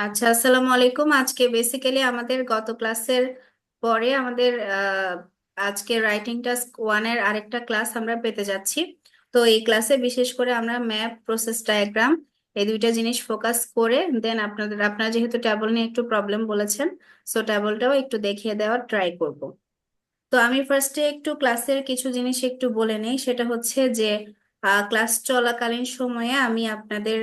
আচ্ছা, আসসালামু আলাইকুম। আজকে বেসিক্যালি আমাদের গত ক্লাসের পরে আমাদের আজকে রাইটিং টাস্ক ওয়ানের আরেকটা ক্লাস আমরা পেতে যাচ্ছি। তো এই ক্লাসে বিশেষ করে আমরা ম্যাপ, প্রসেস ডায়াগ্রাম এই দুইটা জিনিস ফোকাস করে দেন আপনারা যেহেতু ট্যাবল নিয়ে একটু প্রবলেম বলেছেন, সো ট্যাবলটাও একটু দেখিয়ে দেওয়ার ট্রাই করব। তো আমি ফার্স্টে একটু ক্লাসের কিছু জিনিস একটু বলে নেই। সেটা হচ্ছে যে ক্লাস চলাকালীন সময়ে আমি আপনাদের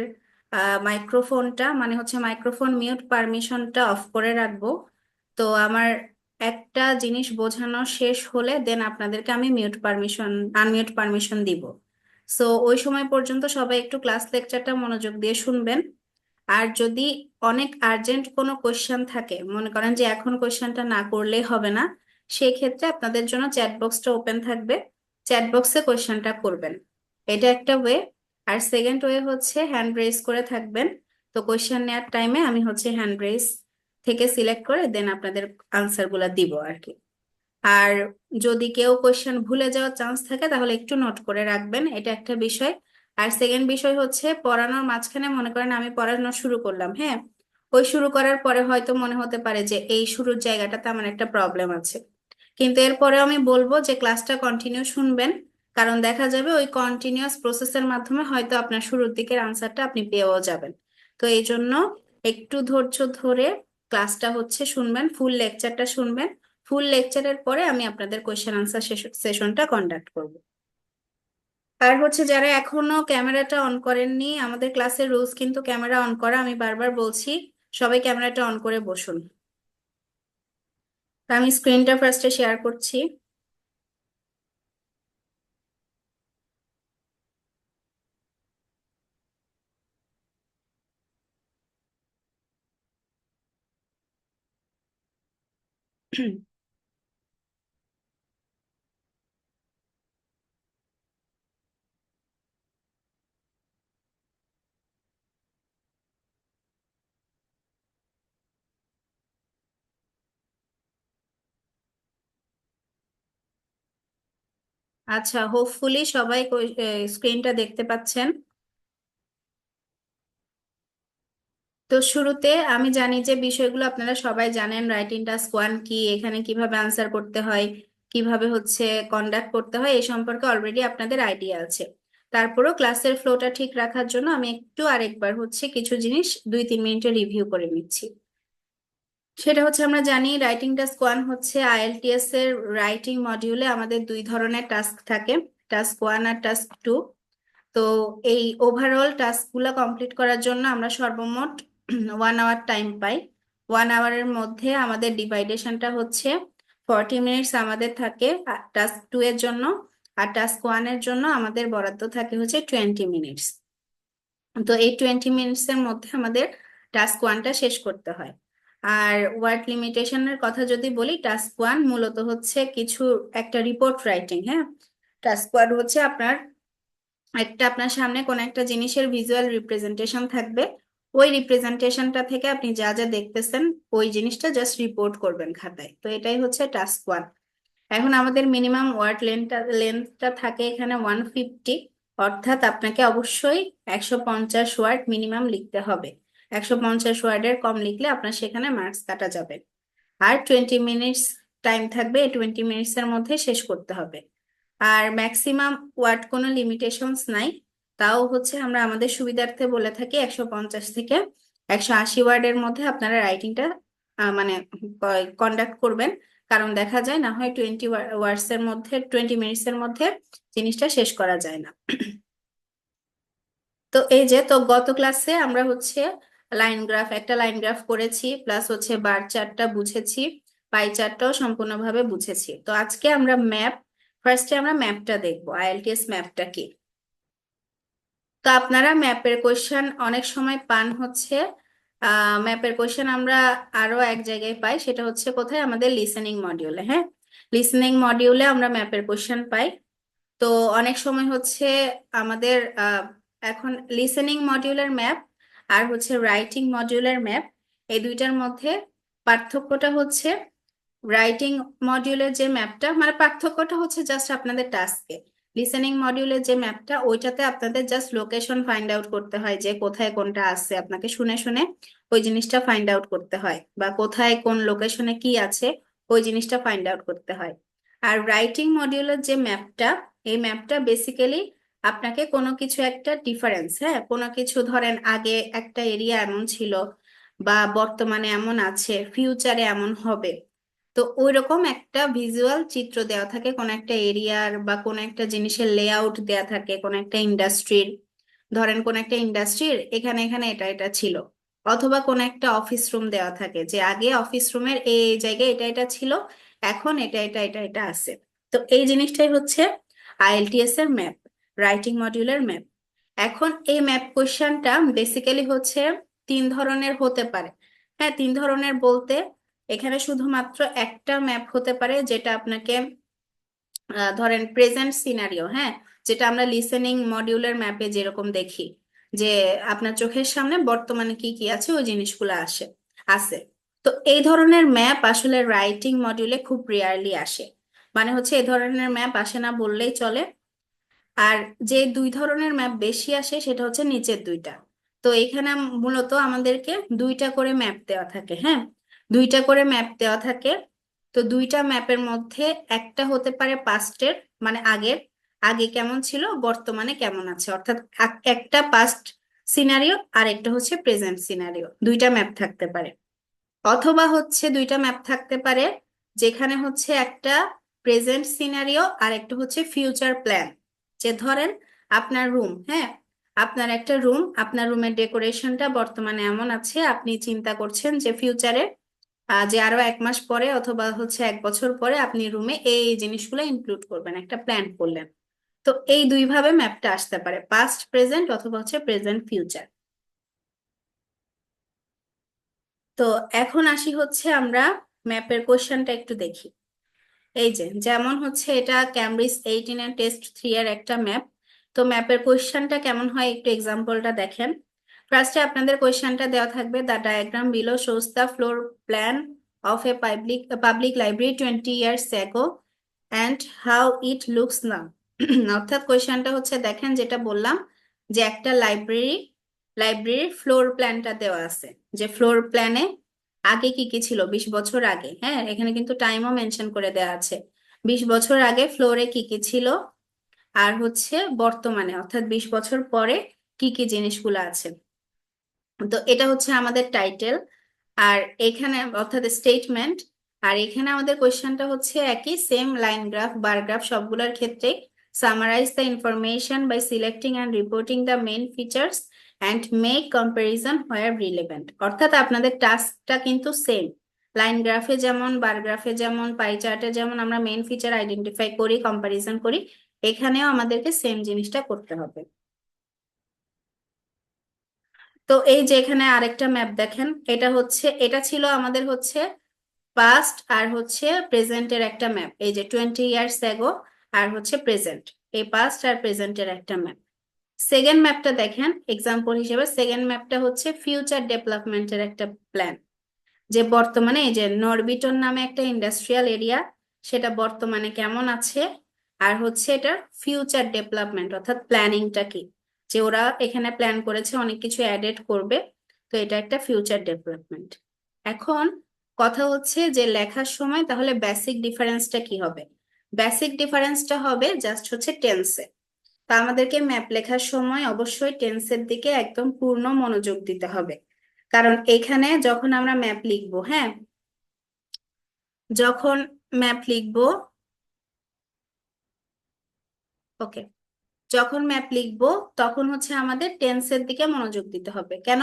মাইক্রোফোনটা মানে হচ্ছে মাইক্রোফোন মিউট পারমিশনটা অফ করে রাখবো। তো আমার একটা জিনিস বোঝানো শেষ হলে দেন আপনাদেরকে আমি আনমিউট পারমিশন দিব। সো ওই সময় পর্যন্ত সবাই একটু ক্লাস লেকচারটা মনোযোগ দিয়ে শুনবেন। আর যদি অনেক আর্জেন্ট কোনো কোশ্চেন থাকে, মনে করেন যে এখন কোশ্চেনটা না করলেই হবে না, সেই ক্ষেত্রে আপনাদের জন্য চ্যাট বক্সটা ওপেন থাকবে। চ্যাট বক্সে কোশ্চেনটা করবেন, এটা একটা ওয়ে। আর সেকেন্ড ওয়ে হচ্ছে হ্যান্ড রেজ করে থাকবেন। তো কোশ্চেন নেওয়ার টাইমে আমি হচ্ছে হ্যান্ড রেজ থেকে সিলেক্ট করে দেন আপনাদের আনসার গুলা দিব আর কি। আর যদি কেউ কোশ্চেন ভুলে যাওয়ার চান্স থাকে তাহলে একটু নোট করে রাখবেন, এটা একটা বিষয়। আর সেকেন্ড বিষয় হচ্ছে পড়ানোর মাঝখানে মনে করেন আমি পড়ানো শুরু করলাম, হ্যাঁ, ওই শুরু করার পরে হয়তো মনে হতে পারে যে এই শুরুর জায়গাটাতে আমার একটা প্রবলেম আছে, কিন্তু এরপরে আমি বলবো যে ক্লাসটা কন্টিনিউ শুনবেন। কারণ দেখা যাবে ওই কন্টিনিউয়াস প্রসেসের মাধ্যমে হয়তো আপনার শুরুর দিকের আনসারটা আপনি পেয়েও যাবেন। তো এই জন্য একটু ধৈর্য ধরে ক্লাসটা হচ্ছে শুনবেন, ফুল লেকচারটা শুনবেন। ফুল লেকচারের পরে আমি আপনাদের কোয়েশ্চেন আনসার সেশনটা কন্ডাক্ট করব। আর হচ্ছে যারা এখনো ক্যামেরাটা অন করেননি, আমাদের ক্লাসের রুলস কিন্তু ক্যামেরা অন করা, আমি বারবার বলছি সবাই ক্যামেরাটা অন করে বসুন। তো আমি স্ক্রিনটা ফার্স্টে শেয়ার করছি। আচ্ছা, হোপফুলি সবাই স্ক্রিনটা দেখতে পাচ্ছেন। তো শুরুতে আমি জানি যে বিষয়গুলো আপনারা সবাই জানেন, রাইটিং টাস্ক ওয়ান কি, এখানে কিভাবে আনসার করতে হয়, কিভাবে হচ্ছে কন্ডাক্ট করতে হয়, এই সম্পর্কে অলরেডি আপনাদের আইডিয়া আছে। তারপরেও ক্লাসের ফ্লোটা ঠিক রাখার জন্য আমি একটু আরেকবার হচ্ছে কিছু জিনিস 2-3 মিনিটে রিভিউ করে নিচ্ছি। সেটা হচ্ছে আমরা জানি রাইটিং টাস্ক ওয়ান হচ্ছে আইএলটিএস এর রাইটিং মডিউলে আমাদের দুই ধরনের টাস্ক থাকে, টাস্ক ওয়ান আর টাস্ক টু। তো এই ওভারঅল টাস্কগুলো কমপ্লিট করার জন্য আমরা সর্বমোট 1 আওয়ার টাইম পাই। 1 আওয়ারের মধ্যে আমাদের ডিভাইডেশনটা হচ্ছে 40 মিনিটস আমাদের থাকে টাস্ক টু এর জন্য, আর টাস্ক ওয়ানের জন্য আমাদের বরাদ্দ থাকে হচ্ছে 20 মিনিটস। তো এই 20 মিনিটস এর মধ্যে আমাদের টাস্ক ওয়ানটা শেষ করতে হয়। আর ওয়ার্ড লিমিটেশনের কথা যদি বলি, টাস্ক ওয়ান মূলত হচ্ছে কিছু একটা রিপোর্ট রাইটিং, হ্যাঁ। টাস্ক ওয়ান হচ্ছে আপনার সামনে কোন একটা জিনিসের ভিজুয়াল রিপ্রেজেন্টেশন থাকবে। ওই রিপ্রেজেন্টেশনটা থেকে আপনি যা যা দেখতেছেন ওই জিনিসটা জাস্ট রিপোর্ট করবেন খাতায়। তো এটাই হচ্ছে টাস্ক ওয়ান। এখন আমাদের মিনিমাম ওয়ার্ড লেন্থটা থাকে এখানে 150। অর্থাৎ আপনাকে অবশ্যই 150 ওয়ার্ড মিনিমাম লিখতে হবে। 150 ওয়ার্ডের কম লিখলে আপনার সেখানে মার্কস কাটা যাবে। আর 20 মিনিটস টাইম থাকবে, এই 20 মিনিটস এর মধ্যে শেষ করতে হবে। আর ম্যাক্সিমাম ওয়ার্ড কোনো লিমিটেশনস নাই। তাও হচ্ছে আমরা আমাদের সুবিধার্থে বলে থাকি 150 থেকে 180 ওয়ার্ডের মধ্যে আপনারা রাইটিংটা মানে কন্ডাক্ট করবেন। কারণ দেখা যায় না হয় 20 ওয়ার্ডস এর মধ্যে, 20 মিনিটস এর মধ্যে জিনিসটা শেষ করা যায় না। তো এই যে, তো গত ক্লাসে আমরা হচ্ছে একটা লাইন গ্রাফ করেছি, প্লাস হচ্ছে বার চার্টটা বুঝেছি, পাই চার্টটাও সম্পূর্ণভাবে বুঝেছি। তো আজকে আমরা ফার্স্টে আমরা ম্যাপটা দেখবো, আইএলটিএস ম্যাপটা কি। তো আপনারা ম্যাপের কোশ্চেন অনেক সময় পান হচ্ছে, ম্যাপের কোশ্চেন আমরা আরো এক জায়গায় পাই, সেটা হচ্ছে কোথায়, আমাদের লিসেনিং মডিউলে, হ্যাঁ। লিসেনিং মডিউলে আমরা ম্যাপের কোশ্চেন পাই। তো অনেক সময় হচ্ছে আমাদের এখন লিসেনিং মডিউলের ম্যাপ আর হচ্ছে রাইটিং মডিউলের ম্যাপ, এই দুইটার মধ্যে পার্থক্যটা হচ্ছে রাইটিং মডিউলের যে ম্যাপটা, মানে পার্থক্যটা হচ্ছে জাস্ট আপনাদের টাস্কে। লিসেনিং মডিউলের যে ম্যাপটা, ওইটাতে আপনাদের জাস্ট লোকেশন ফাইন্ড আউট করতে হয়, যে কোথায় কোনটা আছে, আপনাকে শুনে শুনে ওই জিনিসটা ফাইন্ড আউট করতে হয়, বা কোথায় কোন লোকেশনে কি আছে ওই জিনিসটা ফাইন্ড আউট করতে হয়। আর রাইটিং মডিউলের যে ম্যাপটা, এই ম্যাপটা বেসিক্যালি আপনাকে কোনো কিছু একটা ডিফারেন্স, হ্যাঁ, কোনো কিছু ধরেন আগে একটা এরিয়া এমন ছিল বা বর্তমানে এমন আছে, ফিউচারে এমন হবে, তো ওইরকম একটা ভিজুয়াল চিত্র দেওয়া থাকে কোন একটা এরিয়ার, বা কোন একটা জিনিসের লেআউট দেওয়া থাকে কোন একটা ইন্ডাস্ট্রির। ধরেন কোন একটা ইন্ডাস্ট্রির এখানে এখানে এটা এটা ছিল, অথবা কোন একটা অফিস রুম দেওয়া থাকে যে আগে অফিস রুমের এই এই জায়গায় এটা এটা ছিল, এখন এটা এটা এটা এটা আছে। তো এই জিনিসটাই হচ্ছে আইএলটিএস এর ম্যাপ, রাইটিং মডিউলের ম্যাপ। এখন এই ম্যাপ কোশ্চেনটা বেসিক্যালি হচ্ছে তিন ধরনের হতে পারে। হ্যাঁ, তিন ধরনের বলতে এখানে শুধুমাত্র একটা ম্যাপ হতে পারে, যেটা আপনাকে ধরেন প্রেজেন্ট সিনারিও, হ্যাঁ, যেটা আমরা লিসেনিং মডিউলের ম্যাপে যেরকম দেখি, যে আপনার চোখের সামনে বর্তমানে কি কি আছে ওই জিনিসগুলো আছে। তো এই ধরনের ম্যাপ আসলে রাইটিং মডিউলে খুব রেয়ারলি আসে, মানে হচ্ছে এই ধরনের ম্যাপ আসে না বললেই চলে। আর যে দুই ধরনের ম্যাপ বেশি আসে সেটা হচ্ছে নিচের দুইটা। তো এখানে মূলত আমাদেরকে দুইটা করে ম্যাপ দেওয়া থাকে, হ্যাঁ, দুইটা করে ম্যাপ দেওয়া থাকে। তো দুইটা ম্যাপের মধ্যে একটা হতে পারে পাস্টের, মানে আগের, আগে কেমন ছিল বর্তমানে কেমন আছে, অর্থাৎ একটা পাস্ট সিনারিও আর একটা হচ্ছে প্রেজেন্ট সিনারিও, দুইটা ম্যাপ থাকতে পারে। অথবা হচ্ছে দুইটা ম্যাপ থাকতে পারে যেখানে হচ্ছে একটা প্রেজেন্ট সিনারিও আর একটা হচ্ছে ফিউচার প্ল্যান। যে ধরেন আপনার রুম, হ্যাঁ, আপনার একটা রুম, আপনার রুমের ডেকোরেশনটা বর্তমানে এমন আছে, আপনি চিন্তা করছেন যে ফিউচারে যে আরো 1 মাস পরে অথবা হচ্ছে 1 বছর পরে আপনি রুমে এই জিনিসগুলো ইনক্লুড করবেন, একটা প্ল্যান করলেন। তো এই দুই ভাবে ম্যাপটা আসতে পারে, পাস্ট প্রেজেন্ট অথবা হচ্ছে প্রেজেন্ট ফিউচার। তো এখন আসি হচ্ছে আমরা ম্যাপের কোশ্চেনটা একটু দেখি। এই যে যেমন হচ্ছে এটা ক্যামব্রিজ 18 এর টেস্ট 3 এর একটা ম্যাপ। তো ম্যাপের কোশ্চেনটা কেমন হয় একটু এক্সাম্পলটা দেখেন। ফার্স্টে আপনাদের কোশ্চেনটা দেওয়া থাকবে, the diagram below shows the floor plan of a public library 20 years ago and how it looks now. অর্থাৎ কোশ্চেনটা হচ্ছে দেখেন, যেটা বললাম যে একটা লাইব্রেরির ফ্লোর প্ল্যানটা দেওয়া আছে, যে ফ্লোর প্ল্যানে আগে কি কি ছিল 20 বছর আগে, হ্যাঁ, এখানে কিন্তু টাইমও মেনশন করে দেওয়া আছে, 20 বছর আগে ফ্লোরে কি কি ছিল, আর হচ্ছে বর্তমানে অর্থাৎ 20 বছর পরে কি কি জিনিসগুলো আছে। তো এটা হচ্ছে আমাদের টাইটেল, আর এখানে অর্থাৎ স্টেটমেন্ট। আর এখানে আমাদের কোয়েশ্চেনটা হচ্ছে একই same, line graph bar graph সবগুলোর ক্ষেত্রে summarise the information by selecting and reporting the main features and make comparison where relevant. অর্থাৎ আপনাদের টাস্কটা কিন্তু সেম, লাইন গ্রাফে যেমন, বার গ্রাফে যেমন, পাই চার্টে যেমন আমরা মেইন ফিচার আইডেন্টিফাই করি, কম্পারিজন করি, এখানেও আমাদেরকে সেম জিনিসটা করতে হবে। তো এই যে এখানে আরেকটা ম্যাপ দেখেন, এটা হচ্ছে, এটা ছিল আমাদের হচ্ছে পাস্ট আর হচ্ছে প্রেজেন্টের একটা ম্যাপ, এই যে 20 years ago আর হচ্ছে প্রেজেন্ট, এই পাস্ট আর প্রেজেন্টের একটা ম্যাপ। সেকেন্ড ম্যাপটা দেখেন এক্সাম্পল হিসেবে, সেকেন্ড ম্যাপটা হচ্ছে ফিউচার ডেভেলপমেন্টের একটা প্ল্যান, যে বর্তমানে এই যে নরবিটন নামে একটা ইন্ডাস্ট্রিয়াল এরিয়া, সেটা বর্তমানে কেমন আছে, আর হচ্ছে এটা ফিউচার ডেভেলপমেন্ট অর্থাৎ প্ল্যানিংটা কি, যে ওরা এখানে প্ল্যান করেছে অনেক কিছু অ্যাডেড করবে। তো এটা একটা ফিউচার ডেভেলপমেন্ট। এখন কথা হচ্ছে যে লেখার সময় তাহলে বেসিক ডিফারেন্সটা কি হবে। বেসিক ডিফারেন্সটা হবে জাস্ট হচ্ছে টেন্সে। তা আমাদেরকে ম্যাপ লেখার সময় অবশ্যই টেন্সের দিকে একদম পূর্ণ মনোযোগ দিতে হবে। কারণ এখানে যখন আমরা ম্যাপ লিখবো, হ্যাঁ, যখন ম্যাপ লিখবো, ওকে, যখন ম্যাপ লিখবো তখন হচ্ছে আমাদের টেন্সের দিকে মনোযোগ দিতে হবে। কেন?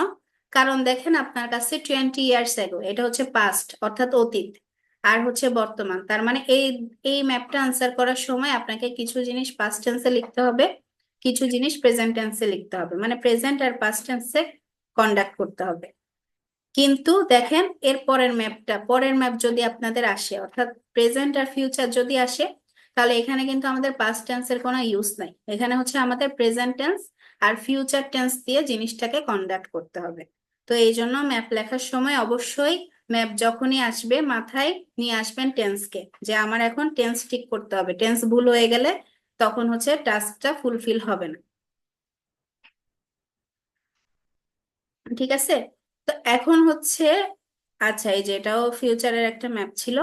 কারণ দেখেন আপনার কাছে 20 years ago, এটা হচ্ছে পাস্ট অর্থাৎ অতীত, আর হচ্ছে বর্তমান, তার মানে এই এই ম্যাপটা আনসার করার সময় আপনাকে কিছু জিনিস পাস্ট টেন্সে লিখতে হবে, কিছু জিনিস প্রেজেন্ট টেন্সে লিখতে হবে, মানে প্রেজেন্ট আর পাস্ট টেন্সে কন্ডাক্ট করতে হবে। কিন্তু দেখেন এর পরের ম্যাপটা, পরের ম্যাপ যদি আপনাদের আসে অর্থাৎ প্রেজেন্ট আর ফিউচার যদি আসে, তাহলে এখানে কিন্তু আমাদের পাস্ট টেন্সের কোনো ইউজ নাই, এখানে হচ্ছে আমাদের প্রেজেন্ট টেন্স আর ফিউচার টেন্স দিয়ে জিনিসটাকে কন্ডাক্ট করতে হবে। তো এই জন্য ম্যাপ লেখার সময় অবশ্যই ম্যাপ যখনই আসবে মাথায় নিয়ে আসবেন টেন্সকে, যে আমার এখন টেন্স ঠিক করতে হবে, টেন্স ভুল হয়ে গেলে তখন হচ্ছে টাস্কটা ফুলফিল হবে না। ঠিক আছে? তো এখন হচ্ছে, আচ্ছা এই যে এটাও ফিউচারের একটা ম্যাপ ছিল।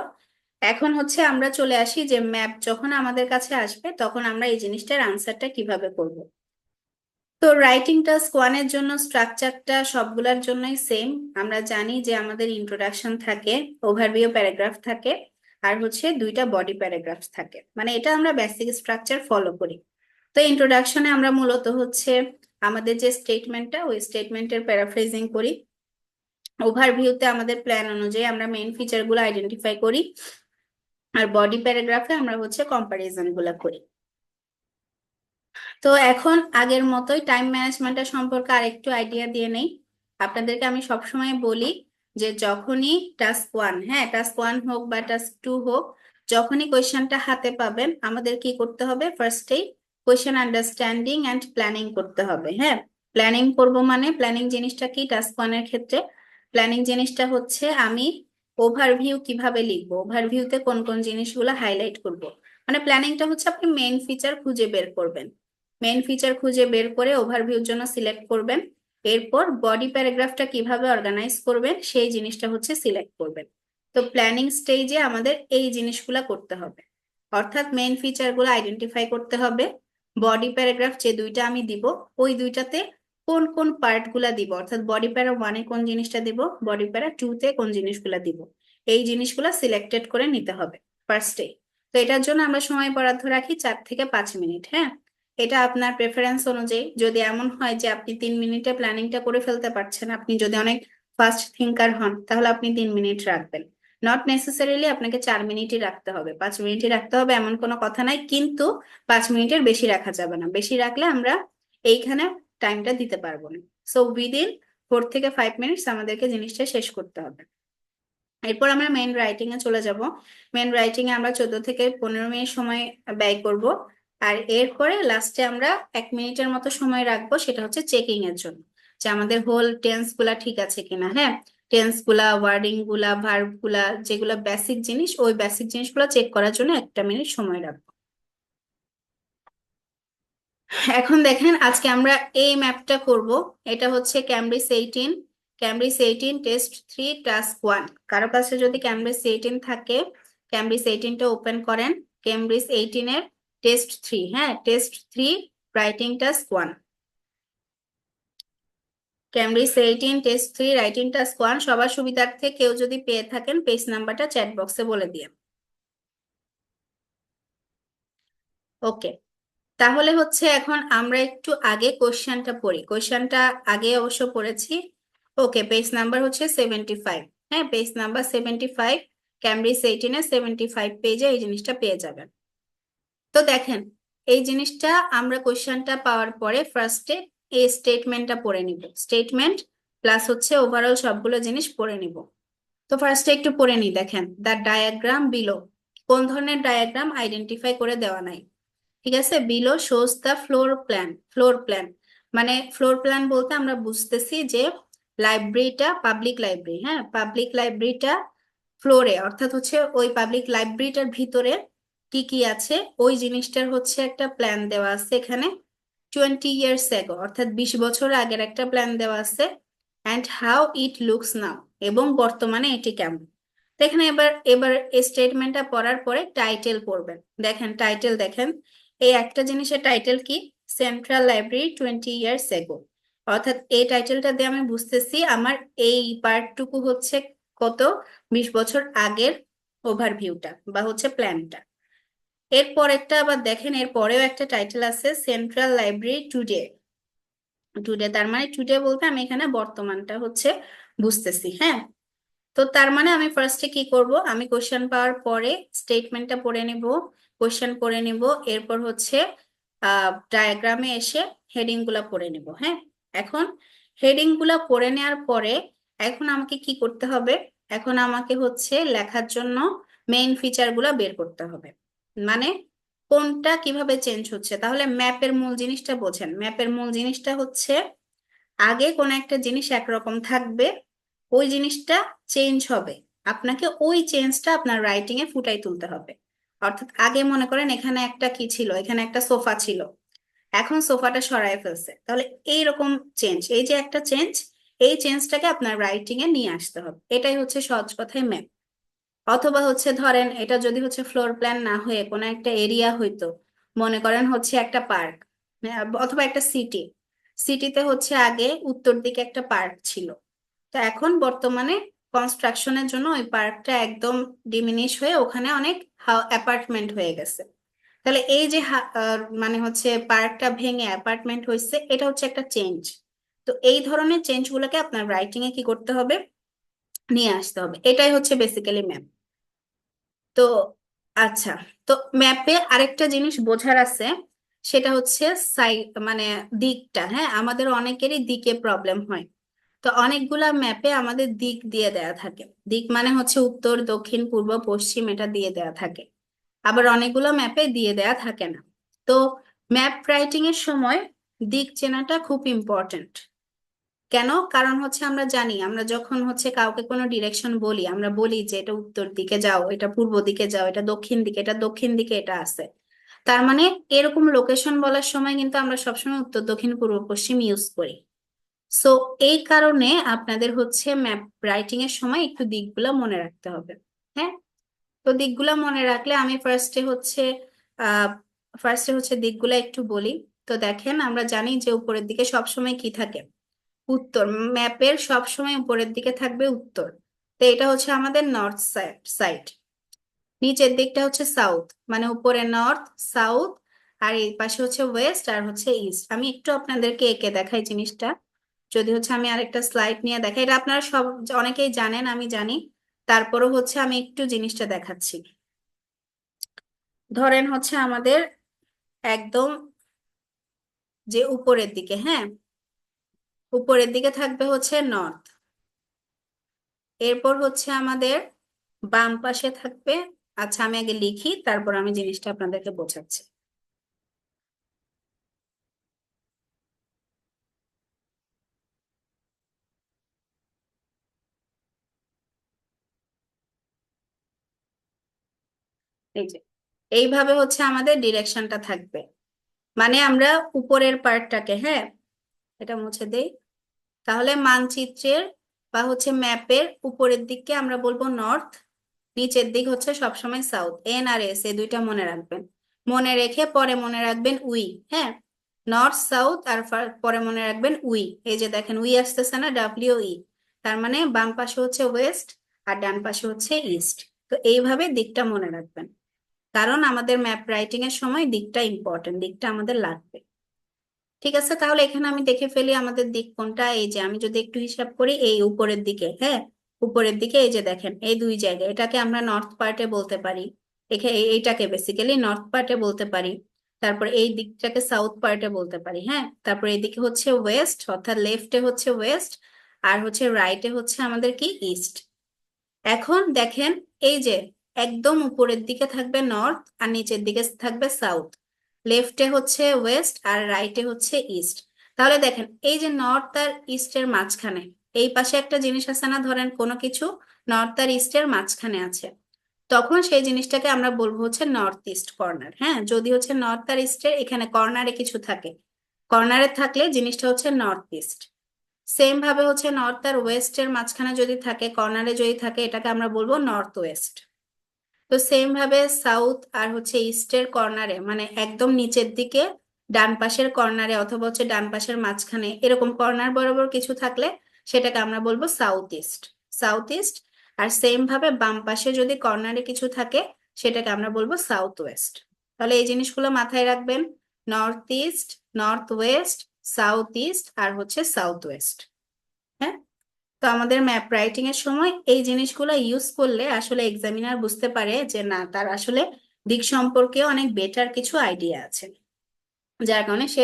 এখন হচ্ছে আমরা চলে আসি যে ম্যাপ যখন আমাদের কাছে আসবে তখন আমরা এই জিনিসটার আনসারটা কিভাবে করব। তো রাইটিং টাস্ক ওয়ানের জন্য স্ট্রাকচারটা সবগুলোর জন্যই সেম। আমরা জানি যে আমাদের ইন্ট্রোডাকশন থাকে, ওভারভিউ প্যারাগ্রাফ থাকে, আর হচ্ছে দুইটা বডি প্যারাগ্রাফ থাকে, মানে এটা আমরা বেসিক স্ট্রাকচার ফলো করি। তো ইন্ট্রোডাকশনে আমরা মূলত হচ্ছে আমাদের যে স্টেটমেন্টটা, ওই স্টেটমেন্টের প্যারাফ্রেজিং করি। ওভারভিউতে আমাদের প্ল্যান অনুযায়ী আমরা মেইন ফিচার গুলো আইডেন্টিফাই করি, আর বডি প্যারাগ্রাফে আমরা হচ্ছে কম্পারিজন গুলা করি। তো এখন আগের মতোই টাইম ম্যানেজমেন্টের সম্পর্কে আরেকটু আইডিয়া দিয়ে নেই। আপনাদেরকে আমি সবসময় বলি যে যখনই টাস্ক ওয়ান, হ্যাঁ টাস্ক ওয়ান হোক বা টাস্ক টু হোক, যখনই কোয়েশ্চেনটা হাতে পাবেন আমাদের কি করতে হবে, ফার্স্টেই কোয়েশ্চেন আন্ডারস্ট্যান্ডিং অ্যান্ড প্ল্যানিং করতে হবে। হ্যাঁ, প্ল্যানিং করব মানে প্ল্যানিং জিনিসটা কি টাস্ক ওয়ানের ক্ষেত্রে? প্ল্যানিং জিনিসটা হচ্ছে আমি ওভারভিউ কিভাবে লিখবো, ওভারভিউতে কোন কোন জিনিসগুলো হাইলাইট করব। মানে প্ল্যানিংটা হচ্ছে আপনি মেইন ফিচার খুঁজে বের করবেন, মেইন ফিচার খুঁজে বের করে ওভারভিউর জন্য সিলেক্ট করবেন। এরপর বডি প্যারাগ্রাফটা কিভাবে অর্গানাইজ করবেন সেই জিনিসটা হচ্ছে সিলেক্ট করবেন। তো প্ল্যানিং স্টেজে আমাদের এই জিনিসগুলা করতে হবে, অর্থাৎ মেইন ফিচারগুলো আইডেন্টিফাই করতে হবে। বডি প্যারাগ্রাফ যে দুইটা আমি দিব, ওই দুইটাতে কোন কোন পার্ট গুলা দিব, অর্থাৎ বডি প্যারা ওয়ানে কোন জিনিসটা দিব, বডি প্যারা টু তে কোন জিনিসগুলা দিব, এই জিনিসগুলা সিলেক্টেড করে নিতে হবে ফার্স্টে। তো এটার জন্য আমরা সময় বরাদ্দ রাখি 4 থেকে 5 মিনিট। হ্যাঁ, এটা আপনার প্রেফারেন্স অনুযায়ী। যদি এমন হয় যে আপনি 3 মিনিটে প্ল্যানিংটা করে ফেলতে পারছেন, আপনি যদি অনেক ফাস্ট থিঙ্কার হন, তাহলে আপনি 3 মিনিট রাখবেন। নট নেসেসারিলি আপনাকে 4 মিনিটই রাখতে হবে, 5 মিনিটই রাখতে হবে এমন কোনো কথা নাই, কিন্তু 5 মিনিটের বেশি রাখা যাবে না, বেশি রাখলে আমরা এইখানে টাইমটা দিতে পারবো না। সো উইদিন 4 থেকে 5 মিনিটস আমাদেরকে জিনিসটা শেষ করতে হবে। এরপর আমরা মেন রাইটিং এ চলে যাব। মেন রাইটিং এ আমরা 14 থেকে 15 মিনিট সময় ব্যয় করব। আর এরপরে লাস্টে আমরা 1 মিনিটের মতো সময় রাখবো, সেটা হচ্ছে চেকিং এর জন্য যে আমাদের হোল টেন্স গুলা ঠিক আছে কিনা। হ্যাঁ, টেন্স গুলা, ওয়ার্ডিং গুলা, ভার্ব গুলা, যেগুলো বেসিক জিনিস, ওই বেসিক জিনিসগুলো চেক করার জন্য 1 মিনিট সময় রাখবো। এখন দেখেন আজকে আমরা এই ম্যাপটা করব। এটা হচ্ছে ক্যামব্রিজ 18, ক্যামব্রিজ 18 টেস্ট 3 টাস্ক 1। কারো কাছে যদি ক্যামব্রিজ 18 থাকে, ক্যামব্রিজ 18টা ওপেন করেন। ক্যামব্রিজ 18 এর টেস্ট 3, হ্যাঁ test 3 writing task 1। Cambridge 18 test 3 writing task 1 সবার সুবিধার্থে কেউ যদি পেয়ে থাকেন পেজ নাম্বারটা চ্যাট বক্সে বলে দিয়ে। ওকে, তাহলে হচ্ছে এখন আমরা একটু আগে কোশ্চেনটা পড়ি। কোশ্চেনটা আগে অবশ্য পড়েছি। ওকে, পেজ নাম্বার হচ্ছে 75। হ্যাঁ, পেজ নাম্বার 75, ক্যামব্রিজ 18-এর 75 পেজে এই জিনিসটা পেয়ে যাবেন। তো দেখেন, এই জিনিসটা আমরা কোশ্চেনটা পাওয়ার পরে ফার্স্টে এই স্টেটমেন্টটা পড়ে নিব, স্টেটমেন্ট প্লাস হচ্ছে ওভারঅল সবগুলো জিনিস পড়ে নিব। তো ফার্স্টে একটু পড়ে নি, দেখেন দ্য ডায়াগ্রাম বিলো, কোন ধরনের ডায়াগ্রাম আইডেন্টিফাই করে দেওয়া নাই। ঠিক আছে, below shows the floor plan. Floor plan মানে ফ্লোর প্ল্যান বলতে আমরা বুঝতেছি যে লাইব্রেরিটা পাবলিক লাইব্রেরি, হ্যাঁ পাবলিক লাইব্রেরিটা ফ্লোরে, অর্থাৎ হচ্ছে ওই পাবলিক লাইব্রেরিটার ভিতরে কি কি আছে ওই জিনিসটার হচ্ছে একটা প্ল্যান দেওয়া আছে এখানে। 20 years ago, অর্থাৎ 20 বছর আগের একটা প্ল্যান দেওয়া আছে। অ্যান্ড হাউ ইট লুকস নাও, এবং বর্তমানে এটি কেমন। তো এখানে এবার এবার এই স্টেটমেন্টটা পড়ার পরে টাইটেল পড়বেন। দেখেন টাইটেল, দেখেন এই একটা জিনিসের টাইটেল কি, সেন্ট্রাল লাইব্রেরি 20 years ago। অর্থাৎ এই টাইটেলটা দিয়ে আমি বুঝতেছি আমার এই পার্টটুকু হচ্ছে কত, 20 বছর আগের ওভারভিউটা বা হচ্ছে প্ল্যানটা। এরপর একটা আবার দেখেন, এর পরেও একটা টাইটেল আছে সেন্ট্রাল লাইব্রেরি টুডে। টুডে তার মানে টুডে বলতে আমি এখানে বর্তমানটা হচ্ছে বুঝতেছি। হ্যাঁ, তো তার মানে আমি ফার্স্টে কি করব, আমি কোশ্চেন পাওয়ার পরে স্টেটমেন্টটা পড়ে নিব, কোশ্চেন পড়ে নিব, এরপর হচ্ছে ডায়াগ্রামে এসে হেডিং গুলা পড়ে নিব। হ্যাঁ, এখন হেডিং গুলা পড়ে নেওয়ার পরে এখন আমাকে কি করতে হবে, এখন আমাকে হচ্ছে লেখার জন্য মেইন ফিচার গুলা বের করতে হবে। মানে কোনটা কিভাবে চেঞ্জ হচ্ছে। তাহলে ম্যাপের মূল জিনিসটা বোঝেন, ম্যাপের মূল জিনিসটা হচ্ছে আগে কোন একটা জিনিস একরকম থাকবে, ওই জিনিসটা চেঞ্জ হবে, আপনাকে ওই চেঞ্জটা আপনার রাইটিং এ ফুটাই তুলতে হবে। অর্থাৎ আগে মনে করেন এখানে একটা কি ছিল, এখানে একটা সোফা ছিল, এখন সোফাটা সরায় ফেলছে, তাহলে এইরকম চেঞ্জ, এই যে একটা চেঞ্জ, এই চেঞ্জটাকে আপনার রাইটিং এ নিয়ে আসতে হবে। এটাই হচ্ছে সহজ কথায় ম্যাপ। অথবা হচ্ছে ধরেন এটা যদি হচ্ছে ফ্লোর প্ল্যান না হয়ে কোনো একটা এরিয়া হইতো, মনে করেন হচ্ছে একটা পার্ক অথবা একটা সিটি, সিটিতে হচ্ছে আগে উত্তর দিকে একটা পার্ক ছিল, তো এখন বর্তমানে কনস্ট্রাকশনের জন্য ওই পার্কটা একদম ডিমিনিশ হয়ে ওখানে অনেক অ্যাপার্টমেন্ট হয়ে গেছে। তাহলে এই যে মানে হচ্ছে পার্কটা ভেঙে অ্যাপার্টমেন্ট হয়েছে, এটা হচ্ছে একটা চেঞ্জ। তো এই ধরনের চেঞ্জ গুলোকে আপনার রাইটিং এ কি করতে হবে, নিয়ে আসতে হবে। এটাই হচ্ছে বেসিক্যালি ম্যাপ। তো আচ্ছা, তো ম্যাপে আরেকটা জিনিস বোঝার আছে, সেটা হচ্ছে সাইড মানে দিকটা। হ্যাঁ, আমাদের অনেকেরই দিকে প্রবলেম হয়। তো অনেকগুলা ম্যাপে আমাদের দিক দিয়ে দেয়া থাকে, দিক মানে হচ্ছে উত্তর দক্ষিণ পূর্ব পশ্চিম, এটা দিয়ে দেয়া থাকে। আবার অনেকগুলো ম্যাপে দিয়ে দেয়া থাকে না। তো ম্যাপ রাইটিং এর সময় দিক চেনাটা খুব ইম্পর্ট্যান্ট। কেন? কারণ হচ্ছে আমরা জানি, আমরা যখন হচ্ছে কাউকে কোনো ডিরেকশন বলি, আমরা বলি যে এটা উত্তর দিকে যাও, এটা পূর্ব দিকে যাও, এটা দক্ষিণ দিকে, এটা দক্ষিণ দিকে এটা আছে। তার মানে এরকম লোকেশন বলার সময় কিন্তু আমরা সবসময় উত্তর দক্ষিণ পূর্ব পশ্চিম ইউজ করি। সো এই কারণে আপনাদের হচ্ছে ম্যাপ রাইটিং এর সময় একটু দিকগুলো মনে রাখতে হবে। হ্যাঁ, তো দিকগুলো মনে রাখলে আমি আহ ফার্স্টে হচ্ছে দিকগুলো একটু বলি। তো দেখেন, আমরা জানি যে উপরের দিকে সবসময় কি থাকে, উত্তর। ম্যাপের সব সময় উপরের দিকে থাকবে উত্তর। তো এটা হচ্ছে আমাদের নর্থ সাইড। নিচের দিকটা হচ্ছে সাউথ, মানে উপরে নর্থ, সাউথ, আর এই পাশে হচ্ছে ওয়েস্ট আর হচ্ছে ইস্ট। আমি একটু আপনাদেরকে এঁকে দেখাই জিনিসটা। যদি হচ্ছে আমি আরেকটা স্লাইড নিয়ে দেখাই, এটা আপনারা সব অনেকেই জানেন, আমি জানি, তারপরও হচ্ছে আমি একটু জিনিসটা দেখাচ্ছি। ধরেন হচ্ছে আমাদের একদম যে উপরের দিকে, হ্যাঁ, উপরের দিকে থাকবে হচ্ছে নর্থ। এরপর হচ্ছে আমাদের বাম পাশে থাকবে, আচ্ছা আমি আগে লিখি তারপর আমি জিনিসটা আপনাদেরকে বোঝাচ্ছি। এই যে এইভাবে হচ্ছে আমাদের ডিরেকশনটা থাকবে। মানে আমরা উপরের পার্টটাকে, হ্যাঁ, এটা মুছে দেই। তাহলে মানচিত্রের বা হচ্ছে ম্যাপের উপরের দিককে আমরা বলবো নর্থ, নিচের দিক হচ্ছে সবসময় সাউথ। এন আর এস এই দুইটা মনে রাখবেন। মনে রেখে পরে মনে রাখবেন উই। হ্যাঁ, নর্থ সাউথ আর পরে মনে রাখবেন উই। এই যে দেখেন উই আসতেছে না, ডাব্লিউ ই। তার মানে বাম পাশে হচ্ছে ওয়েস্ট আর ডান পাশে হচ্ছে ইস্ট। তো এইভাবে দিকটা মনে রাখবেন, কারণ আমাদের ম্যাপ রাইটিং এর সময় দিকটা ইম্পর্টেন্ট, দিকটা আমাদের লাগবে। ঠিক আছে, তাহলে এখানে আমি দেখে ফেলি আমাদের দিক কোনটা। এই যে আমি যদি একটু হিসাব করি, এই উপরের দিকে, হ্যাঁ, উপরের দিকে এই যে দেখেন এই দুই জায়গায়, এটাকে আমরা নর্থ পার্টে বলতে পারি। এখানে এইটাকে বেসিক্যালি নর্থ পার্টে বলতে পারি। তারপর এই দিকটাকে সাউথ পার্টে বলতে পারি। হ্যাঁ, তারপর এইদিকে হচ্ছে ওয়েস্ট, অর্থাৎ লেফটে হচ্ছে ওয়েস্ট, আর হচ্ছে রাইটে হচ্ছে আমাদের কি ইস্ট। এখন দেখেন, এই যে একদম উপরের দিকে থাকবে নর্থ আর নিচের দিকে থাকবে সাউথ, লেফটে হচ্ছে ওয়েস্ট আর রাইটে হচ্ছে ইস্ট। তাহলে দেখেন এই যে নর্থ আর ইস্টের মাঝখানে এই পাশে একটা জিনিস আছে না, ধরেন কোনো কিছু নর্থ আর ইস্টের মাঝখানে আছে, তখন সেই জিনিসটাকে আমরা বলবো হচ্ছে নর্থ ইস্ট কর্নার। হ্যাঁ, যদি হচ্ছে নর্থ আর ইস্টের এখানে কর্নারে কিছু থাকে, কর্নারে থাকলে জিনিসটা হচ্ছে নর্থ ইস্ট। সেম ভাবে হচ্ছে নর্থ আর ওয়েস্টের মাঝখানে যদি থাকে, কর্নারে যদি থাকে, এটাকে আমরা বলবো নর্থ ওয়েস্ট। তো সেম ভাবে সাউথ আর হচ্ছে ইস্টের কর্নারে, মানে একদম নিচের দিকে ডান পাশের কর্নারে অথবা হচ্ছে ডান পাশের মাঝখানে এরকম কর্নার বরাবর কিছু থাকলে সেটাকে আমরা বলবো সাউথ ইস্ট। South east. আর সেম ভাবে বাম পাশে যদি কর্নারে কিছু থাকে, সেটাকে আমরা বলবো সাউথ ওয়েস্ট। তাহলে এই জিনিসগুলো মাথায় রাখবেন, north east, north west, south east আর হচ্ছে সাউথ ওয়েস্ট। হ্যাঁ, তো আমাদের ম্যাপ রাইটিং এর সময় এই জিনিসগুলো ইউজ করলে আসলে এক্সামিনার বুঝতে পারে যে না, তার আসলে দিক সম্পর্কে অনেক বেটার কিছু আইডিয়া আছে, যার কারণে সে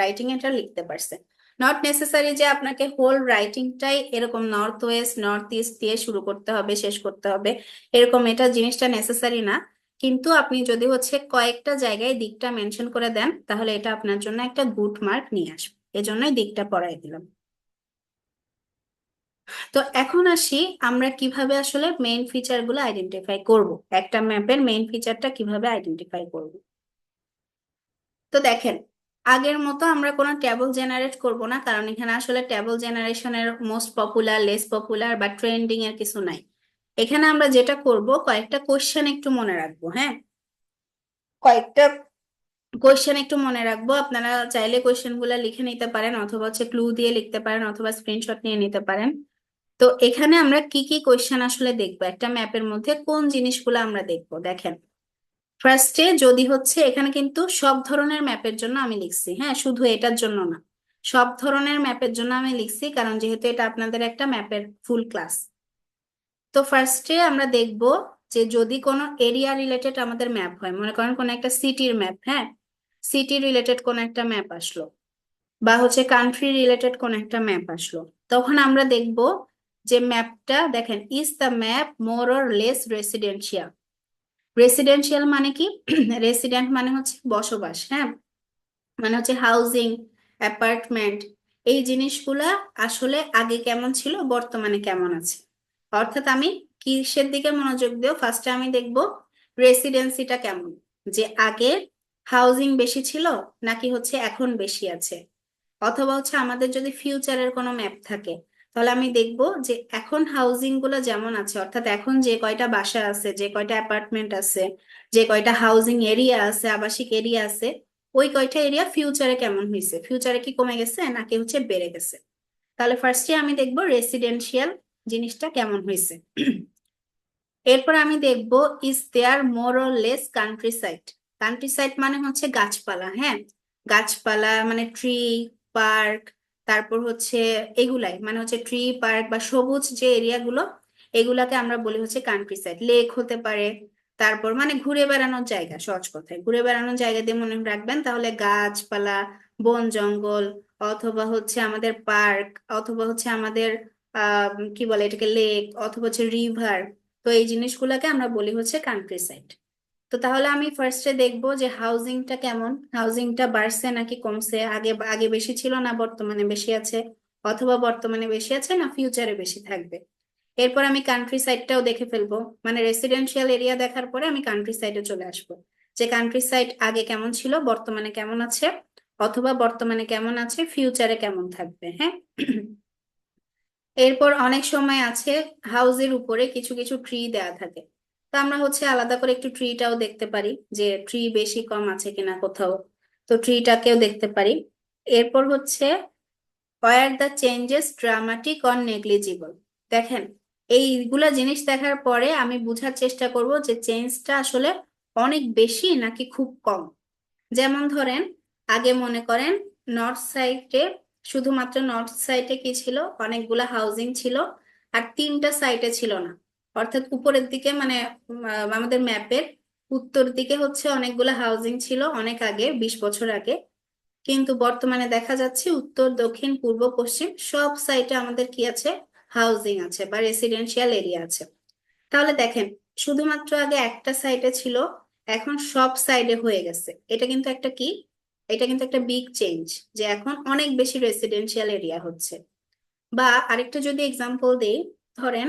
রাইটিং এটা লিখতে পারছে। নট নেসেসারি যে আপনাকে হোল রাইটিংটাই এরকম নর্থ ওয়েস্ট নর্থ ইস্ট দিয়ে শুরু করতে হবে, শেষ করতে হবে, এরকম এটা জিনিসটা নেসেসারি না। কিন্তু আপনি যদি হচ্ছে কয়েকটা জায়গায় দিকটা মেনশন করে দেন, তাহলে এটা আপনার জন্য একটা গুড মার্ক নিয়ে আসবে। এজন্যই দিকটা পড়াই দিলাম। তো এখন আসি আমরা কিভাবে আসলে মেইন ফিচার গুলো আইডেন্টিফাই করব, একটা ম্যাপের মেইন ফিচারটা কিভাবে আইডেন্টিফাই করব। তো দেখেন, আগের মতো আমরা কোনো ট্যাবল জেনারেট করব না, কারণ এখানে আসলে ট্যাবল জেনারেশনের মোস্ট পপুলার, লেস পপুলার বা ট্রেন্ডিং এর কিছু নাই। এখানে আমরা যেটা করব, কয়েকটা কোশ্চেন একটু মনে রাখবো। হ্যাঁ, কয়েকটা কোশ্চেন একটু মনে রাখবো। আপনারা চাইলে কোশ্চেন গুলা লিখে নিতে পারেন, অথবা হচ্ছে ক্লু দিয়ে লিখতে পারেন, অথবা স্ক্রিনশট নিয়ে নিতে পারেন। তো এখানে আমরা কি কি কোশ্চেন আসলে দেখবো, একটা ম্যাপের মধ্যে কোন জিনিসগুলো আমরা দেখবো, দেখেন। ফার্স্টে যদি হচ্ছে, এখানে কিন্তু সব ধরনের ম্যাপের জন্য আমি লিখছি, হ্যাঁ, শুধু এটার জন্য না, সব ধরনের ম্যাপের জন্য আমি লিখছি, কারণ যেহেতু এটা আপনাদের একটা ম্যাপের ফুল ক্লাস। তো ফার্স্টে আমরা দেখব যে যদি কোনো এরিয়া রিলেটেড আমাদের ম্যাপ হয়, মনে করেন কোনো একটা সিটির ম্যাপ, হ্যাঁ, সিটি রিলেটেড কোন একটা ম্যাপ আসলো, বা হচ্ছে কান্ট্রি রিলেটেড কোন একটা ম্যাপ আসলো, তখন আমরা দেখব যে ম্যাপটা, দেখেন, is the map more or less residential. Residential মানে কি? রেসিডেন্ট মানে হচ্ছে বসবাস, হ্যাঁ, মানে হচ্ছে হাউজিং, অ্যাপার্টমেন্ট, এই জিনিসগুলা আসলে আগে কেমন ছিল, বর্তমানে কেমন আছে। অর্থাৎ আমি কিসের দিকে মনোযোগ দেব, ফার্স্টে আমি দেখব রেসিডেন্সিটা কেমন, যে আগে হাউজিং বেশি ছিল নাকি হচ্ছে এখন বেশি আছে। অথবা হচ্ছে আমাদের যদি ফিউচারের কোনো ম্যাপ থাকে, তাহলে আমি দেখব যে এখন হাউজিং গুলো যেমন আছে, অর্থাৎ এখন যে কয়টা বাসা আছে, যে কয়টা অ্যাপার্টমেন্ট আছে, যে কয়টা হাউজিং এরিয়া আছে, আবাসিক এরিয়া আছে, ওই কয়টা এরিয়া ফিউচারে কেমন হয়েছে, ফিউচারে কি কমে গেছে নাকি হচ্ছে বেড়ে গেছে। তাহলে ফার্স্টে আমি দেখব রেসিডেন্সিয়াল জিনিসটা কেমন হয়েছে। এরপর আমি দেখব is there more or less countryside. Countryside মানে হচ্ছে গাছপালা, হ্যাঁ, গাছপালা মানে ট্রি, পার্ক, তারপর হচ্ছে এগুলাই মানে হচ্ছে ট্রি, পার্ক বা সবুজ যে এরিয়াগুলো, এগুলাকে আমরা বলি হচ্ছে কান্ট্রি সাইড। লেক হতে পারে, তারপর মানে ঘুরে বেড়ানোর জায়গা, সহজ কথায় ঘুরে বেড়ানোর জায়গা দিয়ে মনে রাখবেন, তাহলে গাছপালা, বন জঙ্গল, অথবা হচ্ছে আমাদের পার্ক, অথবা হচ্ছে আমাদের কি বলে এটাকে, লেক, অথবা হচ্ছে রিভার। তো এই জিনিসগুলোকে আমরা বলি হচ্ছে কান্ট্রি সাইড। তো তাহলে আমি ফার্স্টে দেখবো যে হাউজিংটা কেমন, হাউজিংটা বাড়ছে নাকি কমছে, আগে আগে বেশি ছিল না বর্তমানে বেশি আছে, অথবা বর্তমানে বেশি আছে না ফিউচারে বেশি থাকবে। এরপর আমি কান্ট্রি সাইডটাও দেখে ফেলবো, মানে রেসিডেন্সিয়াল এরিয়া দেখার পরে আমি কান্ট্রি সাইডে চলে আসবো, যে কান্ট্রি সাইড আগে কেমন ছিল, বর্তমানে কেমন আছে, অথবা বর্তমানে কেমন আছে, ফিউচারে কেমন থাকবে। হ্যাঁ, এরপর অনেক সময় আছে হাউসের উপরে কিছু কিছু ট্রি দেয়া থাকে, তো আমরা হচ্ছে আলাদা করে একটু ট্রিটাও দেখতে পারি, যে ট্রি বেশি কম আছে কিনা কোথাও, তো ট্রিটাকেও দেখতে পারি। এরপর হচ্ছে were the changes dramatic or negligible. দেখেন, এইগুলা জিনিস দেখার পরে আমি বুঝার চেষ্টা করব যে চেঞ্জটা আসলে অনেক বেশি নাকি খুব কম। যেমন ধরেন, আগে মনে করেন নর্থ সাইডে, শুধুমাত্র নর্থ সাইডে কি ছিল, অনেকগুলা হাউজিং ছিল, আর তিনটা সাইডে ছিল না। অর্থাৎ উপরের দিকে মানে আমাদের ম্যাপের উত্তর দিকে হচ্ছে অনেকগুলা হাউজিং ছিল অনেক আগে, 20 বছর আগে। কিন্তু বর্তমানে দেখা যাচ্ছে উত্তর, দক্ষিণ, পূর্ব, পশ্চিম সব সাইডে আমাদের কি আছে, হাউজিং আছে বা রেসিডেন্সিয়াল এরিয়া আছে। তাহলে দেখেন, শুধুমাত্র আগে একটা সাইডে ছিল, এখন সব সাইডে হয়ে গেছে। এটা কিন্তু একটা কি, এটা কিন্তু একটা বিগ চেঞ্জ, যে এখন অনেক বেশি রেসিডেন্সিয়াল এরিয়া হচ্ছে। বা আরেকটা যদি এক্সাম্পল দেই, ধরেন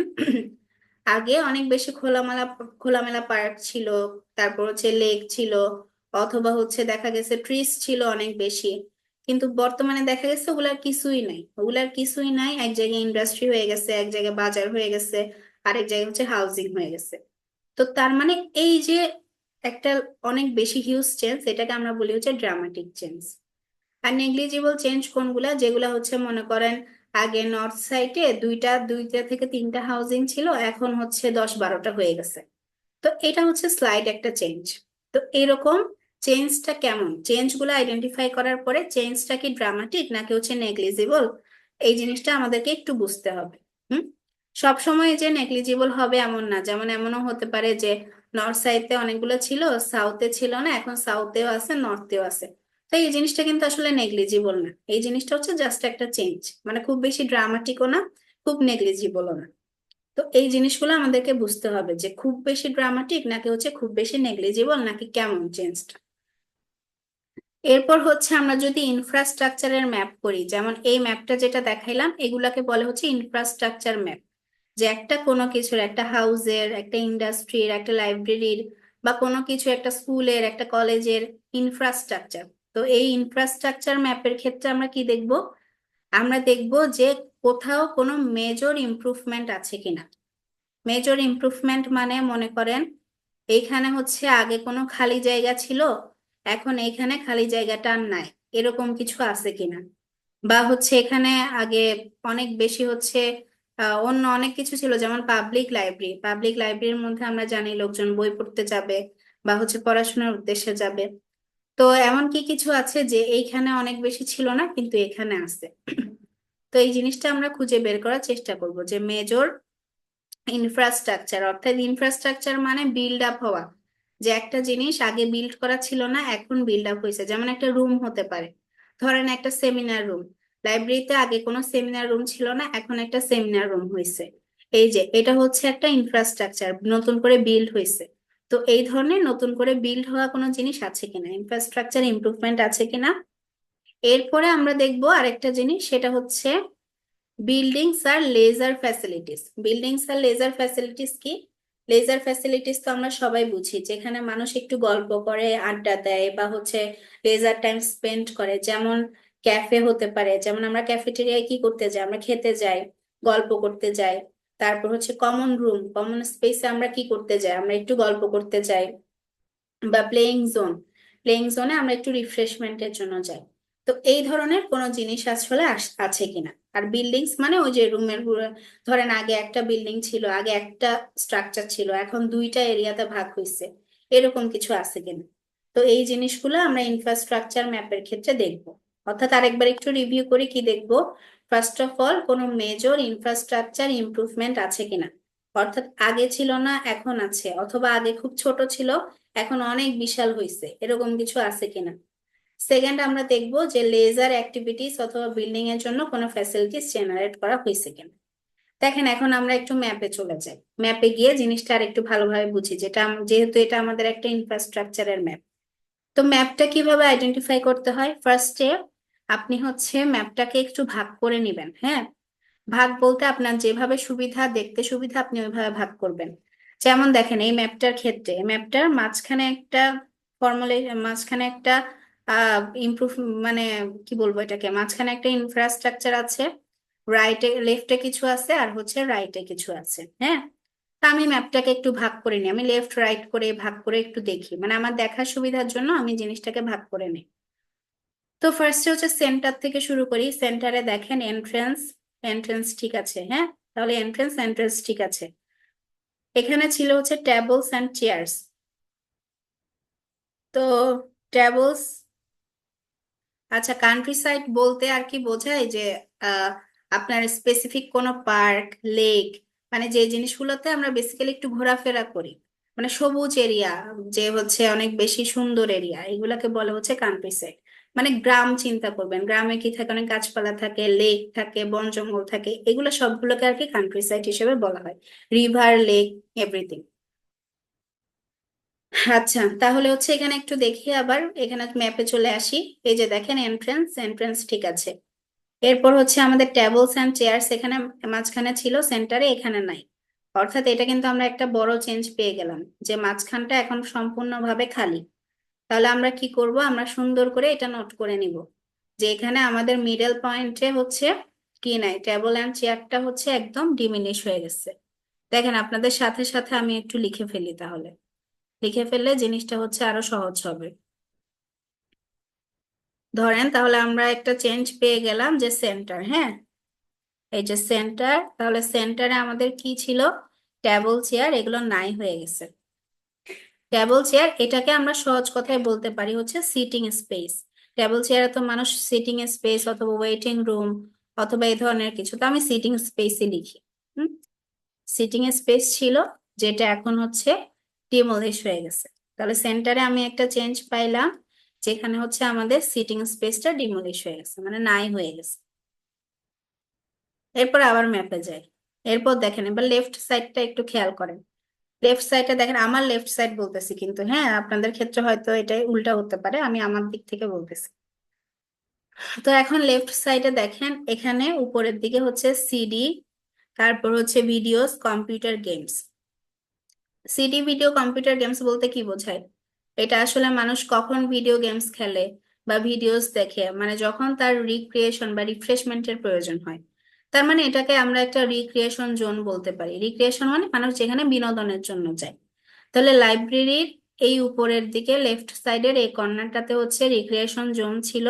আগে অনেক বেশি খোলামেলা, খোলামেলা পার্ক ছিল, তারপর হচ্ছে লেক ছিল, অথবা হচ্ছে দেখা গেছে ট্রিস ছিল অনেক বেশি। কিন্তু বর্তমানে দেখা গেছে ওগুলার কিছুই নাই, ওগুলার কিছুই নাই, এক জায়গায় ইন্ডাস্ট্রি হয়ে গেছে, এক জায়গায় বাজার হয়ে গেছে, আরেক জায়গায় হচ্ছে হাউজিং হয়ে গেছে। তো তার মানে এই যে একটা অনেক বেশি হিউজ চেঞ্জ, এটাকে আমরা বলি হচ্ছে ড্রামাটিক চেঞ্জ। আর নেগলিজিবল চেঞ্জ কোনগুলা, যেগুলা হচ্ছে মনে করেন আগে নর্থ সাইডে দুইটা দুইটা থেকে তিনটা হাউজিং ছিল, এখন হচ্ছে 10-12টা হয়ে গেছে। তো এটা হচ্ছে স্লাইড একটা চেঞ্জ। তো এরকম চেঞ্জটা কেমন, চেঞ্জ গুলো আইডেন্টিফাই করার পরে চেঞ্জটা কি ড্রামাটিক নাকি হচ্ছে নেগলিজিবল, এই জিনিসটা আমাদেরকে একটু বুঝতে হবে। হুম, সব সময় যে নেগলিজিবল হবে এমন না, যেমন এমনও হতে পারে যে নর্থ সাইডে অনেকগুলো ছিল, সাউথে ছিল না, এখন সাউথেও আছে, নর্থেও আছে। তো এই জিনিসটা কিন্তু আসলে নেগলিজিবল না, এই জিনিসটা হচ্ছে জাস্ট একটা চেঞ্জ, মানে খুব বেশি ড্রামাটিকও না, খুব নেগলিজিবলও না। তো এই জিনিসগুলো আমাদেরকে বুঝতে হবে যে খুব বেশি ড্রামাটিক নাকি হচ্ছে খুব বেশি নেগলিজিবল নাকি কেমন চেঞ্জটা। এরপর হচ্ছে আমরা যদি ইনফ্রাস্ট্রাকচারের ম্যাপ করি, যেমন এই ম্যাপটা যেটা দেখাইলাম, এগুলাকে বলে হচ্ছে ইনফ্রাস্ট্রাকচার ম্যাপ। যে একটা কোনো কিছুর, একটা হাউসের, একটা ইন্ডাস্ট্রির, একটা লাইব্রেরির, বা কোনো কিছু, একটা স্কুলের, একটা কলেজের ইনফ্রাস্ট্রাকচার। তো এই ইনফ্রাস্ট্রাকচার ম্যাপের ক্ষেত্রে আমরা কি দেখব? আমরা দেখব যে কোথাও কোনো মেজর ইমপ্রুভমেন্ট আছে কিনা। মেজর ইমপ্রুভমেন্ট মানে মনে করেন এইখানে হচ্ছে আগে কোনো খালি জায়গা ছিল, এখন এইখানে খালি জায়গাটা আর নাই, এরকম কিছু আছে কিনা। বা হচ্ছে এখানে আগে অনেক বেশি হচ্ছে অন্য অনেক কিছু ছিল, যেমন পাবলিক লাইব্রেরির মধ্যে আমরা জানি লোকজন বই পড়তে যাবে বা হচ্ছে পড়াশোনার উদ্দেশ্যে যাবে। তো এমন কি কিছু আছে যে এইখানে অনেক বেশি ছিল না কিন্তু এখানে আছে। তো এই জিনিসটা আমরা খুঁজে বের করার চেষ্টা করব যে মেজর ইনফ্রাস্ট্রাকচার, অর্থাৎ ইনফ্রাস্ট্রাকচার মানে বিল্ড আপ হওয়া, যে একটা জিনিস আগে বিল্ড করা ছিল না এখন বিল্ড আপ হয়েছে। যেমন একটা রুম হতে পারে, ধরেন একটা সেমিনার রুম। লাইব্রেরিতে আগে কোনো সেমিনার রুম ছিল না, এখন একটা সেমিনার রুম হয়েছে। এই যে এটা হচ্ছে একটা ইনফ্রাস্ট্রাকচার, নতুন করে বিল্ড হয়েছে। তো এই ধরনের নতুন করে বিল্ড হওয়া কোনো জিনিস আছে কিনা, ইনফ্রাস্ট্রাকচার ইমপ্রুভমেন্ট আছে কিনা। এরপরে আমরা দেখবো আরেকটা জিনিস, সেটা হচ্ছে বিল্ডিংস আর লেজার ফ্যাসিলিটিস। বিল্ডিংস আর লেজার ফ্যাসিলিটিস কি? লেজার ফ্যাসিলিটিস তো আমরা সবাই বুঝি, যেখানে মানুষ একটু গল্প করে, আড্ডা দেয়, বা হচ্ছে লেজার টাইম স্পেন্ড করে। যেমন ক্যাফে হতে পারে, যেমন আমরা ক্যাফেটেরিয়ায় কি করতে যাই, আমরা খেতে যাই, গল্প করতে যাই। তারপর হচ্ছে কমন রুম, কমন স্পেসে আমরা কি করতে যাই, আমরা একটু গল্প করতে যাই। বা প্লেইং জোন, প্লেইং জোনে আমরা একটু রিফ্রেশমেন্টের জন্য যাই। তো এই ধরনের কোনো জিনিস আসলে আছে কিনা। আর বিল্ডিংস মানে ওই যে রুমের, ধরেন আগে একটা বিল্ডিং ছিল, আগে একটা স্ট্রাকচার ছিল, এখন দুইটা এরিয়াতে ভাগ হয়েছে, এরকম কিছু আছে কিনা। তো এই জিনিসগুলো আমরা ইনফ্রাস্ট্রাকচার ম্যাপের ক্ষেত্রে দেখব। অর্থাৎ আরেকবার একটু রিভিউ করে কি দেখব? ফার্স্ট অফ অল, কোনো মেজর ইনফ্রাস্ট্রাকচার ইমপ্রুভমেন্ট আছে কিনা, অর্থাৎ আগে ছিল না এখন আছে, অথবা আগে খুব ছোট ছিল এখন অনেক বিশাল হয়েছে, এরকম কিছু আছে কিনা। সেকেন্ড, আমরা দেখব যে লেজার অ্যাক্টিভিটিস অথবা বিল্ডিং এর জন্য কোনো ফ্যাসিলিটিস জেনারেট করা হয়েছে কিনা। দেখেন এখন আমরা একটু ম্যাপে চলে যাই, ম্যাপে গিয়ে জিনিসটা আর একটু ভালোভাবে বুঝি, যেটা যেহেতু এটা আমাদের একটা ইনফ্রাস্ট্রাকচারের ম্যাপ। তো ম্যাপটা কিভাবে আইডেন্টিফাই করতে হয়? ফার্স্টে আপনি হচ্ছে ম্যাপটাকে একটু ভাগ করে নিবেন। হ্যাঁ, ভাগ বলতে আপনার যেভাবে সুবিধা, দেখতে সুবিধা, আপনি ওইভাবে ভাগ করবেন। যেমন দেখেন এই ম্যাপটার ক্ষেত্রে, ম্যাপটার মাঝখানে একটা ফর্মুলা, মাঝখানে একটা ইমপ্রুভ, মানে কি বলবো এটাকে, মাঝখানে একটা ইনফ্রাস্ট্রাকচার আছে, রাইটে লেফটে কিছু আছে, আর হচ্ছে রাইটে কিছু আছে। হ্যাঁ, তা আমি ম্যাপটাকে একটু ভাগ করে নিই, আমি লেফট রাইট করে ভাগ করে একটু দেখি, মানে আমার দেখার সুবিধার জন্য আমি জিনিসটাকে ভাগ করে নিই। তো ফার্স্টে হচ্ছে সেন্টার থেকে শুরু করি। সেন্টারে দেখেন এন্ট্রেন্স, এন্ট্রেন্স ঠিক আছে। হ্যাঁ, তাহলে এন্ট্রেন্স, এন্ট্রেন্স ঠিক আছে। এখানে ছিল হচ্ছে টেবলস অ্যান্ড চেয়ার্স। তো টেবলস, আচ্ছা, কান্ট্রি সাইড বলতে আর কি বোঝায় যে আহ, আপনার স্পেসিফিক কোনো পার্ক, লেক, মানে যে জিনিসগুলোতে আমরা বেসিক্যালি একটু ঘোরাফেরা করি, মানে সবুজ এরিয়া, যে হচ্ছে অনেক বেশি সুন্দর এরিয়া, এগুলাকে বলে হচ্ছে কান্ট্রি সাইড। মানে গ্রাম চিন্তা করবেন, গ্রামে কি থাকে, অনেক গাছপালা থাকে, লেক থাকে, বন জঙ্গল থাকে, এগুলো সবগুলোকে আর কি কান্ট্রি সাইড হিসেবে বলা হয়। River, lake, everything. আচ্ছা, তাহলে হচ্ছে এখানে একটু দেখি, আবার এখানে ম্যাপে চলে আসি। এই যে দেখেন এন্ট্রেন্স, এন্ট্রেন্স ঠিক আছে। এরপর হচ্ছে আমাদের টেবলস অ্যান্ড চেয়ার্স, এখানে মাঝখানে ছিল, সেন্টারে এখানে নাই। অর্থাৎ এটা কিন্তু আমরা একটা বড় চেঞ্জ পেয়ে গেলাম, যে মাঝখানটা এখন সম্পূর্ণভাবে খালি। তাহলে আমরা কি করব, আমরা সুন্দর করে এটা নোট করে নিব যে এখানে আমাদের মিডল পয়েন্টে হচ্ছে কি নাই, টেবল অ্যান্ড চেয়ারটা হচ্ছে একদম ডিমিনিশ হয়ে গেছে। দেখেন আপনাদের সাথে সাথে আমি একটু লিখে ফেলি, তাহলে লিখে ফেললে জিনিসটা হচ্ছে আরো সহজ হবে। ধরেন তাহলে আমরা একটা চেঞ্জ পেয়ে গেলাম যে সেন্টার। হ্যাঁ, এই যে সেন্টার, তাহলে সেন্টারে আমাদের কি ছিল, টেবল চেয়ার, এগুলো নাই হয়ে গেছে। টেবল চেয়ার এটাকে আমরা সহজ কথায় বলতে পারি হচ্ছে সিটিং স্পেস। টেবল চেয়ারে তো মানুষ সিটিং স্পেস অথবা ওয়েটিং রুম অথবা এই ধরনের কিছু, তো আমি সিটিং স্পেসই লিখি। হুম, সিটিং স্পেস ছিল, যেটা এখন হচ্ছে ডিমলিশ হয়ে গেছে। তাহলে সেন্টারে আমি একটা চেঞ্জ পাইলাম, যেখানে হচ্ছে আমাদের সিটিং স্পেসটা ডিমলিশ হয়ে গেছে, মানে নাই হয়ে গেছে। এরপর আবার ম্যাপে যাই। এরপর দেখেন এবার লেফট সাইডটা একটু খেয়াল করেন। লেফট সাইডে দেখেন, আমার লেফট সাইড বলতেছি কিন্তু, হ্যাঁ আপনাদের ক্ষেত্রে হয়তো এটাই উল্টা হতে পারে, আমি আমার দিক থেকে বলতেছি। তো এখন লেফট সাইডে দেখেন, এখানে উপরের দিকে হচ্ছে সিডি, তারপর হচ্ছে videos, computer games. CD, video, computer games বলতে কি বোঝায়? এটা আসলে মানুষ কখন ভিডিও গেমস খেলে বা ভিডিওস দেখে, মানে যখন তার রিক্রিয়েশন বা রিফ্রেশমেন্টের প্রয়োজন হয়। তার মানে এটাকে আমরা একটা রিক্রিয়েশন জোন বলতে পারি। রিক্রিয়েশন মানে মানুষ যেখানে বিনোদনের জন্য যায়। তাহলে লাইব্রেরির এই উপরের দিকে লেফট সাইডের এই কর্নারটাতে হচ্ছে রিক্রিয়েশন জোন ছিল।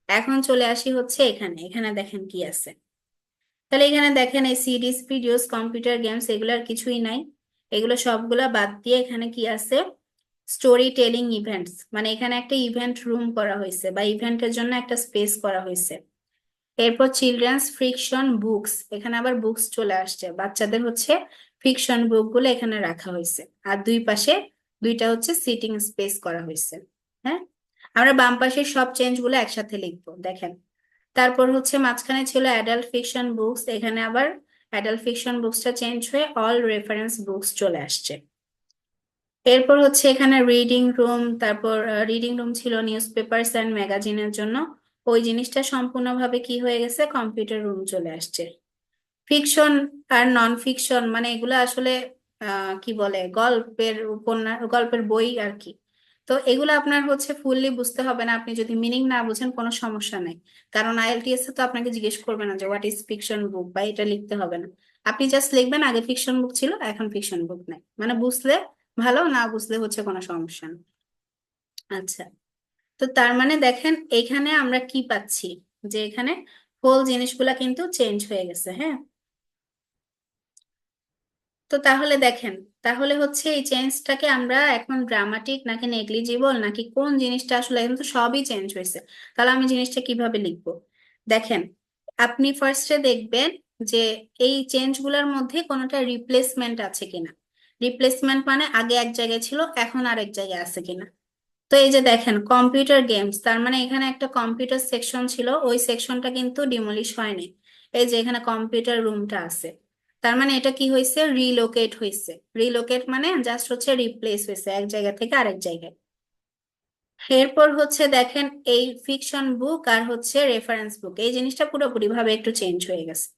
এখন চলে আসি হচ্ছে এখানে, এখানে দেখেন কি আছে। তাহলে এখানে দেখেন এই সিরিজ, ভিডিওস, কম্পিউটার গেমস এগুলার কিছুই নাই। এগুলো সবগুলা বাদ দিয়ে এখানে কি আছে? স্টোরি টেলিং ইভেন্টস, মানে এখানে একটা ইভেন্ট রুম করা হয়েছে বা ইভেন্টের জন্য একটা স্পেস করা হয়েছে। এরপর চিলড্রেন্স ফিকশন বুকস, এখানে আবার বুকস চলে আসছে, বাচ্চাদের হচ্ছে ফিকশন বুক গুলো এখানে রাখা হয়েছে। আর দুই পাশে দুইটা হচ্ছে সিটিং স্পেস করা হয়েছে। হ্যাঁ, আমরা বাম পাশের সব চেঞ্জ গুলো একসাথে লিখবো, দেখেন। তারপর হচ্ছে মাঝখানে ছিল অ্যাডাল্ট ফিকশন বুকস, এখানে আবার অ্যাডাল্ট ফিকশন বুকসটা চেঞ্জ হয়ে অল রেফারেন্স বুকস চলে আসছে। এরপর হচ্ছে এখানে রিডিং রুম, তারপর রিডিং রুম ছিল নিউজ পেপারস অ্যান্ড ম্যাগাজিনের জন্য, ওই জিনিসটা সম্পূর্ণভাবে কি হয়ে গেছে, কম্পিউটার রুম চলে আসছে। ফিকশন আর নন ফিকশন মানে এগুলো আসলে কি বলে, গল্পের উপন্যাস, গল্পের বই আর কি। তো এগুলো আপনার হচ্ছে ফুললি বুঝতে হবে না, আপনি যদি মিনিং না বুঝেন কোনো সমস্যা নেই। কারণ আইএলটিএস এ তো আপনাকে জিজ্ঞেস করবে না যে হোয়াট ইজ ফিকশন বুক, বা এটা লিখতে হবে না। আপনি জাস্ট লিখবেন আগে ফিকশন বুক ছিল এখন ফিকশন বুক নাই, মানে বুঝলে ভালো, না বুঝলে হচ্ছে কোনো সমস্যা নেই। আচ্ছা, তো তার মানে দেখেন এখানে আমরা কি পাচ্ছি, যে এখানে হোল জিনিসগুলা কিন্তু চেঞ্জ হয়ে গেছে। হ্যাঁ, তো তাহলে দেখেন, তাহলে হচ্ছে এই চেঞ্জটাকে আমরা এখন ড্রামাটিক নাকি নেগলিজিবল নাকি কোন জিনিসটা আসলে, এখন তো সবই চেঞ্জ হয়েছে। তাহলে আমি জিনিসটা কিভাবে লিখবো? দেখেন, আপনি ফার্স্টে দেখবেন যে এই চেঞ্জগুলোর মধ্যে কোনোটা রিপ্লেসমেন্ট আছে কিনা। রিপ্লেসমেন্ট মানে আগে এক জায়গায় ছিল এখন আরেক জায়গায় আছে কিনা। তো এই যে দেখেন কম্পিউটার গেমস, তার মানে এখানে একটা কম্পিউটার সেকশন ছিল, ওই সেকশনটা কিন্তু ডিমলিশ হয়নি। এই যে এখানে কম্পিউটার রুমটা আছে, তার মানে এটা কি হয়েছে, রিলোকেট হয়েছে। রিলোকেট মানে জাস্ট হচ্ছে রিপ্লেস হয়েছে এক জায়গা থেকে আরেক জায়গায়। এরপর হচ্ছে দেখেন এই ফিকশন বুক আর হচ্ছে রেফারেন্স বুক, এই জিনিসটা পুরোপুরি ভাবে একটু চেঞ্জ হয়ে গেছে।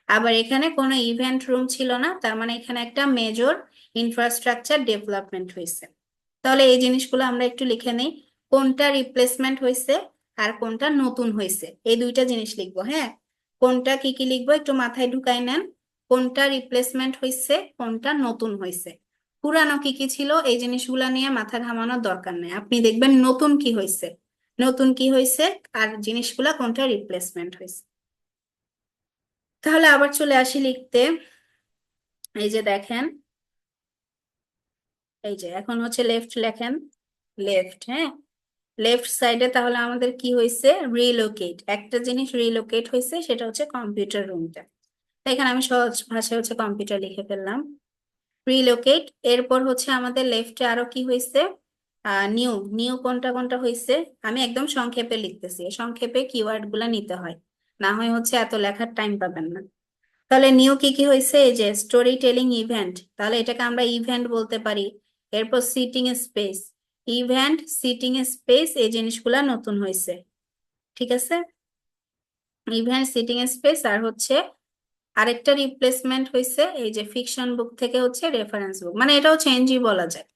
আবার এখানে কোনো ইভেন্ট রুম ছিল না, তার মানে এখানে একটা মেজর ইনফ্রাস্ট্রাকচার ডেভেলপমেন্ট হয়েছে। তাহলে এই জিনিসগুলো আমরা একটু লিখে নেই, কোনটা রিপ্লেসমেন্ট হয়েছে আর কোনটা নতুন হয়েছে, এই দুইটা জিনিস লিখবো। হ্যাঁ, কোনটা কি কি লিখবো একটু মাথায় ঢুকাই নেন। কোনটা রিপ্লেসমেন্ট হয়েছে, কোনটা নতুন হয়েছে। পুরানো কি কি ছিল এই জিনিসগুলা নিয়ে মাথা ঘামানোর দরকার নেই, আপনি দেখবেন নতুন কি হয়েছে, নতুন কি হয়েছে আর জিনিসগুলা কোনটা রিপ্লেসমেন্ট হয়েছে। তাহলে আবার চলে আসি লিখতে। এই যে দেখেন, এই যে এখন হচ্ছে লেফট লেখেন। লেফট, হ্যাঁ, লেফট সাইডে তাহলে আমাদের কি হয়েছে, রিলোকেট, একটা জিনিস রিলোকেট হয়েছে, সেটা হচ্ছে কম্পিউটার রুমটা। এখানে আমি সহজ ভাষায় হচ্ছে কম্পিউটার লিখে ফেললাম, রিলোকেট। এরপর হচ্ছে আমাদের লেফটে আরো কি হয়েছে, নিউ। নিউ কোনটা কোনটা হয়েছে, আমি একদম সংক্ষেপে লিখতেছি, এই সংক্ষেপে কিওয়ার্ড গুলা নিতে হয়, না হয় হচ্ছে এত লেখার টাইম পাবেন না। তাহলে নিউ কি কি হয়েছে, এই যে স্টোরি টেলিং ইভেন্ট, তাহলে এটাকে আমরা ইভেন্ট বলতে পারি। এরপর seating space, event, seating space, এই জিনিসগুলা নতুন হয়েছে। ঠিক আছে, ইভেন্ট, সিটিং স্পেস, আর হচ্ছে আরেকটা রিপ্লেসমেন্ট হয়েছে এই যে ফিকশন বুক থেকে হচ্ছে রেফারেন্স বুক, মানে এটাও চেঞ্জই বলা যায়।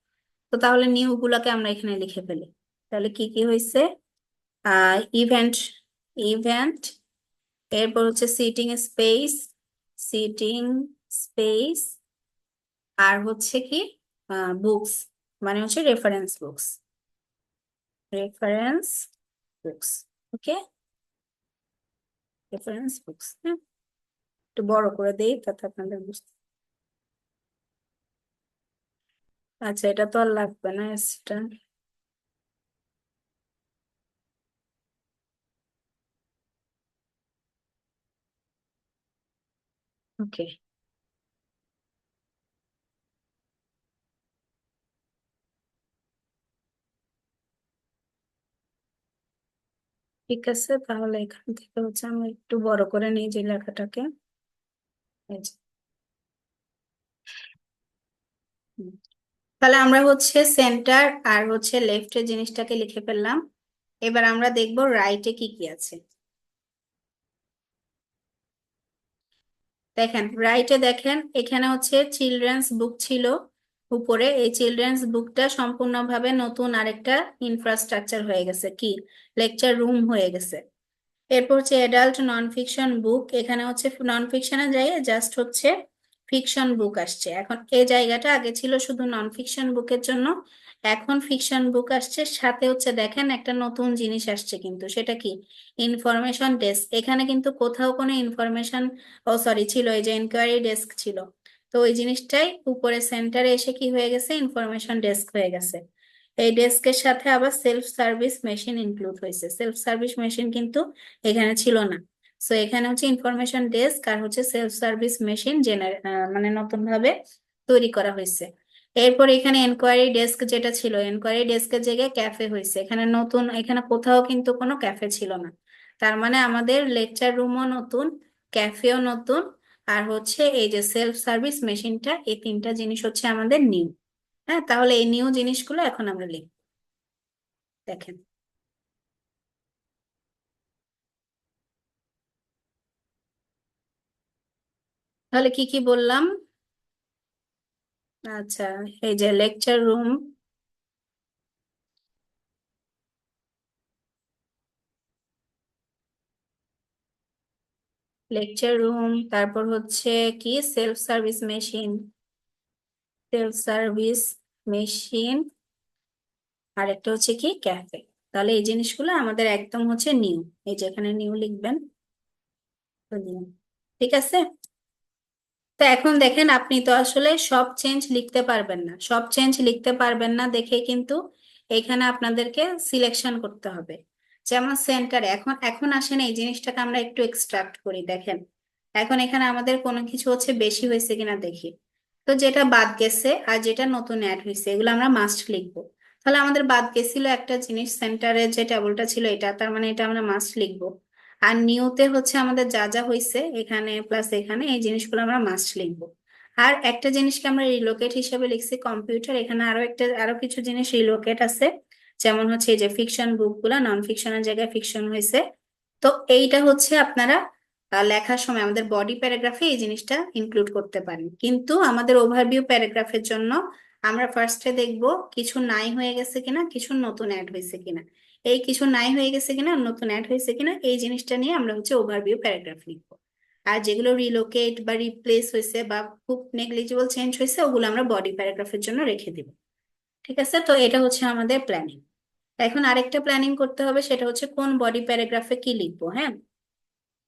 তো তাহলে নিউ গুলাকে আমরা এখানে লিখে ফেলি। তাহলে কি কি হয়েছে, ইভেন্ট, ইভেন্ট, এরপর হচ্ছে সিটিং স্পেস, সিটিং স্পেস, আর হচ্ছে কি বুকস, মানে হচ্ছে রেফারেন্স বুকস, রেফারেন্স বুকস। ওকে, রেফারেন্স বুকস। হ্যাঁ, একটু বড় করে দেই তাতে আপনাদের বুঝতে। আচ্ছা, এটা তো আর লাগবে না, এটা। ওকে, ঠিক আছে, তাহলে এখান থেকে হচ্ছে আমি একটু বড় করে নিই যে লেখাটাকে। এই যে, তাহলে আমরা হচ্ছে সেন্টার আর হচ্ছে লেফটের জিনিসটাকে লিখে ফেললাম। এবার আমরা দেখব রাইটে কি কি আছে। দেখেন রাইটে দেখেন এখানে হচ্ছে চিলড্রেন্স বুক ছিল উপরে, এই চিলড্রেন্স বুকটা সম্পূর্ণভাবে নতুন আরেকটা ইনফ্রাস্ট্রাকচার হয়ে গেছে, কি লেকচার রুম হয়ে গেছে। এরপর হচ্ছে অ্যাডাল্ট নন ফিকশন বুক, এখানে হচ্ছে নন ফিকশনের জায়গায় জাস্ট হচ্ছে ফিকশন বুক আসছে। এখন এই জায়গাটা আগে ছিল শুধু নন ফিকশন বুকের জন্য, এখন ফিকশন বুক আসছে। সাথে হচ্ছে দেখেন একটা নতুন জিনিস আসছে, কিন্তু সেটা কি ইনফরমেশন ডেস্ক। এখানে কিন্তু কোথাও কোনো ইনফরমেশন, ও সরি ছিল, এই যে ইনকোয়ারি ডেস্ক ছিল, তো ওই জিনিসটাই উপরে সেন্টারে এসে কি হয়ে গেছে, ইনফরমেশন ডেস্ক হয়ে গেছে। এই ডেস্কের সাথে আবার সেলফ সার্ভিস মেশিন ইনক্লুড হয়েছে, সেলফ সার্ভিস মেশিন কিন্তু এখানে ছিল না। সো এখানে হচ্ছে ইনফরমেশন ডেস্ক আর হচ্ছে সেলফ সার্ভিস মেশিন মানে নতুন ভাবে তৈরি করা হয়েছে। এরপর এখানে এনকোয়ারি ডেস্ক যেটা ছিল, এনকোয়ারি ডেস্কের জায়গায় ক্যাফে হয়েছে, এখানে নতুন, এখানে কোথাও কিন্তু কোনো ক্যাফে ছিল না। তার মানে আমাদের লেকচার রুমও নতুন, ক্যাফেও নতুন, আর হচ্ছে এই যে সেলফ সার্ভিস মেশিনটা, এই তিনটা জিনিস হচ্ছে আমাদের নিউ। হ্যাঁ, তাহলে এই নিউ জিনিসগুলো এখন আমরা লিখব। দেখেন তাহলে কি কি বললাম। আচ্ছা, এই যে লেকচার রুম, লেকচার রুম, তারপর হচ্ছে কি self service machine, self service machine, আর একটা হচ্ছে কি ক্যাফে। তাহলে এই জিনিসগুলো আমাদের একদম হচ্ছে নিউ, এই যে এখানে নিউ লিখবেন, তো নিউ। ঠিক আছে। তো এখন দেখেন আপনি তো আসলে সব চেঞ্জ লিখতে পারবেন না, সব চেঞ্জ লিখতে পারবেন না দেখে কিন্তু এখানে আপনাদেরকে সিলেকশন করতে হবে। যেমন সেন্টার, এখন এখন আসেন এই জিনিসটাকে আমরা একটু এক্সট্রাক্ট করি। দেখেন এখন এখানে আমাদের কোনো কিছু হচ্ছে বেশি হয়েছে কিনা দেখি। তো যেটা বাদ গেছে আর যেটা নতুন অ্যাড হয়েছে এগুলো আমরা মাস্ট লিখবো। তাহলে আমাদের বাদ গেছিল একটা জিনিস, সেন্টারে যে টেবিলটা ছিল এটা, তার মানে এটা আমরা মাস্ট লিখবো। আর নিউতে হচ্ছে আমাদের যা যা হয়েছে এখানে প্লাস এখানে, এই জিনিসগুলো আমরা মাস্ট লিখবো। আর একটা জিনিসকে আমরা রিলোকেট হিসেবে লিখছি কম্পিউটার, এখানে আরো কিছু জিনিস রিলোকেট আছে। যেমন হচ্ছে এই যে ফিকশন বুক গুলা নন ফিকশনের জায়গায় ফিকশন হয়েছে। তো এইটা হচ্ছে আপনারা লেখার সময় আমাদের বডি প্যারাগ্রাফে এই জিনিসটা ইনক্লুড করতে পারেন, কিন্তু আমাদের ওভারভিউ প্যারাগ্রাফের জন্য আমরা ফার্স্টে দেখব কিছু নাই হয়ে গেছে কিনা, কিছু নতুন অ্যাড হয়েছে কিনা। এই কিছু নাই হয়ে গেছে কিনা, নতুন অ্যাড হয়েছে কিনা, এই জিনিসটা নিয়ে আমরা হচ্ছে ওভারভিউ প্যারাগ্রাফ লিখবো। আর যেগুলো রিলোকেট বা রিপ্লেস হয়েছে বা খুব নেগলিজিবল চেঞ্জ হয়েছে ওগুলো আমরা বডি প্যারাগ্রাফের জন্য রেখে দিব। ঠিক আছে, তো এটা হচ্ছে আমাদের প্ল্যানিং। এখন আরেকটা প্ল্যানিং করতে হবে, সেটা হচ্ছে কোন বডি প্যারাগ্রাফে কি লিখবো। হ্যাঁ,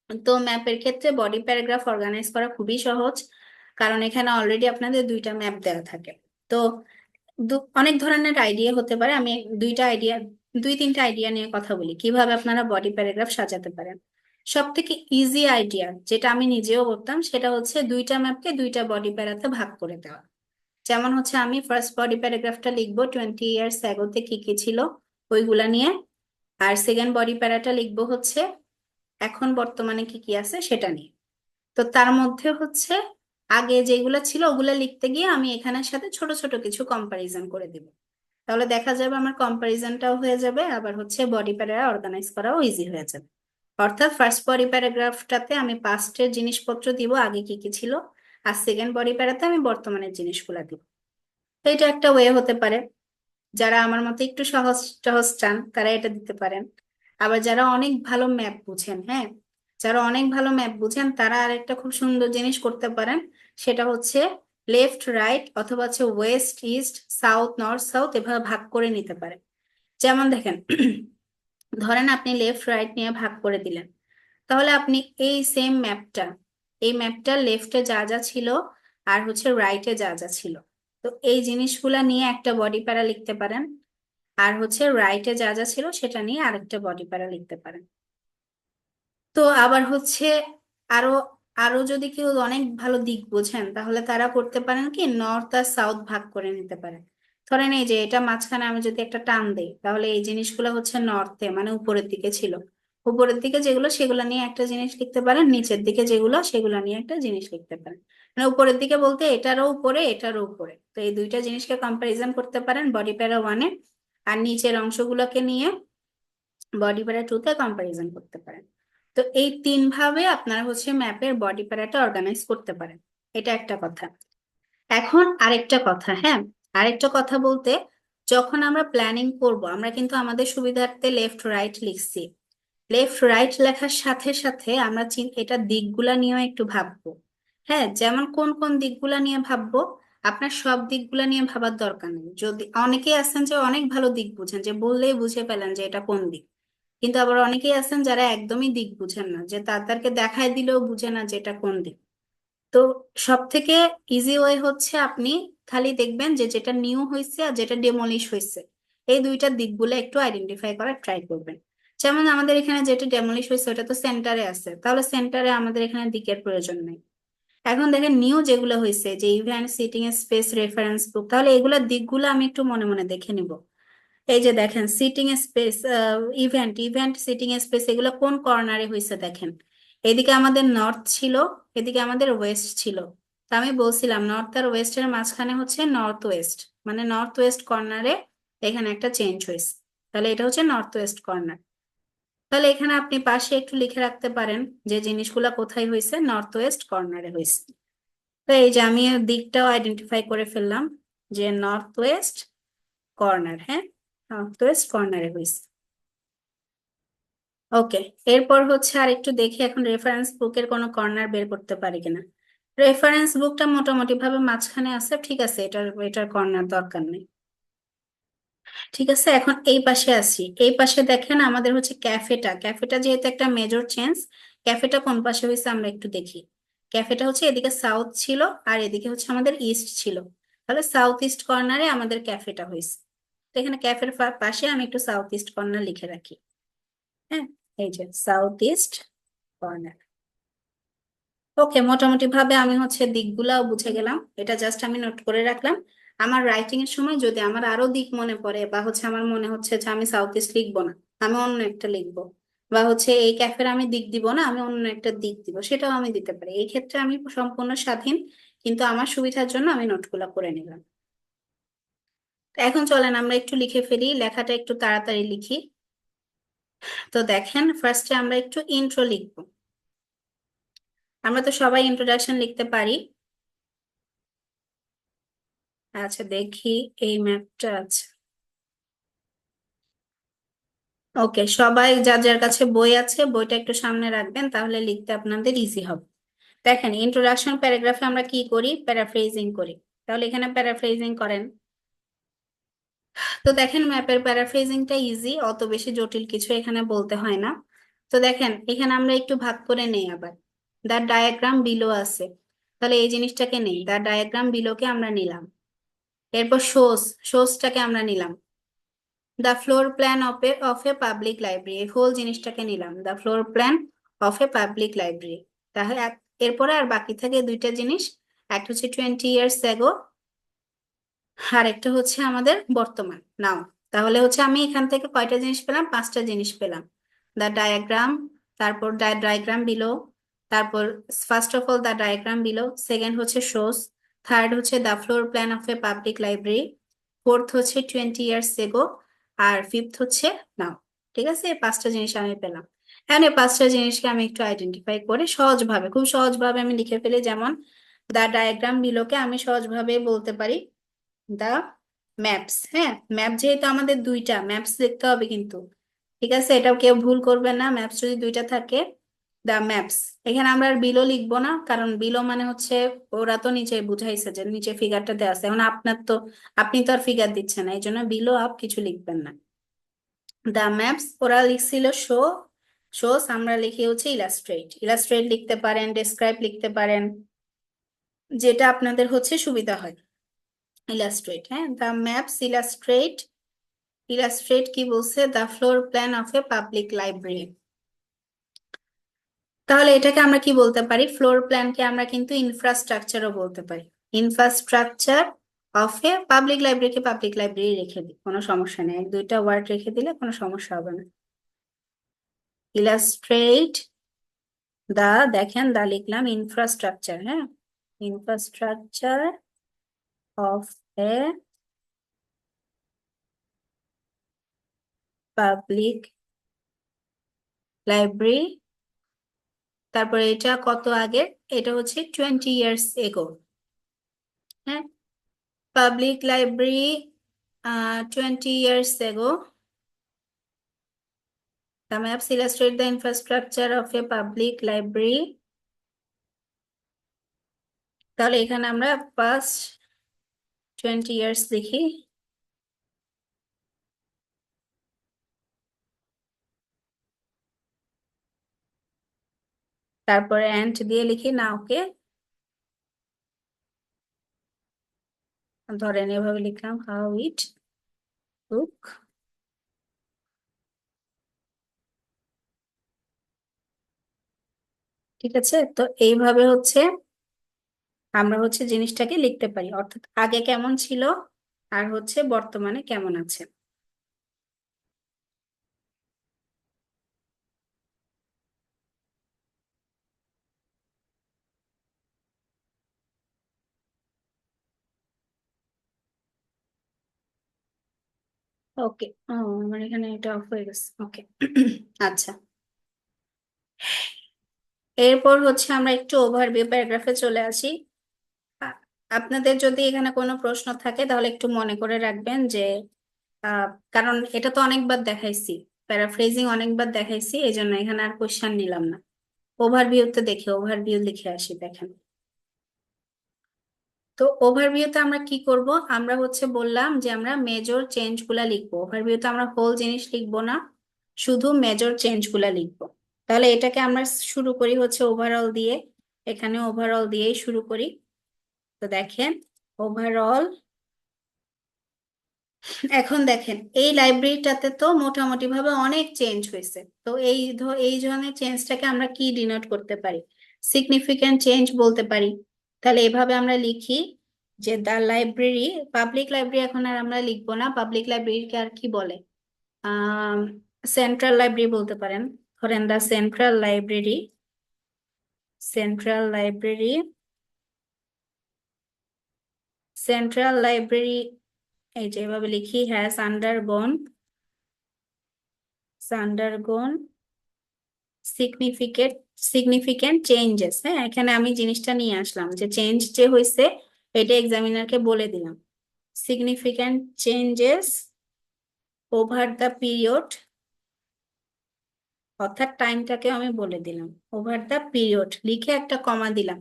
তো ম্যাপের ক্ষেত্রে বডি প্যারাগ্রাফ অর্গানাইজ করা খুবই সহজ, কারণ এখানে অলরেডি আপনাদের দুইটা ম্যাপ দেওয়া থাকে। তো অনেক ধরনের আইডিয়া হতে পারে, আমি দুই তিনটা আইডিয়া নিয়ে কথা বলি কিভাবে আপনারা বডি প্যারাগ্রাফ সাজাতে পারেন। সব থেকে ইজি আইডিয়া যেটা আমি নিজেও করতাম সেটা হচ্ছে দুইটা ম্যাপকে দুইটা বডি প্যারাতে ভাগ করে দেওয়া। যেমন হচ্ছে আমি ফার্স্ট বডি প্যারাগ্রাফটা লিখবো 20 ইয়ার্স অ্যাগোতে কি কি ছিল ওইগুলা নিয়ে, আর সেকেন্ড বডি প্যারাটা লিখবো হচ্ছে এখন বর্তমানে কি কি আছে সেটা নিয়ে। তো তার মধ্যে হচ্ছে আগে যেগুলো ছিল ওগুলা লিখতে গিয়ে আমি এখানের সাথে ছোট ছোট কিছু কম্পারিজন করে দিব। তাহলে দেখা যাবে আমার কম্পারিজনটাও হয়ে যাবে, আবার হচ্ছে বডি প্যারা অর্গানাইজ করাও ইজি হয়ে যাবে। অর্থাৎ ফার্স্ট বডি প্যারাগ্রাফটাতে আমি পাস্টের জিনিসপত্র দিব আগে কি কি ছিল, আর সেকেন্ড বডি প্যারাতে আমি বর্তমানের জিনিসগুলা দিব। তো এটা একটা ওয়ে হতে পারে। যারা আমার মতো একটু সহজ সহজ চান তারা এটা দিতে পারেন। আবার যারা অনেক ভালো ম্যাপ বুঝেন, হ্যাঁ, যারা অনেক ভালো ম্যাপ বুঝেন তারা আরেকটা খুব সুন্দর জিনিস করতে পারেন, সেটা হচ্ছে লেফট রাইট অথবা হচ্ছে West east south north south এভাবে ভাগ করে নিতে পারেন। যেমন দেখেন ধরেন আপনি লেফট রাইট নিয়ে ভাগ করে দিলেন, তাহলে আপনি এই সেম ম্যাপটা, এই ম্যাপটার লেফটে যা যা ছিল আর হচ্ছে রাইটে যা যা ছিল, তো এই জিনিসগুলা নিয়ে একটা বডি প্যারা লিখতে পারেন। আর হচ্ছে রাইটে যা যা ছিল সেটা নিয়ে আরেকটা বডি প্যারা লিখতে পারেন। তো আবার হচ্ছে আরো আরো যদি কেউ অনেক ভালো দিক বোঝেন তাহলে তারা করতে পারেন কি নর্থ আর সাউথ ভাগ করে নিতে পারেন। ধরেন এই যে এটা মাঝখানে আমি যদি একটা টান দেই তাহলে এই জিনিসগুলো হচ্ছে নর্থে মানে উপরের দিকে ছিল, উপরের দিকে যেগুলো সেগুলো নিয়ে একটা জিনিস লিখতে পারেন, নিচের দিকে যেগুলো সেগুলো নিয়ে একটা জিনিস লিখতে পারেন। মানে উপরের দিকে বলতে এটারও উপরে এটারও উপরে, তো এই দুইটা জিনিসকে কম্পারিজন করতে পারেন বডি প্যারা 1-এ, আর নিচের অংশগুলোকে নিয়ে বডি প্যারা 2-তে কম্পারিজন করতে পারেন। তো এই তিন ভাবে আপনারা হচ্ছে ম্যাপের বডি প্যারাটা অর্গানাইজ করতে পারেন। এটা একটা কথা। এখন আরেকটা কথা, হ্যাঁ, আরেকটা কথা বলতে, যখন আমরা প্ল্যানিং করব আমরা কিন্তু আমাদের সুবিধার্থে লেফট রাইট লিখছি। লেফট রাইট লেখার সাথে সাথে আমরা এটা দিকগুলা নিয়েও একটু ভাববো। হ্যাঁ, যেমন কোন কোন দিকগুলা নিয়ে ভাববো, আপনার সব দিকগুলা নিয়ে ভাবার দরকার নেই। যদি অনেকেই আছেন যে অনেক ভালো দিক বুঝেন, যে বললেই বুঝে পেলেন যে এটা কোন দিক, কিন্তু আবার অনেকেই আছেন যারা একদমই দিক বুঝেন না, যে তাদেরকে দেখায় দিলেও বুঝে না যে এটা কোন দিক। তো সব থেকে ইজি ওয়ে হচ্ছে আপনি খালি দেখবেন যে যেটা নিউ হয়েছে আর যেটা ডেমলিশ হয়েছে, এই দুইটা দিকগুলো একটু আইডেন্টিফাই করার ট্রাই করবেন। যেমন আমাদের এখানে যেটা ডেমলিশ হয়েছে ওটা তো সেন্টারে আছে, তাহলে সেন্টারে আমাদের এখানে দিকের প্রয়োজন নেই। এখন দেখেন নিউ যেগুলো হয়েছে, যে event, seating space, reference book, তাহলে এগুলোর দিকগুলো আমি একটু মনে মনে দেখে নিব। এই যে দেখেন seating space, event, seating space, এগুলো কোন কর্নারে হয়েছে দেখেন। এদিকে আমাদের নর্থ ছিল, এদিকে আমাদের ওয়েস্ট ছিল। তা আমি বলছিলাম নর্থ আর ওয়েস্টের মাঝখানে হচ্ছে নর্থ ওয়েস্ট, মানে নর্থ ওয়েস্ট কর্নারে এখানে একটা চেঞ্জ হয়েছে, তাহলে এটা হচ্ছে নর্থ ওয়েস্ট কর্নার। তাহলে এখানে আপনি পাশে একটু লিখে রাখতে পারেন যে জিনিসগুলা কোথায় হয়েছে, নর্থ ওয়েস্ট কর্নারে হয়েছে। তো এই যে আমি দিকটাও আইডেন্টিফাই করে ফেললাম যে নর্থ ওয়েস্ট কর্নার, হ্যাঁ, নর্থ ওয়েস্ট কর্নারে হয়েছে। ওকে, এরপর হচ্ছে আর একটু দেখি এখন রেফারেন্স বুকের কোনো কর্নার বের করতে পারি কিনা। রেফারেন্স বুকটা মোটামুটি ভাবে মাঝখানে আছে, ঠিক আছে, এটার এটার কর্নার দরকার নেই। ঠিক আছে, এখন এই পাশে আসি। এই পাশে দেখেন আমাদের হচ্ছে ক্যাফেটা, ক্যাফেটা যেহেতু একটা মেজর চেঞ্জ, ক্যাফেটা কোন পাশে হয়েছে আমরা একটু দেখি। ক্যাফেটা হচ্ছে এদিকে সাউথ ছিল আর এদিকে হচ্ছে আমাদের ইস্ট ছিল, তাহলে সাউথ ইস্ট কর্নারে আমাদের ক্যাফেটা হয়েছে। তো এখানে ক্যাফের পাশে আমি একটু সাউথ ইস্ট কর্নার লিখে রাখি। হ্যাঁ, এই যে সাউথ ইস্ট কর্নার। ওকে, মোটামুটি ভাবে আমি হচ্ছে দিকগুলাও বুঝে গেলাম, এটা জাস্ট আমি নোট করে রাখলাম। আমার রাইটিং এর সময় যদি আমার আরো দিক মনে পড়ে, বা হচ্ছে আমার মনে হচ্ছে যে আমি সাউথ ইস্ট লিখবো না, আমি অন্য একটা লিখবো, বা হচ্ছে এই ক্যাফের আমি দিক দিব না, আমি অন্য একটা দিক দিব, সেটাও আমি দিতে পারি। এই ক্ষেত্রে আমি সম্পূর্ণ স্বাধীন, কিন্তু আমার সুবিধার জন্য আমি নোটগুলা করে নিলাম। তো এখন চলেন আমরা একটু লিখে ফেলি, লেখাটা একটু তাড়াতাড়ি লিখি। তো দেখেন ফার্স্টে আমরা একটু ইন্ট্রো লিখবো। আমরা তো সবাই ইন্ট্রোডাকশন লিখতে পারি। আচ্ছা দেখি, এই ম্যাপটা আছে। ওকে, সবাই যার যার কাছে বই আছে বইটা একটু সামনে রাখবেন, তাহলে লিখতে আপনাদের ইজি হবে। দেখেন ইন্ট্রোডাকশন প্যারাগ্রাফে আমরা কি করি, প্যারাফ্রেজিং করি। তাহলে এখানে প্যারাফ্রেজিং করেন। তো দেখেন ম্যাপের প্যারাফ্রেজিংটা ইজি, অত বেশি জটিল কিছু এখানে বলতে হয় না। তো দেখেন এখানে আমরা একটু ভাগ করে নেই আবার। দ্য ডায়াগ্রাম বিলো আছে, তাহলে এই জিনিসটাকে নেই, দ্য ডায়াগ্রাম বিলোকে আমরা নিলাম। এরপর শোসটাকে আমরা নিলাম। The floor plan of a public library, এই হোল জিনিসটাকে নিলাম, the floor plan of a public library. তাহলে এরপরে আর বাকি থাকে দুইটা জিনিস, একটা হচ্ছে 20 years ago, আর একটা হচ্ছে আমাদের বর্তমান নাও। তাহলে হচ্ছে আমি এখান থেকে কয়টা জিনিস পেলাম, পাঁচটা জিনিস পেলাম। দ্য ডায়াগ্রাম, তারপর দ্য ডায়াগ্রাম বিলো, তারপর first of all the diagram below, second হচ্ছে শোস, থার্ড হচ্ছে the floor plan of a public library, fourth হচ্ছে 20 years ago, আর ফিফথ হচ্ছে নাও। ঠিক আছে, এই পাঁচটা জিনিস আমি পেলাম। এখন এই পাঁচটা জিনিসকে আমি একটু আইডেন্টিফাই করে সহজভাবে, খুব সহজভাবে আমি লিখে ফেলি। যেমন দা ডায়াগ্রাম বিলোকে আমি সহজভাবে বলতে পারি দা ম্যাপস। হ্যাঁ, ম্যাপ যেহেতু আমাদের দুইটা ম্যাপস লিখতে হবে কিন্তু, ঠিক আছে, এটাও কেউ ভুল করবে না, ম্যাপস যদি দুইটা থাকে। দা ম্যাপস, এখানে আমরা আর বিলো লিখবো না, কারণ বিলো মানে হচ্ছে ওরা তো নিচে বুঝাইছে যে নিচে ফিগারটা দেওয়া আছে, এখন আপনার তো, আপনি তো আর ফিগার দিচ্ছেন না, এই জন্য বিলো আপ কিছু লিখবেন না। দা ম্যাপস ওরা লিখছিল শোস, আমরা লিখি হচ্ছে ইলাস্ট্রেট। ইলাস্ট্রেট লিখতে পারেন, ডেসক্রাইব লিখতে পারেন, যেটা আপনাদের হচ্ছে সুবিধা হয়। ইলাস্ট্রেট, হ্যাঁ, দ্য ম্যাপস ইলাস্ট্রেট। ইলাস্ট্রেট কি বলছে, the floor plan of a public library. তাহলে এটাকে আমরা কি বলতে পারি, ফ্লোর প্ল্যানকে আমরা কিন্তু ইনফ্রাস্ট্রাকচারও বলতে পারি। ইনফ্রাস্ট্রাকচার অফ এ পাবলিক লাইব্রেরিকে পাবলিক লাইব্রেরি রেখে দিই, কোনো সমস্যা নেই, এক দুইটা ওয়ার্ড রেখে দিলে কোনো সমস্যা হবে না। ইলাস্ট্রেট দা, দেখেন দা লিখলাম, ইনফ্রাস্ট্রাকচার, হ্যাঁ, infrastructure of a public library. তারপরে এটা কত আগে, এটা হচ্ছে 20 years ago, হ্যাঁ, public library 20 years ago. The maps illustrate the infrastructure of a public library. তাহলে এখানে আমরা past 20 years লিখি, তারপরে and দিয়ে লিখি না, ওকে, ধরেন এভাবে লিখলাম, how it look। ঠিক আছে, তো এইভাবে হচ্ছে আমরা হচ্ছে জিনিসটাকে লিখতে পারি, অর্থাৎ আগে কেমন ছিল আর হচ্ছে বর্তমানে কেমন আছে। ওকে, আমার এখানে এটা অফ হয়ে গেছে, ওকে। আচ্ছা, এরপর হচ্ছে আমরা একটু ওভারভিউ প্যারাগ্রাফে চলে আসি। আ- আপনাদের যদি এখানে কোনো প্রশ্ন থাকে তাহলে একটু মনে করে রাখবেন যে কারণ এটা তো অনেকবার দেখাইছি, প্যারাফ্রেজিং অনেকবার দেখাইছি, এই জন্য এখানে আর কোশ্চেন নিলাম না। ওভারভিউতে দেখি, ওভারভিউ লিখে আসি, দেখেন। তো ওভারভিউতে আমরা কি করব, আমরা হচ্ছে বললাম যে আমরা মেজর চেঞ্জ গুলা লিখবো, ওভারভিউতে আমরা হোল জিনিস লিখবো না, শুধু মেজর চেঞ্জ গুলা লিখবো। তাহলে এটাকে আমরা শুরু করি হচ্ছে ওভারঅল দিয়ে, এখানে ওভারঅল দিয়েই শুরু করি। তো দেখেন, ওভারঅল, এখন দেখেন এই লাইব্রেরিটাতে তো মোটামুটি ভাবে অনেক চেঞ্জ হয়েছে, তো এই ধরনের চেঞ্জটাকে আমরা কি ডিনোট করতে পারি, সিগনিফিক্যান্ট চেঞ্জ বলতে পারি। তাহলে এভাবে আমরা লিখি যে দা লাইব্রেরি, পাবলিক লাইব্রেরি এখন আর আমরা লিখবো না, পাবলিক লাইব্রেরিকে আর কি বলে, আহ সেন্ট্রাল লাইব্রেরি বলতে পারেন। ধরেন the central library, central library, central library, এই যে এভাবে লিখি, has undergone significant significant changes. হ্যাঁ, এখানে আমি জিনিসটা নিয়ে আসলাম যে চেঞ্জ যে হয়েছে এটা এক্সামিনারকে বলে দিলাম, significant changes over the period, অর্থাৎ টাইমটাকে আমি বলে দিলাম, ওভার দ্য পিরিয়ড লিখে একটা কমা দিলাম,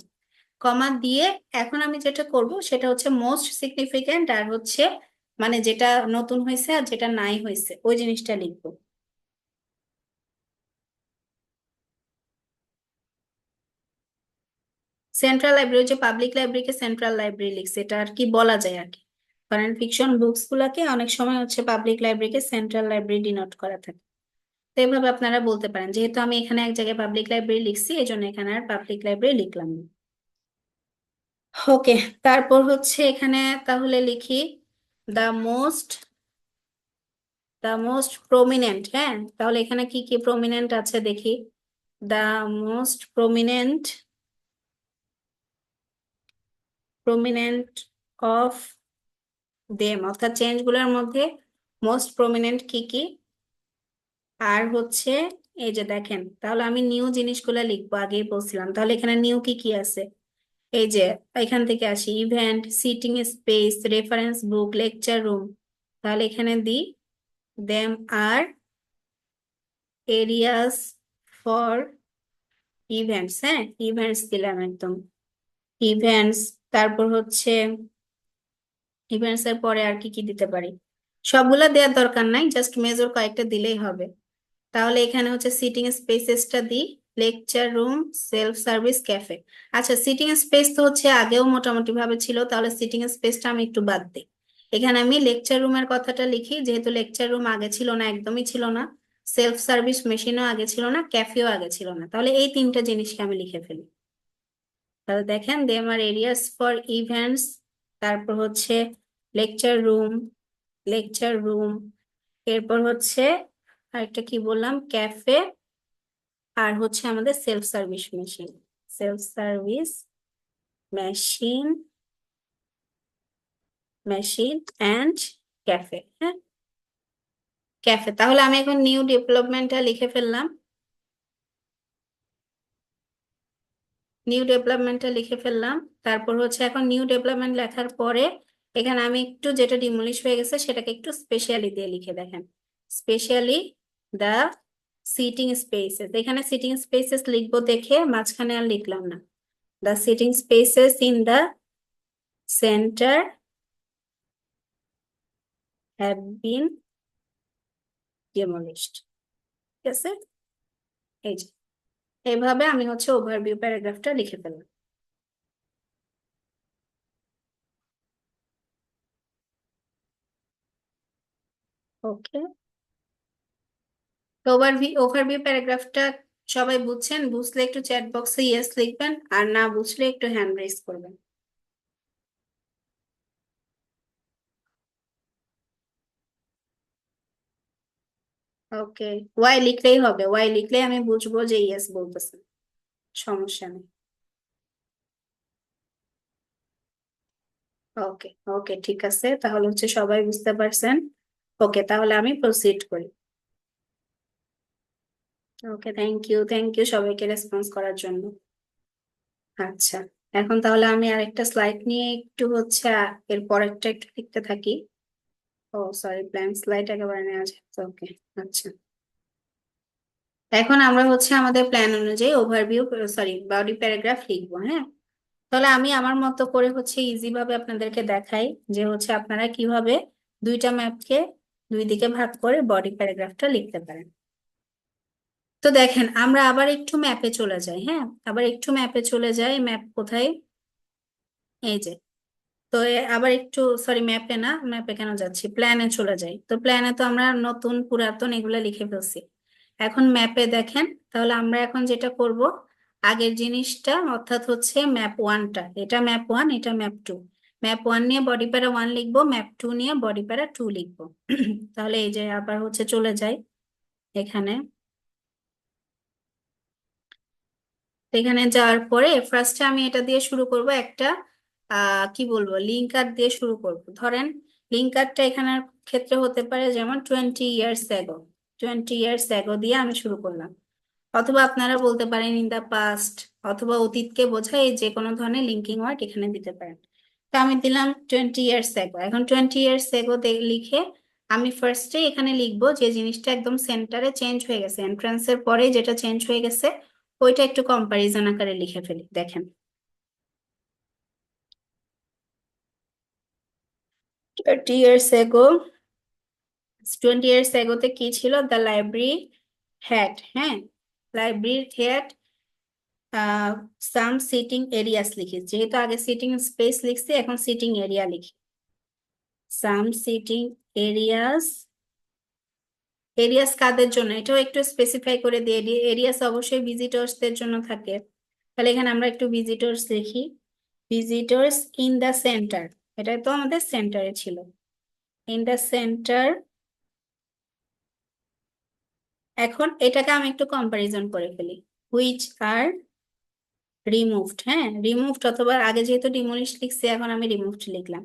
কমা দিয়ে এখন আমি যেটা করব সেটা হচ্ছে মোস্ট সিগনিফিকেন্ট আর হচ্ছে মানে যেটা নতুন হয়েছে আর যেটা নাই হয়েছে ওই জিনিসটা লিখবো। সেন্ট্রাল লাইব্রেরি, যে পাবলিক লাইব্রেরিকে সেন্ট্রাল লাইব্রেরি লিখছে, এটা আর কি বলা যায় আর কি, কারণ ফিকশন বুকস গুলাকে অনেক সময় হচ্ছে পাবলিক লাইব্রেরিকে সেন্ট্রাল লাইব্রেরি ডিনোট করা থাকে। তো এইভাবে আপনারা বলতে পারেন, যেহেতু আমি এখানে এক জায়গায় পাবলিক লাইব্রেরি লিখছি এই জন্য এখানে আর পাবলিক লাইব্রেরি লিখলাম না। ওকে, তারপর হচ্ছে এখানে তাহলে লিখি the most, the most prominent, হ্যাঁ, তাহলে এখানে কি কি প্রমিনেন্ট আছে দেখি, the most prominent, prominent of them, অর্থাৎ চেঞ্জ গুলোর মধ্যে মোস্ট প্রমিনেন্ট কি কি। আর হচ্ছে এই যে দেখেন, তাহলে আমি নিউ জিনিসগুলো লিখবো, আগেই বলছিলাম, তাহলে এখানে নিউ কি কি আছে, এই যে এখান থেকে আসি, event, seating space, reference book, lecture room. তাহলে এখানে দিই them are areas for events, হ্যাঁ, ইভেন্টস দিলাম একদম, ইভেন্টস। তারপর হচ্ছে ইভেন্টস এর পরে আর কি কি দিতে পারি, সবগুলা দেওয়ার দরকার নাই, জাস্ট মেজর কয়েকটা দিলেই হবে। তাহলে এখানে হচ্ছে সিটিং স্পেসেসটা দিই, lecture room, self service, cafe. আচ্ছা, সিটিং স্পেস তো হচ্ছে আগেও মোটামুটি ভাবে ছিল, তাহলে সিটিং স্পেসটা আমি একটু বাদ দিই। এখানে আমি লেকচার রুমের কথাটা লিখি, যেহেতু লেকচার রুম আগে ছিল না, একদমই ছিল না, সেলফ সার্ভিস মেশিনও আগে ছিল না, ক্যাফেও আগে ছিল না, তাহলে এই তিনটা জিনিসকে আমি লিখে ফেলি। তাহলে দেখেন them are areas for events, তারপর হচ্ছে লেকচার রুম, লেকচার রুম, এরপর হচ্ছে আরেকটা কি বললাম, ক্যাফে, আর হচ্ছে আমাদের self service machine, self service machine, machine and cafe. হ্যাঁ, ক্যাফে। তাহলে আমি এখন নিউ ডেভেলপমেন্টটা লিখে ফেললাম, নিউ ডেভেলপমেন্টটা লিখে ফেললাম। তারপর হচ্ছে এখন নিউ ডেভেলপমেন্ট লেখার পরে এখানে আমি একটু যেটা ডিমোলিশ হয়ে গেছে সেটাকে একটু স্পেশালি দিয়ে লিখে দেখেন, স্পেশালি দ্য সিটিং স্পেসেস। এখানে সিটিং স্পেসেস লিখবো দেখে মাঝখানে আর লিখলাম না, the seating spaces in the centre have been demolished. ঠিক আছে, এই যে এইভাবে আমি হচ্ছে ওভারভিউ প্যারাগ্রাফটা লিখে ফেললাম। ওকে, ওভারভিউ ওভারভিউ প্যারাগ্রাফটা সবাই বুঝছেন? বুঝলে একটু চ্যাট বক্সে ইয়েস লিখবেন, আর না বুঝলে একটু হ্যান্ড রেজ করবেন। ওকে, ওয়াই লিখলেই হবে, ওয়াই লিখলে আমি বুঝবো যে ইয়েস বলতেছেন, সমস্যা নেই। ওকে, ওকে, ঠিক আছে, তাহলে হচ্ছে সবাই বুঝতে পারছেন। ওকে, তাহলে আমি প্রসিড করি। ওকে, থ্যাংক ইউ সবাইকে রেসপন্স করার জন্য। আচ্ছা, এখন তাহলে আমি আরেকটা স্লাইড নিয়ে একটু হচ্ছে এর পরেরটা একটু লিখতে থাকি। ও সরি, ব্ল্যাঙ্ক স্লাইড একেবারে নেওয়া যায়, ওকে। আচ্ছা, এখন আমরা হচ্ছে আমাদের প্ল্যান অনুযায়ী ওভারভিউ, সরি বডি প্যারাগ্রাফ লিখবো। হ্যাঁ, তাহলে আমি আমার মতো করে হচ্ছে ইজি ভাবে আপনাদেরকে দেখাই যে হচ্ছে আপনারা কিভাবে দুইটা ম্যাপকে দুই দিকে ভাগ করে বডি প্যারাগ্রাফটা লিখতে পারেন। তো দেখেন, আমরা আবার একটু ম্যাপে চলে যাই। হ্যাঁ, আবার একটু ম্যাপে চলে যাই। ম্যাপ কোথায়? এই যে। তো আবার একটু, সরি ম্যাপে না, ম্যাপে কেন যাচ্ছি, প্ল্যানে চলে যাই। তো প্ল্যানে তো আমরা নতুন পুরাতন এগুলো লিখে ফেলছি। এখন ম্যাপে দেখেন, তাহলে আমরা এখন যেটা করব, আগের জিনিসটা অর্থাৎ হচ্ছে ম্যাপ ওয়ানটা, এটা ম্যাপ ওয়ান, এটা ম্যাপ টু। ম্যাপ ওয়ান নিয়ে বডি প্যারা ওয়ান লিখবো, ম্যাপ টু নিয়ে বডি প্যারা টু লিখবো। তাহলে এই যে আবার হচ্ছে চলে যাই এখানে। এখানে যাওয়ার পরে ফার্স্টে আমি এটা দিয়ে শুরু করব, একটা কি বলবো, লিঙ্কার দিয়ে শুরু করব। ধরেন লিঙ্কারটা এখানের ক্ষেত্রে হতে পারে যেমন 20 years ago, 20 years ago দিয়ে আমি শুরু করলাম। অথবা আপনারা বলতে পারেন ইন দা পাস্ট, অথবা অতীতকে বোঝায় যে কোনো ধরনের লিঙ্কিং ওয়ার্ড এখানে দিতে পারেন। তো আমি দিলাম 20 years ago। এখন 20 years ago লিখে আমি ফার্স্টে এখানে লিখবো যে জিনিসটা একদম সেন্টারে চেঞ্জ হয়ে গেছে, এন্ট্রান্সের পরে যেটা চেঞ্জ হয়ে গেছে ওইটা একটু কম্পারিজন আকারে লিখে ফেলি। দেখেন, 20 years ago, 20 years ago কি ছিল? দ্য লাইব্রেরি হ্যাড, হ্যাঁ, library had some seating areas লিখি, যেহেতু আগে সিটিং স্পেস লিখছি এখন সিটিং এরিয়া লিখি। সাম সিটিং এরিয়াস, এরিয়াস কাদের জন্য এটাও একটু স্পেসিফাই করে দিয়ে, এরিয়াস অবশ্যই ভিজিটর্সদের জন্য থাকে। তাহলে এখানে আমরা একটু ভিজিটর্স লিখি, ভিজিটর্স ইন দ্য সেন্টার, এটা তো আমাদের সেন্টারে ছিল, ইন দ্য সেন্টার। এখন এটাকে আমি একটু কম্পারিজন করে ফেলি, হুইচ আর রিমুভড। হ্যাঁ, রিমুভড, অথবা আগে যেহেতু ডিমোলিশ লিখছি এখন আমি রিমুভড লিখলাম,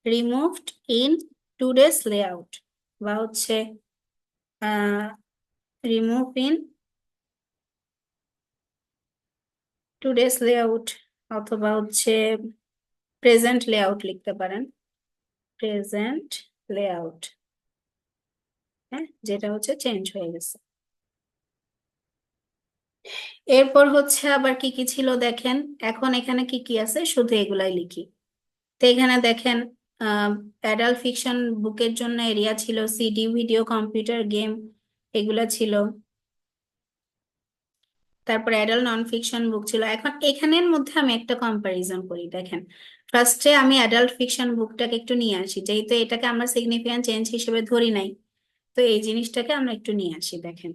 রিমুভড ইন টুডেস লেআউট, বা হচ্ছে রিমুভ ইন টুডেস লেআউট, অথবা হচ্ছে প্রেজেন্ট লেআউট লিখতে পারেন, প্রেজেন্ট লেআউট। হ্যাঁ, যেটা হচ্ছে চেঞ্জ হয়ে গেছে। এরপর হচ্ছে আবার কি কি ছিল দেখেন, এখন এখানে কি কি আছে শুধু এগুলাই লিখি। তো এখানে দেখেন, অ্যাডাল্ট ফিকশন বুকের জন্য এরিয়া ছিল, সিডি, ভিডিও, কম্পিউটার, গেম, এগুলা ছিল। তারপর অ্যাডাল্ট নন ফিকশন বুক ছিল। এখন এখানের মধ্যে আমি একটা কম্পারিজন করি। দেখেন, ফার্স্টে আমি অ্যাডাল্ট ফিকশন বুকটাকে একটু নিয়ে আসি, যেহেতু এটাকে আমরা সিগনিফিক্যান্ট চেঞ্জ হিসেবে ধরি নাই, তো এই জিনিসটাকে আমরা একটু নিয়ে আসি। দেখেন,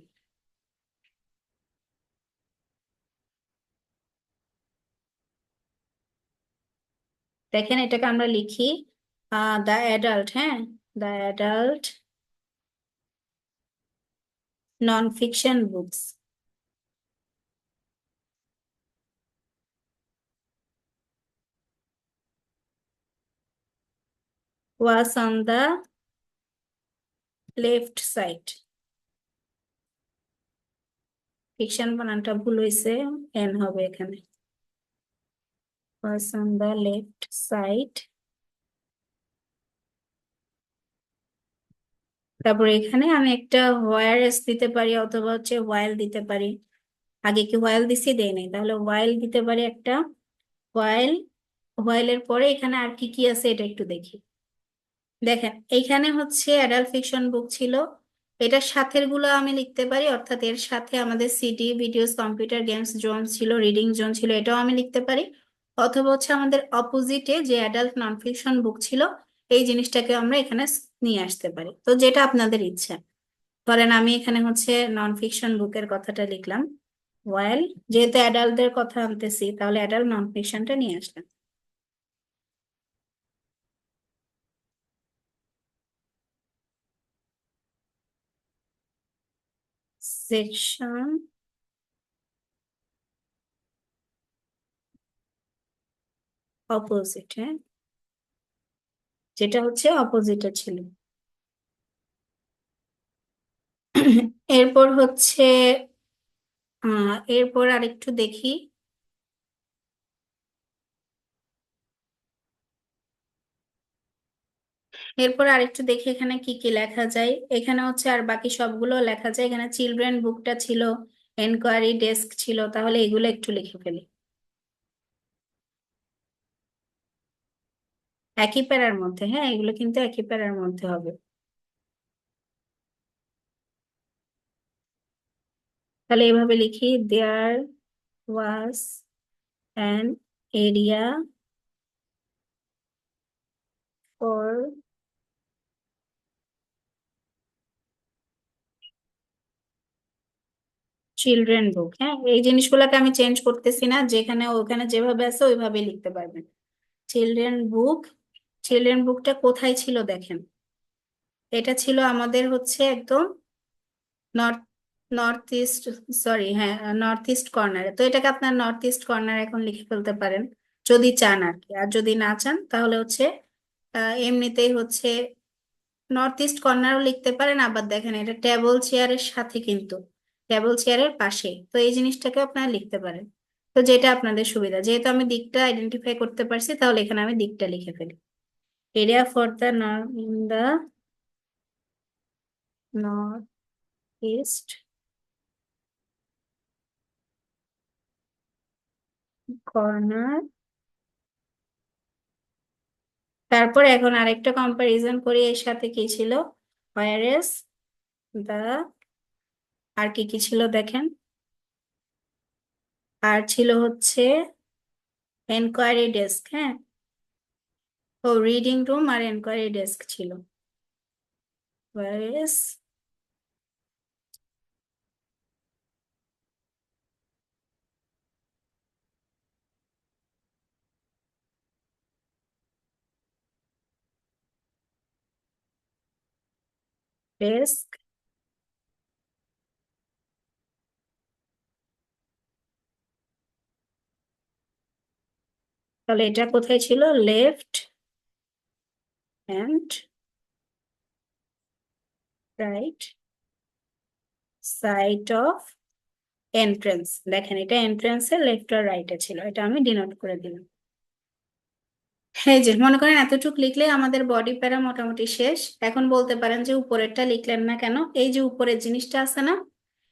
দেখেন এটাকে আমরা লিখি দ্য অ্যাডাল্ট, হ্যাঁ, the adult non fiction books. Was on the left side. Fiction বানানটা ভুল হয়েছে, এন হবে এখানে। Was on the left side. তারপরে এখানে আমি একটা হোয়ার এস দিতে পারি অথবা হচ্ছে ওয়াইল দিতে পারি। আগে কি ওয়াইল দিছি, দেই নাই, তাহলে ওয়াইল দিতে পারি একটা। ওয়াইল, ওয়াইলের পরে এখানে আর কি কি আছে এটা একটু দেখি। দেখেন এইখানে হচ্ছে অ্যাডাল্ট ফিকশন বুক ছিল, এটার সাথের গুলো আমি লিখতে পারি, অর্থাৎ এর সাথে আমাদের CD, videos, computer games zone ছিল, রিডিং জোন ছিল, এটাও আমি লিখতে পারি। অথবা হচ্ছে আমাদের অপোজিটে যে অ্যাডাল্ট নন ফিকশন বুক ছিল, এই জিনিসটাকে আমরা এখানে নিয়ে আসতে পারি, তো যেটা আপনাদের ইচ্ছা। ধরেন আমি এখানে হচ্ছে নন ফিকশন বুকের কথাটা লিখলাম, ওয়েল, যেহেতু অ্যাডাল্টদের কথা আনতেছি তাহলে অ্যাডাল্ট নন ফিকশনটা নিয়ে আসলাম। সেকশন অপোজিট, হ্যাঁ, যেটা হচ্ছে অপোজিটে ছিল। এরপর হচ্ছে এরপর আরেকটু দেখি। এরপর আরেকটু দেখি এখানে কি কি লেখা যায়। এখানে হচ্ছে আর বাকি সবগুলো লেখা যায়, এখানে চিলড্রেন বুকটা ছিল, এনকোয়ারি ডেস্ক ছিল, তাহলে এগুলো একটু লিখে ফেলি। একই প্যারার মধ্যে, হ্যাঁ, এগুলো কিন্তু একই প্যারার মধ্যে হবে। তাহলে এভাবে লিখি, there was an area for children book. হ্যাঁ, এই জিনিসগুলোকে আমি চেঞ্জ করতেছি না, যেখানে ওখানে যেভাবে আছে ওইভাবে লিখতে পারবেন। চিলড্রেন বুক, চিলড্রেন বুকটা কোথায় ছিল দেখেন, এটা ছিল আমাদের হচ্ছে একদম নর্থ, নর্থ ইস্ট, সরি হ্যাঁ, নর্থ ইস্ট কর্নারে। তো এটাকে আপনার নর্থ ইস্ট কর্নার এখন লিখে ফেলতে পারেন যদি চান আর কি, আর যদি না চান তাহলে হচ্ছে এমনিতেই হচ্ছে নর্থ ইস্ট কর্নারও লিখতে পারেন। আবার দেখেন এটা টেবল চেয়ারের সাথে কিন্তু, টেবল চেয়ারের পাশে, তো এই জিনিসটাকে আপনারা লিখতে পারেন। তো যেটা আপনাদের সুবিধা, যেহেতু আমি দিকটা আইডেন্টিফাই করতে পারছি তাহলে এখানে আমি দিকটা লিখে ফেলি। Area for the north, in the north east corner. তারপর এখন আরেকটা কম্পারিজন করি এর সাথে কি ছিল, ওয়ারএস দা, আর কি কি ছিল দেখেন, আর ছিল হচ্ছে এনকোয়ারি ডেস্ক, হ্যাঁ, ও রিডিং রুম আর এনকোয়ারি ডেস্ক ছিল। ওয়ারএস ডেস্ক, তাহলে এটা কোথায় ছিল, left hand right side of entrance. দেখেন এটা এন্ট্রেন্সের লেফট আর রাইটে ছিল, এটা আমি ডিনোট করে দিলাম। হ্যাঁ, যে মনে করেন এতটুকু লিখলে আমাদের বডি প্যারা মোটামুটি শেষ। এখন বলতে পারেন যে উপরেরটা লিখলেন না কেন, এই যে উপরের জিনিসটা আছে না,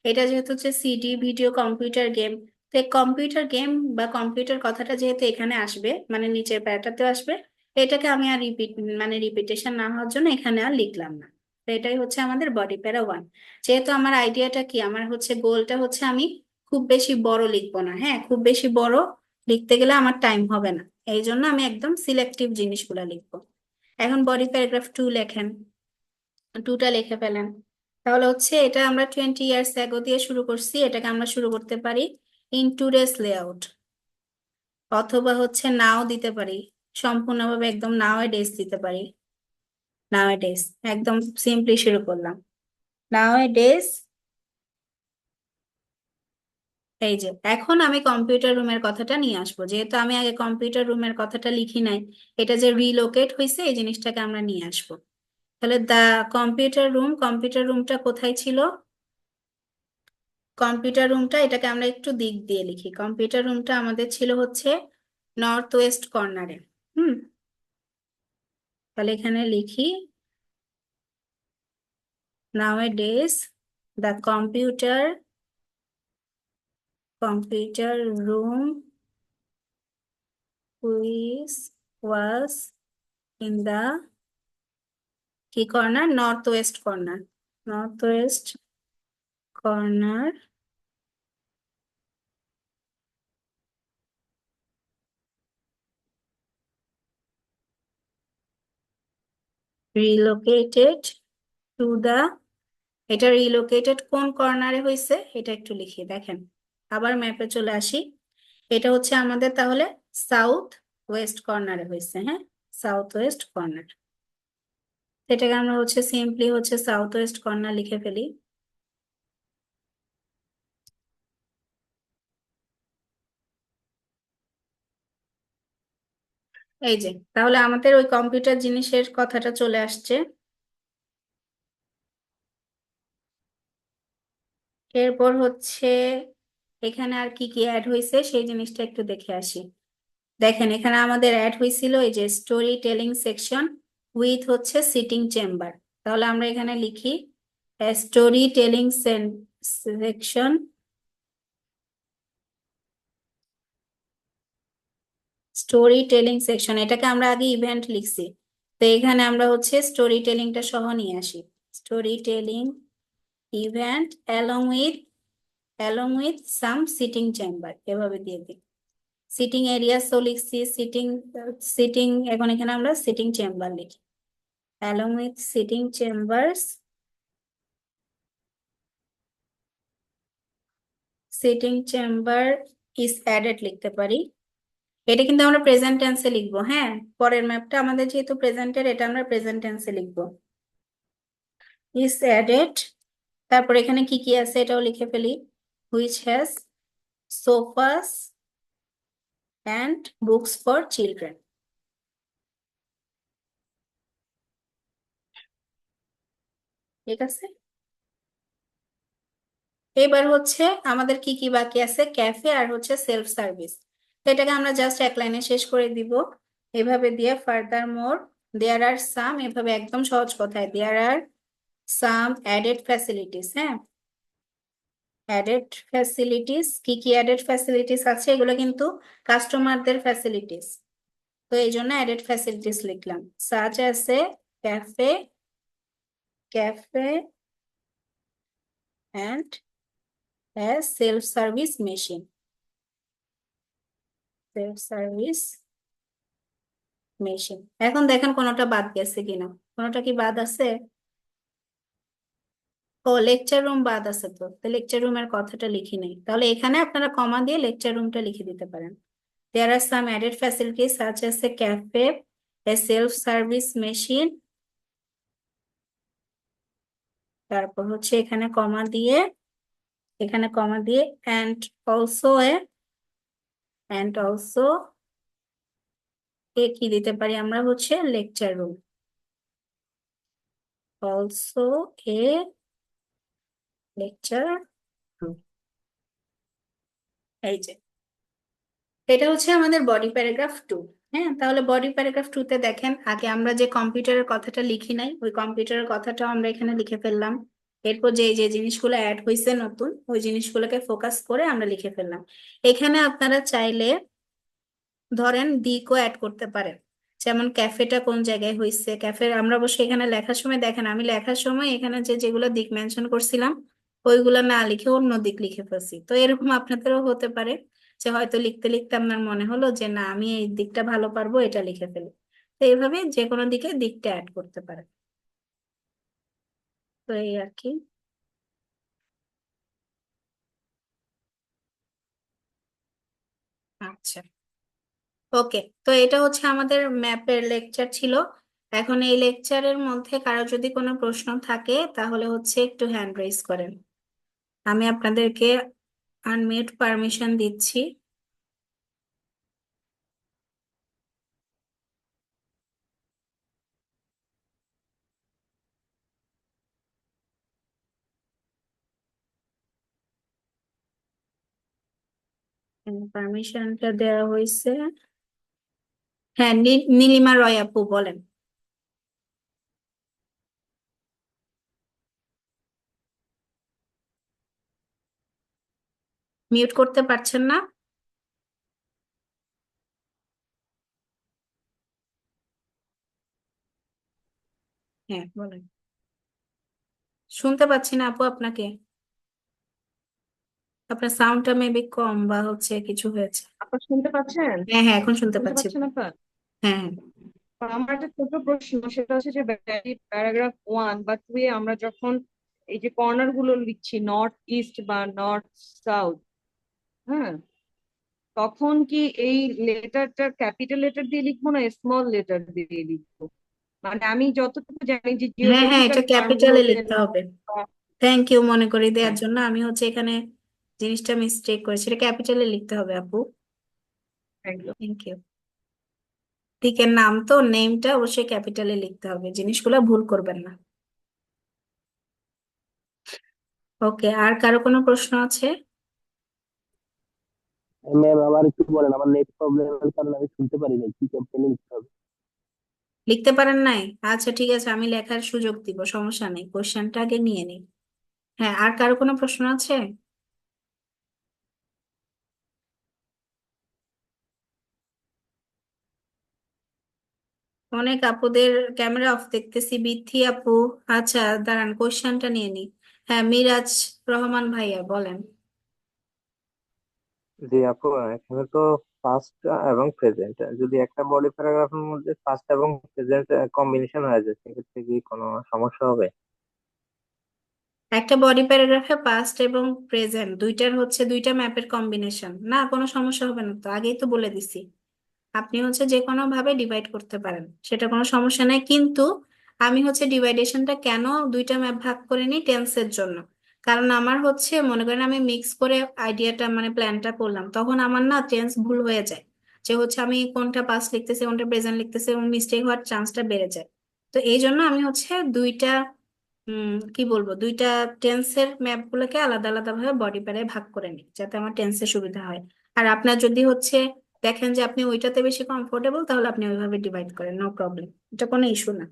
এটা যেহেতু হচ্ছে সিডি, ভিডিও, কম্পিউটার গেম, তো এই কম্পিউটার গেম বা কম্পিউটার কথাটা যেহেতু এখানে আসবে, মানে নিচের প্যারাটাতেও আসবে, এটাকে আমি আর মানে রিপিটেশন না হওয়ার জন্য এখানে আর লিখলাম না। তো এটাই হচ্ছে আমাদের বডি প্যারা ওয়ান। যেহেতু আমার আইডিয়াটা কি, আমার হচ্ছে গোলটা হচ্ছে আমি খুব বেশি বড় লিখবো না, হ্যাঁ, খুব বেশি বড় লিখতে গেলে আমার টাইম হবে না, এই জন্য আমি একদম সিলেক্টিভ জিনিসগুলো লিখবো। এখন বডি প্যারাগ্রাফ টু লেখেন, টুটা লিখে ফেলেন। তাহলে হচ্ছে এটা আমরা 20 ইয়ার্স অ্যাগো দিয়ে শুরু করছি, এটাকে আমরা শুরু করতে পারি ইন টুডেস লেআউট, অথবা হচ্ছে নাও দিতে পারি, সম্পূর্ণভাবে একদম নাও এ ডেজ দিতে পারি। নাও এ ডেজ একদম সিম্পলি শুরু করলাম, নাও এ ডেজ এই যে এখন আমি কম্পিউটার রুমের কথাটা নিয়ে আসবো, যেহেতু আমি আগে কম্পিউটার রুমের কথাটা লিখি নাই, এটা যে রিলোকেট হয়েছে এই জিনিসটাকে আমরা নিয়ে আসবো। তাহলে কম্পিউটার রুমটা কোথায় ছিল? কম্পিউটার রুমটা, এটাকে আমরা একটু দিক দিয়ে লিখি। কম্পিউটার রুমটা আমাদের ছিল হচ্ছে নর্থ ওয়েস্ট কর্নারে। হুম, তাহলে এখানে লিখি, nowadays the computer room which was in the কি corner, north west corner, north west corner relocated to the, এটা রিলোকেটেড কোন কর্নারে হয়েছে এটা একটু লিখিয়ে দেখেন। আবার ম্যাপে চলে আসি, এটা হচ্ছে আমাদের তাহলে সাউথ ওয়েস্ট কর্নারে হয়েছে। হ্যাঁ, সাউথ ওয়েস্ট কর্নার, এটাকে আমরা হচ্ছে সিম্পলি হচ্ছে সাউথ ওয়েস্ট কর্নার লিখে ফেলি। এই যে তাহলে আমাদের ওই কম্পিউটার জিনিসের কথাটা চলে আসছে। এরপর হচ্ছে এখানে আর কি কি অ্যাড হয়েছে সেই জিনিসটা একটু দেখে আসি। দেখেন এখানে আমাদের অ্যাড হয়েছিল এই যে স্টোরি টেলিং সেকশন উইথ হচ্ছে সিটিং চেম্বার। তাহলে আমরা এখানে লিখি story telling section, story telling section, এটাকে আমরা আগে ইভেন্ট লিখছি, তো এখানে আমরা হচ্ছে স্টোরি টেলিংটা সহ নিয়ে আসি। Story telling event along with some seating chamber, এভাবে দিয়ে দিই। সিটিং এরিয়া সো লিখছি, সিটিং এখন এখানে আমরা সিটিং চেম্বার লিখি, along with seating chambers, seating chamber is added লিখতে পারি। এটা কিন্তু আমরা প্রেজেন্ট টেন্সে লিখবো। হ্যাঁ, পরের ম্যাপটা আমাদের যেহেতু প্রেজেন্টের, এটা আমরা প্রেজেন্ট টেন্সে লিখবো, ইজ অ্যাডেড। তারপর এখানে কি কি আছে এটাও লিখে ফেলি, which has sofas and books for children. ঠিক আছে, এবার হচ্ছে আমাদের কি কি বাকি আছে, ক্যাফে আর হচ্ছে সেলফ সার্ভিস। তো এটাকে আমরা জাস্ট এক লাইনে শেষ করে দিব, এভাবে দিয়ে ফার্দার মোর দেয়ার আর সাম, এভাবে একদম সহজ কথায় দেয়ার আর সাম অ্যাডেড ফ্যাসিলিটিস। হ্যাঁ, অ্যাডেড ফ্যাসিলিটিস, কি কি অ্যাডেড ফ্যাসিলিটিস আছে, এগুলো কিন্তু কাস্টমারদের ফ্যাসিলিটিস, তো এই জন্য অ্যাডেড ফ্যাসিলিটিস লিখলাম। সাচ আছে cafe, cafe and self service machine, self service machine. এখন দেখেন কোনোটা বাদ গেছে কিনা, কোনোটা কি বাদ আছে? ও, লেকচার রুম বাদ আছে, তো লেকচার রুমের কথাটা লিখি নেই, তাহলে এখানে আপনারা কমা দিয়ে লেকচার রুমটা লিখে দিতে পারেন। There are some added facilities such as a cafe, a self service machine, তারপর হচ্ছে এখানে কমা দিয়ে and also and also a কি দিতে পারি আমরা হচ্ছে lecture room, also a lecture room. এই যে এটা হচ্ছে আমাদের বডি প্যারাগ্রাফ 2। হ্যাঁ, তাহলে বডি প্যারাগ্রাফ 2 তে দেখেন আগে আমরা যে কম্পিউটারের কথাটা লিখি নাই, ওই কম্পিউটারের কথাটাও আমরা এখানে লিখে ফেললাম। এরপর যে যে জিনিসগুলো অ্যাড হয়েছে নতুন, ওই জিনিসগুলোকে ফোকাস করে আমরা লিখে ফেললাম। এখানে আপনারা চাইলে ধরেন দিকও অ্যাড করতে পারেন, যেমন ক্যাফেটা কোন জায়গায় হয়েছে, ক্যাফে আমরা অবশ্যই এখানে লেখার সময় দেখেন আমি লেখার সময় এখানে যে যেগুলো দিক মেনশন করছিলাম ওইগুলো না লিখে অন্য দিক লিখে ফেলছি। তো এরকম আপনাদেরও হতে পারে যে হয়তো লিখতে লিখতে আপনার মনে হলো যে না আমি এই দিকটা ভালো পারবো, এটা লিখে ফেলি। তো এইভাবে যে কোনো দিকে দিকটা অ্যাড করতে পারেন। তো এই আর কি। আচ্ছা, ওকে, তো এটা হচ্ছে আমাদের ম্যাপের লেকচার ছিল। এখন এই লেকচারের মধ্যে কারো যদি কোনো প্রশ্ন থাকে তাহলে হচ্ছে একটু হ্যান্ড রেজ করেন, আমি আপনাদেরকে আনমিউট পারমিশন দিচ্ছি। পারমিশনটা দেওয়া হয়েছে। হ্যাঁ, নীলিমা রয় আপু বলেন। মিউট করতে পারছেন না? হ্যাঁ বলেন। শুনতে পাচ্ছি না আপু আপনাকে। আপনার সাউন্ডটা মেবি কম বা হচ্ছে কিছু হয়েছে। আপা শুনতে পাচ্ছেন? হ্যাঁ হ্যাঁ, এখন শুনতে শুনতে পাচ্ছি। পাচ্ছেন আপা? হ্যাঁ হ্যাঁ। আমার একটা ছোট প্রশ্ন, সেটা হচ্ছে যে প্যারাগ্রাফ 1 বা 2 এ আমরা যখন এই যে কর্নার গুলো লিখছি, নর্থ ইস্ট বা নর্থ সাউথ, হ্যাঁ, তখন কি এই লেটারটা ক্যাপিটাল লেটার দিয়ে লিখবো না স্মল লেটার দিয়ে লিখবো? মানে আমি যতটুকু জানি যে হ্যাঁ হ্যাঁ, জিওগ্রাফিক্যাল এটা টার্ম গুলো ক্যাপিটালে যে লিখতে নর্থ, হবে। থ্যাংক ইউ মনে করে দেওয়ার হ্যাঁ, জন্য। আমি হচ্ছে এখানে জিনিসটা মিস্টেক করেছি, এটা ক্যাপিটালে লিখতে হবে আপু। Thank you. Thank you. দিকের নাম তো, নেমটা অবশ্যই ক্যাপিটালে লিখতে হবে, জিনিসগুলো ভুল করবেন না। ওকে, আর কারো কোনো প্রশ্ন আছে? ম্যাম আবার একটু বলেন, আমার নেট প্রবলেমের কারণে আমি শুনতে পারি না, কি ক্যাম্পেইনে লিখতে হবে? লিখতে পারেন নাই? আচ্ছা ঠিক আছে, আমি লেখার সুযোগ দিব, সমস্যা নেই, কোশ্চেনটা আগে নিয়ে নিই। হ্যাঁ, আর কারো কোনো প্রশ্ন আছে? অনেক আপুদের ক্যামেরা অফ দেখতেছি, বিথি আপু। আচ্ছা দাঁড়ান, কোশ্চেনটা নিয়ে নিই। হ্যাঁ, মিরাজ রহমান ভাইয়া বলেন। জি আপু, এখানে তো ফার্স্ট এবং প্রেজেন্ট, যদি একটা বডি প্যারাগ্রাফের মধ্যে ফার্স্ট এবং প্রেজেন্ট কম্বিনেশন হয়ে যায় সেক্ষেত্রে কি কোনো সমস্যা হবে? একটা বডি প্যারাগ্রাফে পাস্ট এবং প্রেজেন্ট দুইটার হচ্ছে দুইটা ম্যাপের কম্বিনেশন, না কোনো সমস্যা হবে না তো, আগেই তো বলে দিছি। আপনি হচ্ছে যে কোনো ভাবে ডিভাইড করতে পারেন, সেটা কোনো সমস্যা নাই, কিন্তু আমি হচ্ছে ডিভাইডেশনটা কেন দুইটা ম্যাপ ভাগ করে নিই টেন্সের জন্য। কারণ আমার হচ্ছে মনে করেন আমি মিক্স করে আইডিয়াটা মানে প্ল্যানটা করলাম, তখন আমার না টেন্স ভুল হয়ে যায়, যে হচ্ছে আমি কোনটা পাস্ট লিখতেছি কোনটা প্রেজেন্ট লিখতেছি, এবং মিস্টেক হওয়ার চান্সটা বেড়ে যায়। তো এই জন্য আমি হচ্ছে দুইটা কি বলবো, দুইটা টেন্সের ম্যাপ গুলোকে আলাদা আলাদা ভাবে বডি প্যারে ভাগ করে নিই, যাতে আমার টেন্সের সুবিধা হয়। আর আপনার যদি হচ্ছে দেখেন যে আপনি ওইটাতে বেশি কমফোর্টেবল, তাহলে আপনি ওইভাবে ডিভাইড করেন, নো প্রবলেম, এটা কোনো ইস্যু না।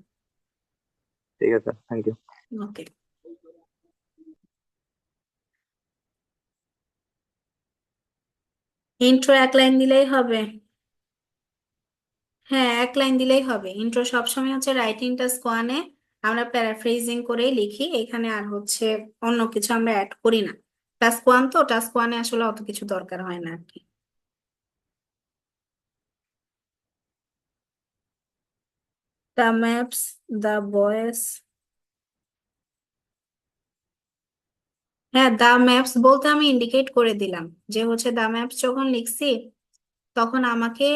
ঠিক আছে, থ্যাংক ইউ। ওকে। ইন্ট্রো এক লাইন দিলেই হবে। হ্যাঁ, এক লাইন দিলেই হবে। ইন্ট্রো সবসময় হচ্ছে রাইটিংটা স্কোয়ানে আমরা প্যারাফ্রেজিং করেই লিখি এখানে, আর হচ্ছে অন্য কিছু আমরা অ্যাড করি না। টাস্ক ওয়ান তো, টাস্ক ওয়ানে আসলে অত কিছু দরকার হয় না আর কি। দ্য ম্যাপস, দ্য বয়েস। হ্যাঁ, দা ম্যাপস বলতে আমি ইন্ডিকেট করে দিলাম যে হচ্ছে দা ম্যাপস যখন লিখছি, তখন আমাকে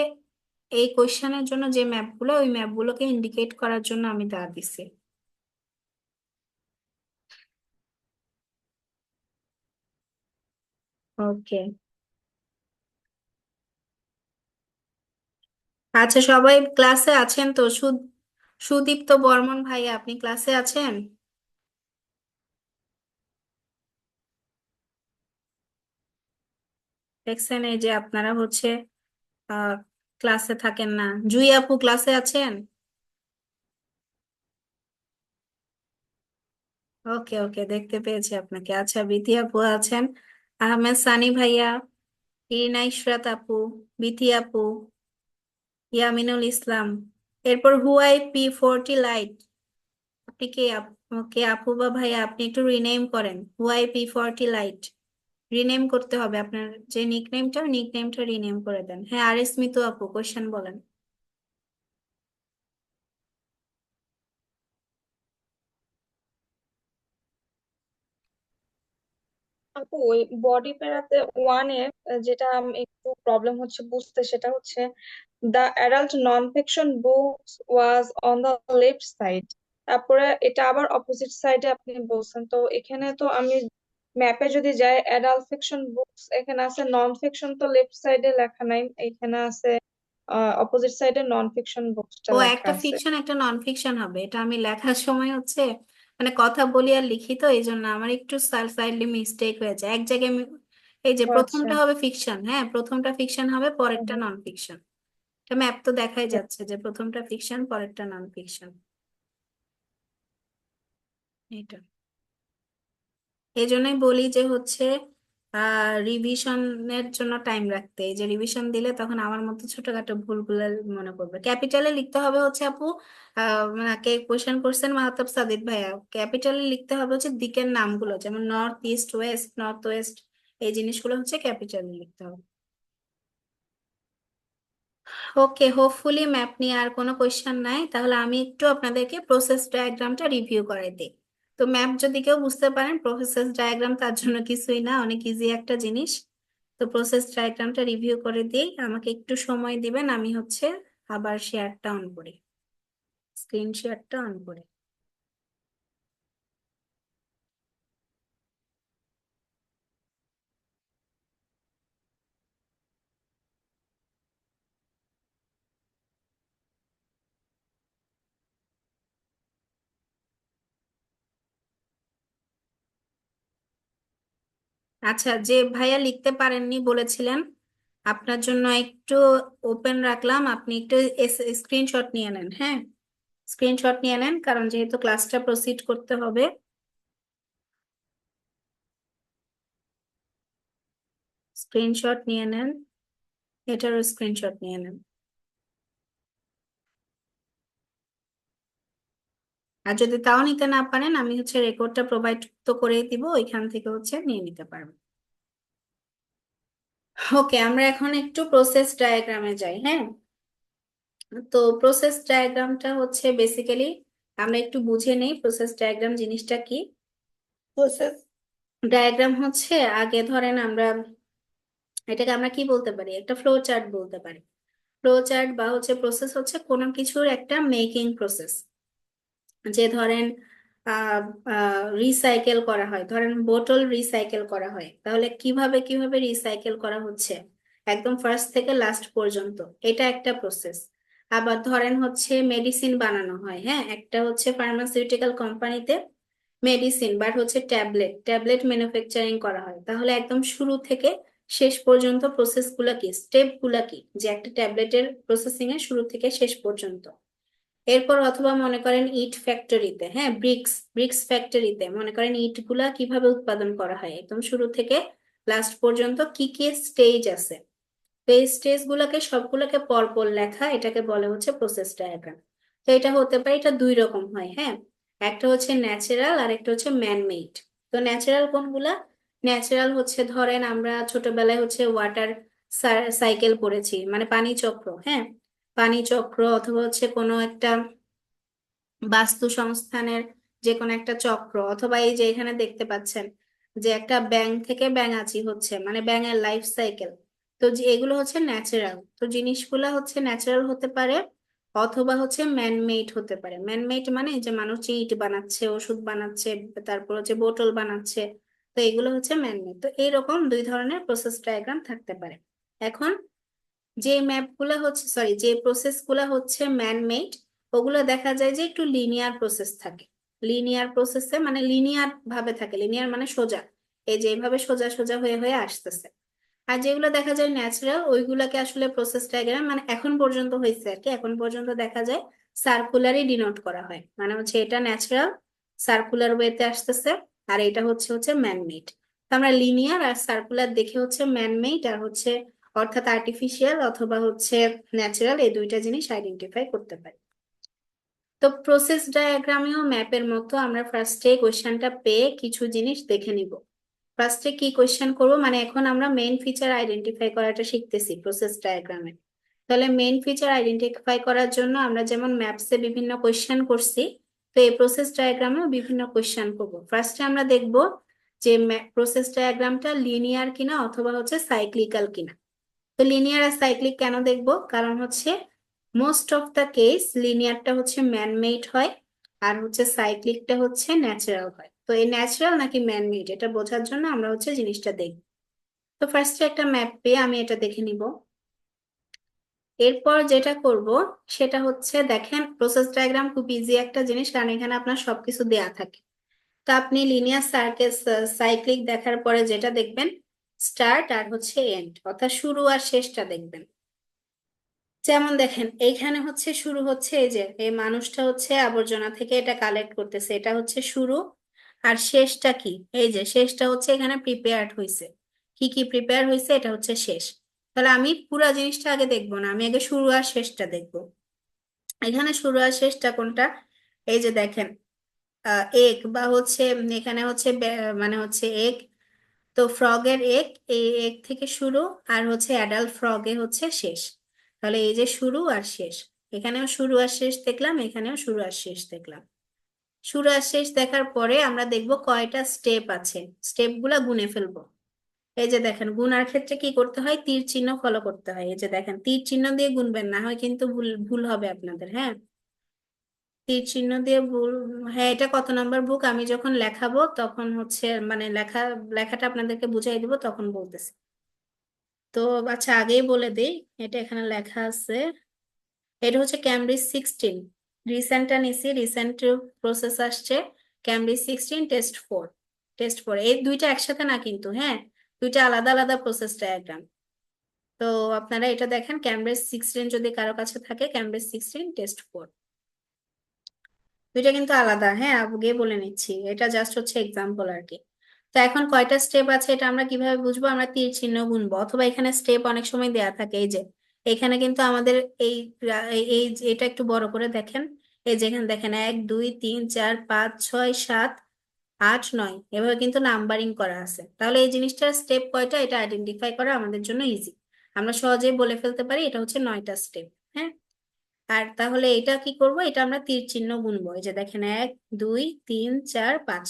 এই কোশ্চেনের জন্য যে ম্যাপগুলো, ওই ম্যাপগুলোকে ইন্ডিকেট করার জন্য আমি দা দিছি। ওকে। আচ্ছা, সবাই ক্লাসে আছেন তো? সুদীপ্ত বর্মন ভাইয়া, আপনি ক্লাসে আছেন? দেখছেন এই যে আপনারা হচ্ছে আহ ক্লাসে থাকেন না। জুই আপু ক্লাসে আছেন? ওকে ওকে, দেখতে পেয়েছি আপনাকে। আচ্ছা, বিথি আপু আছেন, আহমেদ সানি ভাইয়া, ইরিনা ইশরাত আপু, বিথি আপু, ইয়ামিনুল ইসলাম। এরপর হুআই P40 লাইট। আপনি কে কে আপু বা ভাইয়া, আপনি একটু রিনেম করেন, হুআই P40 লাইট। রিনেম করতে হবে আপনার যে নিকনেমটা, নিকনেমটা রিনেম করে দেন। হ্যাঁ, আর এস মিতু আপু কোশ্চেন বলেন। আপু ওই বডি প্যারাতে 1-এ যেটা একটু প্রবলেম হচ্ছে বুঝতে, সেটা হচ্ছে the adult non fiction books was on the left side, তারপরে এটা আবার অপোজিট সাইডে আপনি বলছেন, তো এখানে তো আমি ম্যাপে যদি যায় অ্যাডাল্ট ফিকশন বুকস এখানে আছে, নন ফিকশন তো লেফট সাইডে লেখা নাই, এখানে আছে অপোজিট সাইডে নন ফিকশন বুকসটা ও, লেখা একটা আছে। ফিকশন একটা নন ফিকশন হবে, এটা আমি লেখার সময় হচ্ছে মানে কথা বলি আর লিখি তো এই জন্য আমার একটু সাইডলি মিস্টেক হয়ে যায় এক জায়গায় এই যে ও আচ্ছা। প্রথমটা হবে ফিকশন, হ্যাঁ প্রথমটা ফিকশন হবে, হুম পরেরটা হুম। Non fiction. এটা ম্যাপ তো দেখাই যাচ্ছে যে প্রথমটা ফিকশন পরেরটা নন ফিকশন। এটা এই জন্যই বলি যে হচ্ছে রিভিশনের জন্য টাইম রাখতে, এই যে রিভিশন দিলে তখন আমার মতো ছোটখাটো ভুলগুলো মনে পড়বে। ক্যাপিটালে লিখতে হবে হচ্ছে আপু, কে কোয়েশ্চেন করছেন মাহতাব সাদিদ ভাইয়া, ক্যাপিটালে লিখতে হবে হচ্ছে দিকের নামগুলো, যেমন north east West, north West, এই জিনিসগুলো হচ্ছে ক্যাপিটালে লিখতে হবে। ওকে, হোপফুলি ম্যাপ নিয়ে আর কোনো কোয়েশ্চেন নাই, তাহলে আমি একটু আপনাদেরকে প্রসেস ডায়াগ্রামটা রিভিউ করাই দিই। তো ম্যাপ যদি কেউ বুঝতে পারেন, প্রসেস ডায়াগ্রাম তার জন্য কিছুই না, অনেক ইজি একটা জিনিস। তো প্রসেস ডায়াগ্রামটা রিভিউ করে দিই, আমাকে একটু সময় দিবেন, আমি হচ্ছে আবার শেয়ারটা অন করি, স্ক্রিন শেয়ারটা অন করি। আচ্ছা, যে ভাইয়া লিখতে পারেননি বলেছিলেন, আপনার জন্য একটু ওপেন রাখলাম, আপনি একটু স্ক্রিনশট নিয়ে নেন, হ্যাঁ স্ক্রিনশট নিয়ে নেন, কারণ যেহেতু ক্লাসটা প্রসিড করতে হবে। স্ক্রিনশট নিয়ে নেন, এটারও স্ক্রিনশট নিয়ে নেন। আর যদি তাও নিতে না পারেন, আমি হচ্ছে রেকর্ডটা প্রোভাইড তো করেই দিব, ওইখান থেকে হচ্ছে নিয়ে নিতে পারবেন। ওকে, আমরা এখন একটু প্রসেস ডায়াগ্রামে যাই, হ্যাঁ। তো প্রসেস ডায়াগ্রামটা হচ্ছে বেসিক্যালি আমরা একটু বুঝে নেই প্রসেস ডায়াগ্রাম জিনিসটা কি। প্রসেস ডায়াগ্রাম হচ্ছে, আগে ধরেন আমরা এটাকে আমরা কি বলতে পারি, একটা ফ্লো চার্ট বলতে পারি। ফ্লো চার্ট বা হচ্ছে প্রসেস হচ্ছে কোনো কিছুর একটা মেকিং প্রসেস। যে ধরেন রিসাইকেল করা হয়, ধরেন বোতল রিসাইকেল করা হয়, তাহলে কিভাবে কিভাবে রিসাইকেল করা হচ্ছে একদম ফার্স্ট থেকে লাস্ট পর্যন্ত, এটা একটা প্রসেস। আবার ধরেন হচ্ছে মেডিসিন বানানো হয়, হ্যাঁ একটা হচ্ছে ফার্মাসিউটিক্যাল কোম্পানিতে মেডিসিন বাট হচ্ছে ট্যাবলেট ট্যাবলেট ম্যানুফ্যাকচারিং করা হয়, তাহলে একদম শুরু থেকে শেষ পর্যন্ত প্রসেস গুলা কি, স্টেপ গুলা কি, যে একটা ট্যাবলেটের প্রসেসিং এর শুরু থেকে শেষ পর্যন্ত। এরপর অথবা মনে করেন ইট ফ্যাক্টরিতে, হ্যাঁ ব্রিক্স ব্রিক্স ফ্যাক্টরিতে মনে করেন ইট গুলা কিভাবে উৎপাদন করা হয় একদম শুরু থেকে লাস্ট পর্যন্ত কি কি স্টেজ আছে, তো এই স্টেজ গুলাকে সবগুলোকে পরপর লেখা, এটাকে বলে হচ্ছে প্রসেস ডায়াগ্রাম। তো এটা হতে পারে, এটা দুই রকম হয়, হ্যাঁ একটা হচ্ছে ন্যাচারাল আর একটা হচ্ছে ম্যান মেড। তো ন্যাচারাল কোনগুলা, ন্যাচারাল হচ্ছে ধরেন আমরা ছোটবেলায় হচ্ছে ওয়াটার সাইকেল পড়েছি, মানে পানি চক্র, হ্যাঁ পানি চক্র, অথবা হচ্ছে কোনো একটা বাস্তু সংস্থানের যে কোনো একটা চক্র, অথবা এই যে এখানে দেখতে পাচ্ছেন যে একটা ব্যাঙ থেকে ব্যাঙাচি হচ্ছে, মানে ব্যাঙের লাইফ সাইকেল। তো যে এগুলো হচ্ছে ন্যাচারাল, তো জিনিসগুলা হচ্ছে ন্যাচারাল হতে পারে অথবা হচ্ছে ম্যানমেড হতে পারে। ম্যানমেড মানে যে মানুষ ইট বানাচ্ছে, ওষুধ বানাচ্ছে, তারপর হচ্ছে বোতল বানাচ্ছে, তো এগুলো হচ্ছে ম্যানমেড। তো এইরকম দুই ধরনের প্রসেস ডায়াগ্রাম থাকতে পারে। এখন যে ম্যাপ গুলা হচ্ছে সরি যে প্রসেস গুলা হচ্ছে ম্যান মেড, ওগুলো দেখা যায় যে একটু লিনিয়ার প্রসেস থাকে। লিনিয়ার প্রসেসে মানে লিনিয়ার ভাবে থাকে, লিনিয়ার মানে সোজা, এই যে এইভাবে সোজা সোজা হয়ে হয়ে আসতেছে। আর যেগুলো দেখা যায় ন্যাচারাল, ওইগুলাকে আসলে প্রসেস ডায়াগ্রাম মানে এখন পর্যন্ত হয়েছে আর কি, এখন পর্যন্ত দেখা যায় সার্কুলারই ডিনোট করা হয়, মানে হচ্ছে এটা ন্যাচারাল সার্কুলার ওয়েতে আসতেছে, আর এটা হচ্ছে হচ্ছে ম্যানমেড। তো আমরা লিনিয়ার আর সার্কুলার দেখে হচ্ছে ম্যানমেড আর হচ্ছে অর্থাৎ আর্টিফিশিয়াল অথবা হচ্ছে ন্যাচারাল, এই দুইটা জিনিস আইডেন্টিফাই করতে পারি। তো প্রসেস ডায়াগ্রামেও ম্যাপের মতো আমরা ফার্স্টে কোয়েশ্চেনটা পেয়ে কিছু জিনিস দেখে নিব। ফার্স্টে কি কোয়েশ্চেন করব, মানে এখন আমরা মেইন ফিচার আইডেন্টিফাই করাটা শিখতেছি প্রসেস ডায়াগ্রামে। তাহলে মেইন ফিচার আইডেন্টিফাই করার জন্য আমরা যেমন ম্যাপসে বিভিন্ন কোয়েশ্চেন করছি, তো এই প্রসেস ডায়াগ্রামেও বিভিন্ন কোয়েশ্চেন করব। ফার্স্টে আমরা দেখব যে প্রসেস ডায়াগ্রামটা লিনিয়ার কিনা অথবা হচ্ছে সাইক্লিক্যাল কিনা। তো লিনিয়ার আর সাইক্লিক কেন দেখব, কারণ হচ্ছে মোস্ট অফ দ্য কেস লিনিয়ারটা হচ্ছে ম্যান মেড হয় আর হচ্ছে সাইক্লিকটা হচ্ছে ন্যাচারাল হয়। তো এই ন্যাচারাল নাকি ম্যান মেড এটা বোঝার জন্য আমরা হচ্ছে জিনিসটা দেখব। তো ফার্স্টে একটা ম্যাপ পেয়ে আমি এটা দেখে নিব। এরপর যেটা করব সেটা হচ্ছে দেখেন প্রসেস ডায়াগ্রাম খুব ইজি একটা জিনিস, কারণ এখানে আপনার সবকিছু দেয়া থাকে। তো আপনি লিনিয়ার সার্কেল সাইক্লিক দেখার পরে যেটা দেখবেন স্টার্ট আর হচ্ছে এন্ড, অর্থাৎ শুরু আর শেষটা দেখবেন। যেমন দেখেন এইখানে হচ্ছে শুরু হচ্ছে এই যে এই মানুষটা হচ্ছে আবর্জনা থেকে এটা কালেক্ট করতেছে, এটা হচ্ছে শুরু। আর শেষটা কি, এই যে শেষটা হচ্ছে এখানে প্রিপেয়ার্ড হয়েছে, কি কি প্রিপেয়ার হয়েছে এটা হচ্ছে শেষ। তাহলে আমি পুরা জিনিসটা আগে দেখবো না, আমি আগে শুরু আর শেষটা দেখবো। এখানে শুরু আর শেষটা কোনটা, এই যে দেখেন এক বা হচ্ছে এখানে হচ্ছে মানে হচ্ছে এক। তো ফ্রগের এক, এই এক থেকে শুরু, আর হচ্ছে অ্যাডাল্ট ফ্রগে হচ্ছে শেষ। তাহলে এই যে শুরু আর শেষ, এখানেও শুরু আর শেষ দেখলাম, এখানেও শুরু আর শেষ দেখলাম। শুরু আর শেষ দেখার পরে আমরা দেখব কয়টা স্টেপ আছে, স্টেপ গুলা গুনে ফেলবো। এই যে দেখেন গুনার ক্ষেত্রে কি করতে হয়, তীর চিহ্ন ফলো করতে হয়। এই যে দেখেন তীর চিহ্ন দিয়ে গুনবেন, না হয় কিন্তু ভুল ভুল হবে আপনাদের। হ্যাঁ, তীর চিহ্ন দিয়ে ভুল। হ্যাঁ, এটা কত নাম্বার বুক আমি যখন লেখাবো তখন হচ্ছে মানে লেখাটা আপনাদেরকে বুঝাই দিব তখন বলতেছি। তো আচ্ছা আগেই বলে দিই, এটা এখানে লেখা আছে, এটা হচ্ছে ক্যামব্রিজ 16। রিসেন্টটা নিছি, রিসেন্ট প্রসেস আসছে ক্যামব্রিজ 16 টেস্ট 4। টেস্ট 4 এই দুইটা একসাথে না কিন্তু, হ্যাঁ, দুইটা আলাদা আলাদা প্রসেস ডায়াগ্রাম। তো আপনারা এটা দেখেন ক্যামব্রিজ 16 যদি কারো কাছে থাকে, ক্যামব্রিজ 16 টেস্ট 4 দুইটা কিন্তু আলাদা। হ্যাঁ, আগে বলে নিচ্ছি, এটা জাস্ট হচ্ছে এক্সাম্পল আর কি। তো এখন কয়টা স্টেপ আছে এটা আমরা কিভাবে বুঝবো, আমরা তীর চিহ্ন গুনবো, অথবা এখানে স্টেপ অনেক সময় দেয়া থাকে। এই যে এখানে কিন্তু আমাদের এই এটা একটু বড় করে দেখেন, এই যেখানে দেখেন 1 2 3 4 5 6 7 8 9 এভাবে কিন্তু নাম্বারিং করা আছে। তাহলে এই জিনিসটার স্টেপ কয়টা এটা আইডেন্টিফাই করা আমাদের জন্য ইজি, আমরা সহজেই বলে ফেলতে পারি এটা হচ্ছে 9টা স্টেপ। হ্যাঁ, আর তাহলে এটা কি করব, এটা আমরা তীর চিহ্ন গুনবো। এই যে দেখেন 1 2 3 4 5,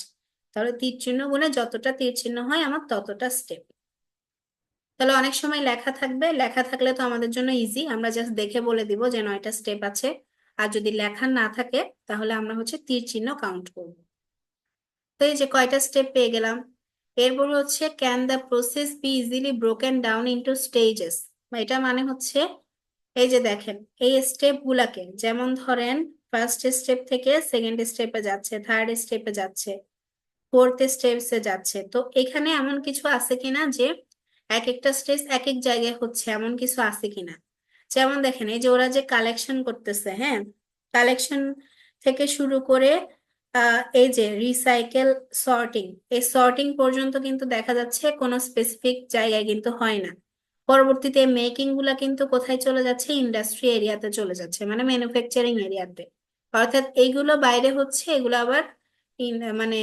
তাহলে তীর চিহ্ন গুনে যতটা তীর চিহ্ন হয় আমার ততটা স্টেপ। তাহলে অনেক সময় লেখা থাকবে, লেখা থাকলে তো আমাদের জন্য ইজি, আমরা জাস্ট দেখে বলে দিব যে 9টা স্টেপ আছে। আর যদি লেখা না থাকে তাহলে আমরা হচ্ছে তীর চিহ্ন কাউন্ট করব। তো এই যে কয়টা স্টেপ পেয়ে গেলাম। এরপর হচ্ছে can the process B easily broken down into stages, এটা মানে হচ্ছে এই যে দেখেন এই স্টেপ গুলাকে, যেমন ধরেন ফার্স্ট স্টেপ থেকে সেকেন্ড স্টেপে যাচ্ছে, থার্ড স্টেপে যাচ্ছে, ফোর্থ স্টেপসে যাচ্ছে। তো এখানে এমন কিছু আছে কিনা যে এক একটা স্টেজ এক এক জায়গায় হচ্ছে, এমন কিছু আছে কিনা। যেমন দেখেন এই যে ওরা যে কালেকশন করতেছে, হ্যাঁ, কালেকশন থেকে শুরু করে এই যে রিসাইকেল, সর্টিং, এই সর্টিং পর্যন্ত কিন্তু দেখা যাচ্ছে কোনো স্পেসিফিক জায়গায় কিন্তু হয় না। পরবর্তীতে মেকিং গুলা কিন্তু কোথায় চলে যাচ্ছে, ইন্ডাস্ট্রি এরিয়াতে চলে যাচ্ছে, মানে ম্যানুফ্যাকচারিং এরিয়াতে। অর্থাৎ এইগুলো বাইরে হচ্ছে, এগুলো আবার মানে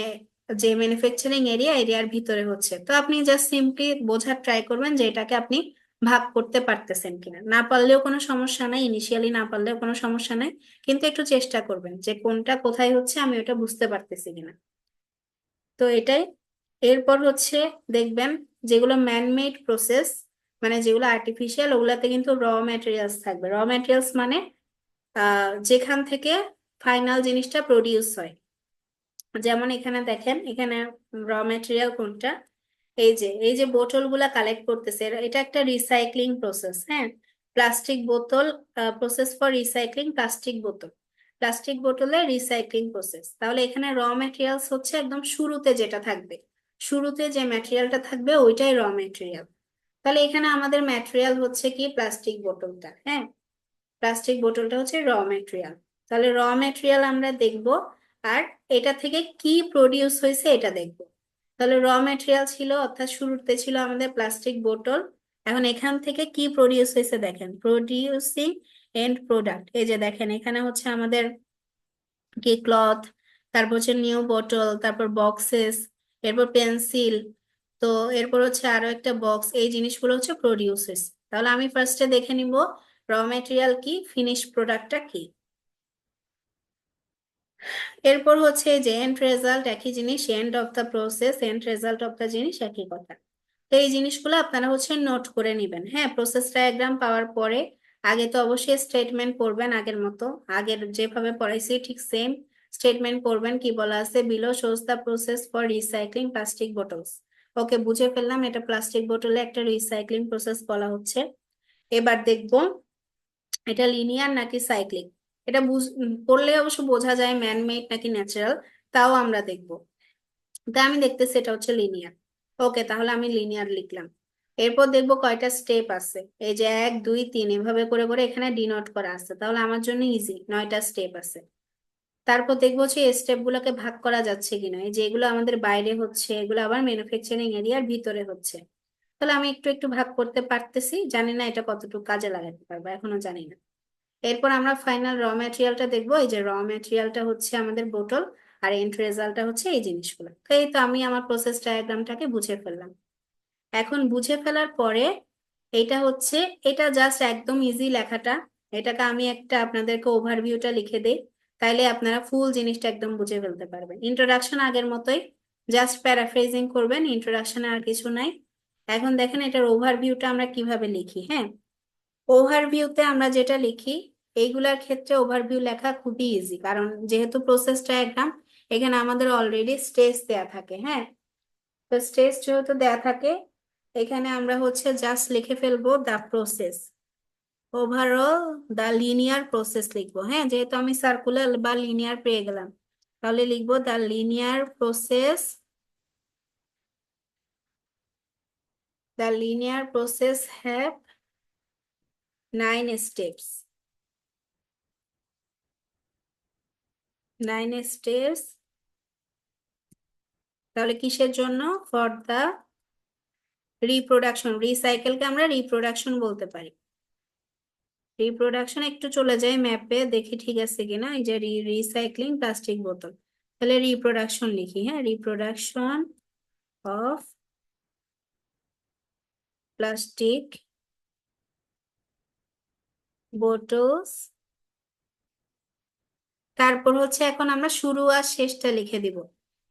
যে ম্যানুফ্যাকচারিং এরিয়ার ভিতরে হচ্ছে। তো আপনি জাস্ট সিম্পলি বোঝার ট্রাই করবেন যে এটাকে আপনি ভাগ করতে পারতেছেন কিনা। না পারলেও কোনো সমস্যা নাই, ইনিশিয়ালি না পারলেও কোনো সমস্যা নাই, কিন্তু একটু চেষ্টা করবেন যে কোনটা কোথায় হচ্ছে আমি ওটা বুঝতে পারতেছি কিনা। তো এটাই। এরপর হচ্ছে দেখবেন যেগুলো ম্যানমেড প্রসেস, মানে যেগুলো আর্টিফিশিয়াল, ওগুলাতে কিন্তু র ম্যাটেরিয়ালস থাকবে। র ম্যাটেরিয়ালস মানে যেখান থেকে ফাইনাল জিনিসটা প্রডিউস হয়। যেমন এখানে দেখেন, এখানে র ম্যাটেরিয়াল কোনটা, এই যে বোতল গুলা কালেক্ট করতেছে, এটা একটা রিসাইক্লিং প্রসেস। হ্যাঁ, প্লাস্টিক বোতল, প্রসেস ফর রিসাইক্লিং প্লাস্টিক বোতল, প্লাস্টিক বোতলের রিসাইক্লিং প্রসেস। তাহলে এখানে র ম্যাটেরিয়ালস হচ্ছে একদম শুরুতে যেটা থাকবে, শুরুতে যে ম্যাটেরিয়ালটা থাকবে ওইটাই র ম্যাটেরিয়াল। তাহলে এখানে আমাদের ম্যাটেরিয়াল হচ্ছে কি প্লাস্টিক বোতলটা। হ্যাঁ, প্লাস্টিক বোতলটা হচ্ছে র ম্যাটেরিয়াল। তাহলে র ম্যাটেরিয়াল আমরা দেখব, আর এটা থেকে কি প্রডিউস হয়েছে এটা দেখব। তাহলে র ম্যাটেরিয়াল ছিল, অর্থাৎ শুরুতে ছিল আমাদের প্লাস্টিক বোতল। এখন এখান থেকে কি প্রডিউস হয়েছে দেখেন, প্রডিউসিং এন্ড প্রোডাক্ট। এই যে দেখেন এখানে হচ্ছে আমাদের কি ক্লথ, তারপর হচ্ছে নিউ বোতল, তারপর বক্সেস, এরপর পেন্সিল। তো এরপর হচ্ছে আরো একটা বক্স, এই জিনিসগুলো হচ্ছে প্রডিউস হয়েছে। তাহলে আমি ফার্স্টে দেখে নিব র ম্যাটেরিয়াল কি, ফিনিশ প্রোডাক্টটা কি। এরপর হচ্ছে যে এন্ড রেজাল্ট একই জিনিস, end of the process, end result of the জিনিস একই কথা। তো এই জিনিসগুলো আপনারা হচ্ছে নোট করে নিবেন। হ্যাঁ, প্রসেস ডায়াগ্রাম পাওয়ার পরে আগে তো অবশ্যই স্টেটমেন্ট পড়বেন আগের মতো, আগের যেভাবে পড়াইছি ঠিক সেম স্টেটমেন্ট করবেন কি বলা আছে, below shows the process for recycling plastic bottles. Okay, বুঝে ফেললাম এটা প্লাস্টিক বোতলে একটা রিসাইক্লিং প্রসেস বলা হচ্ছে। এবার দেখবো এটা লিনিয়ার নাকি সাইক্লিক। এটা পড়লে অবশ্য বোঝা যায় ম্যান মেড নাকি ন্যাচারাল, তাও আমরা দেখবো। তা আমি দেখতেছি এটা হচ্ছে লিনিয়ার। ওকে, তাহলে আমি লিনিয়ার লিখলাম। এরপর দেখবো কয়টা স্টেপ আছে, এই যে 1 2 3 এভাবে করে করে এখানে ডিনোট করা আছে, তাহলে আমার জন্য ইজি, 9টা স্টেপ আছে। তারপর দেখবো হচ্ছে এই স্টেপ গুলোকে ভাগ করা যাচ্ছে কিনা, এই যে এগুলো আমাদের বাইরে হচ্ছে, এগুলো আবার ম্যানুফ্যাকচারিং এরিয়ার ভিতরে হচ্ছে। তাহলে আমি একটু একটু ভাগ করতে পারতেছি, জানি না এটা কতটুকু কাজে লাগাতে পারবো, এখনো জানি না। এরপর আমরা ফাইনাল র ম্যাটেরিয়ালটা দেখবো, এই যে র ম্যাটেরিয়ালটা হচ্ছে আমাদের বোতল, আর এন্ড রেজাল্টটা হচ্ছে এই জিনিসগুলো। তো এই তো আমি আমার প্রসেস ডায়াগ্রামটাকে বুঝে ফেললাম। এখন বুঝে ফেলার পরে এটা হচ্ছে, এটা জাস্ট একদম ইজি লেখাটা, এটাকে আমি একটা আপনাদেরকে ওভারভিউটা লিখে দেই, তাইলে আপনারা ফুল জিনিসটা একদম বুঝে ফেলতে পারবেন। ইন্ট্রোডাকশন আগের মতোই, জাস্ট প্যারাফ্রেজিং করবেন, ইন্ট্রোডাকশনে আর কিছু নাই। এখন দেখেন এটার ওভারভিউটা আমরা কিভাবে লিখি। হ্যাঁ, ওভারভিউতে আমরা যেটা লিখি, এইগুলার ক্ষেত্রে ওভারভিউ লেখা খুবই ইজি, কারণ যেহেতু প্রসেস ডায়াগ্রাম, এখানে আমাদের অলরেডি স্টেজ দেয়া থাকে। হ্যাঁ, তো স্টেজ যেহেতু দেয়া থাকে, এখানে আমরা হচ্ছে জাস্ট লিখে ফেলবো the process, overall the linear process লিখবো। হ্যাঁ, যেহেতু আমি সার্কুলার বা লিনিয়ার পেয়ে গেলাম, তাহলে লিখবো the linear process, the linear process have 9 steps, 9 steps. তাহলে কিসের জন্য, ফর দ্য রিপ্রোডাকশন, রিসাইকেলকে আমরা রিপ্রোডাকশন বলতে পারি। রিপ্রোডাকশন একটু চলে যায় ম্যাপে, দেখি ঠিক আছে কিনা, এই যে রিসাইক্লিং প্লাস্টিক বোতল, তাহলে রিপ্রোডাকশন লিখি। হ্যাঁ, রিপ্রোডাকশন অফ প্লাস্টিক বোটলস। তারপর হচ্ছে এখন আমরা শুরু আর শেষটা লিখে দিব,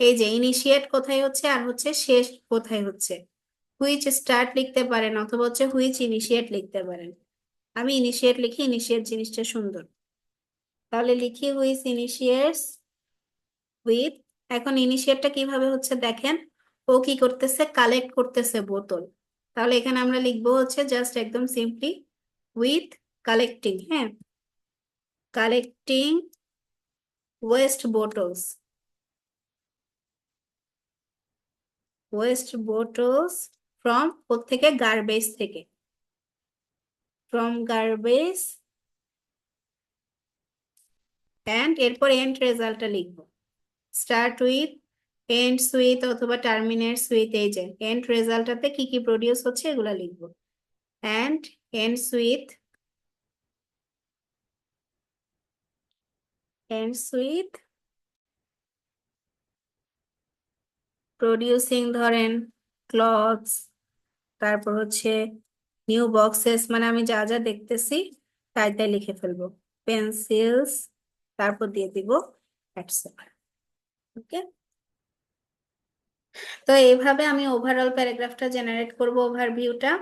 এই যে ইনিশিয়েট কোথায় হচ্ছে আর হচ্ছে শেষ কোথায় হচ্ছে। হুইচ স্টার্ট লিখতে পারেন অথবা হচ্ছে হুইচ ইনিশিয়েট লিখতে পারেন। আমি ইনিশিয়েট লিখি, ইনিশিয়েট জিনিসটা সুন্দর, তাহলে লিখি হুইচ ইনিশিয়েটস উইথ। এখন ইনিশিয়েটটা কিভাবে হচ্ছে দেখেন, ও কি করতেছে, কালেক্ট করতেছে বোতল, তাহলে এখানে আমরা লিখবো হচ্ছে জাস্ট একদম সিম্পলি উইথ কালেক্টিং। হ্যাঁ, collecting West bottles, West bottles from, থেকে গার্বেজ থেকে, ফ্রম গার্বেজ, অ্যান্ড এরপর এন্ড রেজাল্টটা লিখবো, স্টার্ট উইথ, এন্ডস উইথ অথবা টার্মিনেটস উইথ, এই যে এন্ড রেজাল্টটাতে কি কি প্রডিউস হচ্ছে এগুলা লিখবো, and ends with, ends with producing ধরেন ক্লথস, তারপর হচ্ছে নিউ বক্সেস, মানে আমি যা যা দেখতেছি তাই তাই লিখে ফেলবো, পেন্সিলস, তারপর দিয়ে দিব এটসেট্রা। ওকে, তো এইভাবে আমি ওভারঅল প্যারাগ্রাফটা জেনারেট করব, ওভারভিউটা।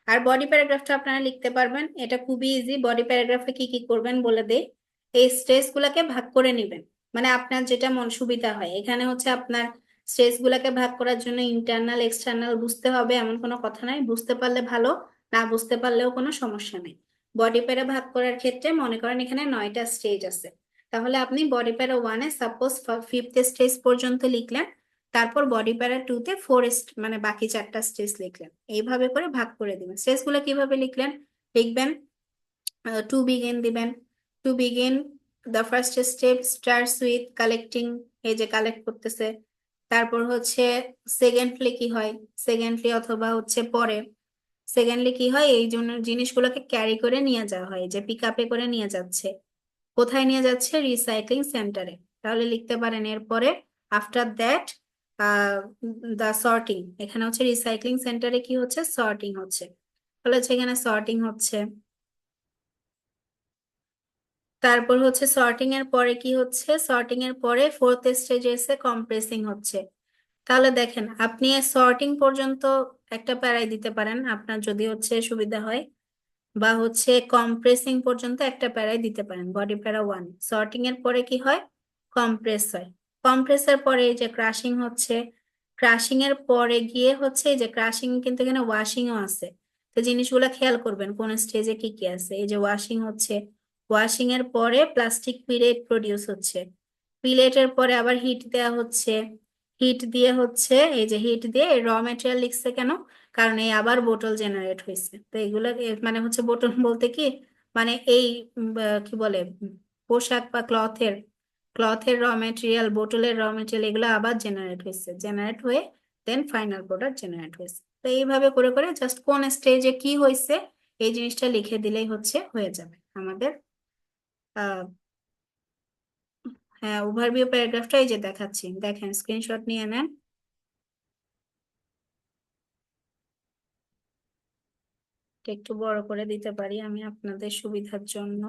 আর বডি প্যারাগ্রাফটা আপনারা লিখতে পারবেন, এটা খুবই ইজি। বডি প্যারাগ্রাফে কি কি করবেন বলে দেই, এই স্ট্রেস গুলাকে ভাগ করে নেবেন, মানে আপনার যেটা মন সুবিধা হয়। এখানে হচ্ছে আপনার স্ট্রেস গুলাকে ভাগ করার জন্য ইন্টারনাল এক্সটার্নাল বুঝতে হবে এমন কোনো কথা নাই, বুঝতে পারলে ভালো, না বুঝতে পারলেও কোনো সমস্যা নেই। বডি প্যারা ভাগ করার ক্ষেত্রে মনে করেন এখানে 9টা স্টেজ আছে, তাহলে আপনি বডি প্যারা 1-এ সাপোজ 5th স্টেজ পর্যন্ত লিখলেন, তারপর বডি প্যারা 2-তে মানে বাকি 4টা স্টেজ লিখলেন, এইভাবে করে ভাগ করে দিবেন। স্টেজ গুলো কিভাবে লিখলেন, লিখবেন টু বিগিন দিবেন, to begin the first step starts with collecting, এই যে কালেক্ট করতেছে। তারপর হচ্ছে সেকেন্ডলি কি হয়, সেকেন্ডলি অথবা হচ্ছে পরে, সেকেন্ডলি কি হয়, এই জন্য জিনিসগুলোকে ক্যারি করে নিয়ে যাওয়া হয়, যে পিক আপে করে নিয়ে যাচ্ছে, কোথায় নিয়ে যাচ্ছে, রিসাইক্লিং সেন্টারে। তাহলে লিখতে পারেন এরপরে আফটার দ্যাট দা সর্টিং, এখানে হচ্ছে রিসাইক্লিং সেন্টারে কি হচ্ছে, সর্টিং হচ্ছে, তাহলে হচ্ছে এখানে সর্টিং হচ্ছে। তারপর হচ্ছে সর্টিং এর পরে কি হচ্ছে, সর্টিং এর পরে 4th স্টেজে এসে কম্প্রেসিং হচ্ছে। তাহলে দেখেন আপনি সর্টিং পর্যন্ত একটা প্যারাই দিতে পারেন আপনার যদি হচ্ছে সুবিধা হয়, বা হচ্ছে কম্প্রেসিং পর্যন্ত একটা প্যারায় দিতে পারেন বডি প্যারা 1। সর্টিং এর পরে কি হয়, কম্প্রেস হয়। কম্প্রেসের পরে এই যে ক্রাশিং হচ্ছে, ক্রাশিং এর পরে গিয়ে হচ্ছে এই যে ক্রাশিং কিন্তু এখানে ওয়াশিংও আছে। তো জিনিসগুলো খেয়াল করবেন কোন স্টেজে কি কি আছে। এই যে ওয়াশিং হচ্ছে, ওয়াশিং এর পরে প্লাস্টিক পিলেট প্রডিউস হচ্ছে, পিলেটের পরে আবার হিট দেওয়া হচ্ছে, হিট দিয়ে হচ্ছে এই যে হিট দিয়ে র ম্যাটেরিয়াল লিখছে কেন, কারণ এই আবার বোতল জেনারেট হয়েছে। তো এগুলো মানে হচ্ছে বোতল বলতে কি, মানে এই কি বলে পোশাক বা ক্লথের, ক্লথের র ম্যাটেরিয়াল, বোতলের র ম্যাটেরিয়াল এগুলো আবার জেনারেট হয়েছে, জেনারেট হয়ে দেন ফাইনাল প্রোডাক্ট জেনারেট হয়েছে। তো এইভাবে করে করে জাস্ট কোন স্টেজে কি হয়েছে এই জিনিসটা লিখে দিলেই হচ্ছে হয়ে যাবে আমাদের। আহ হ্যাঁ, ওভারভিউ প্যারাগ্রাফটা এই যে দেখাচ্ছি, দেখেন স্ক্রিনশট নিয়ে নেন। এটা একটু বড় করে দিতে পারি আমি আপনাদের সুবিধার জন্য।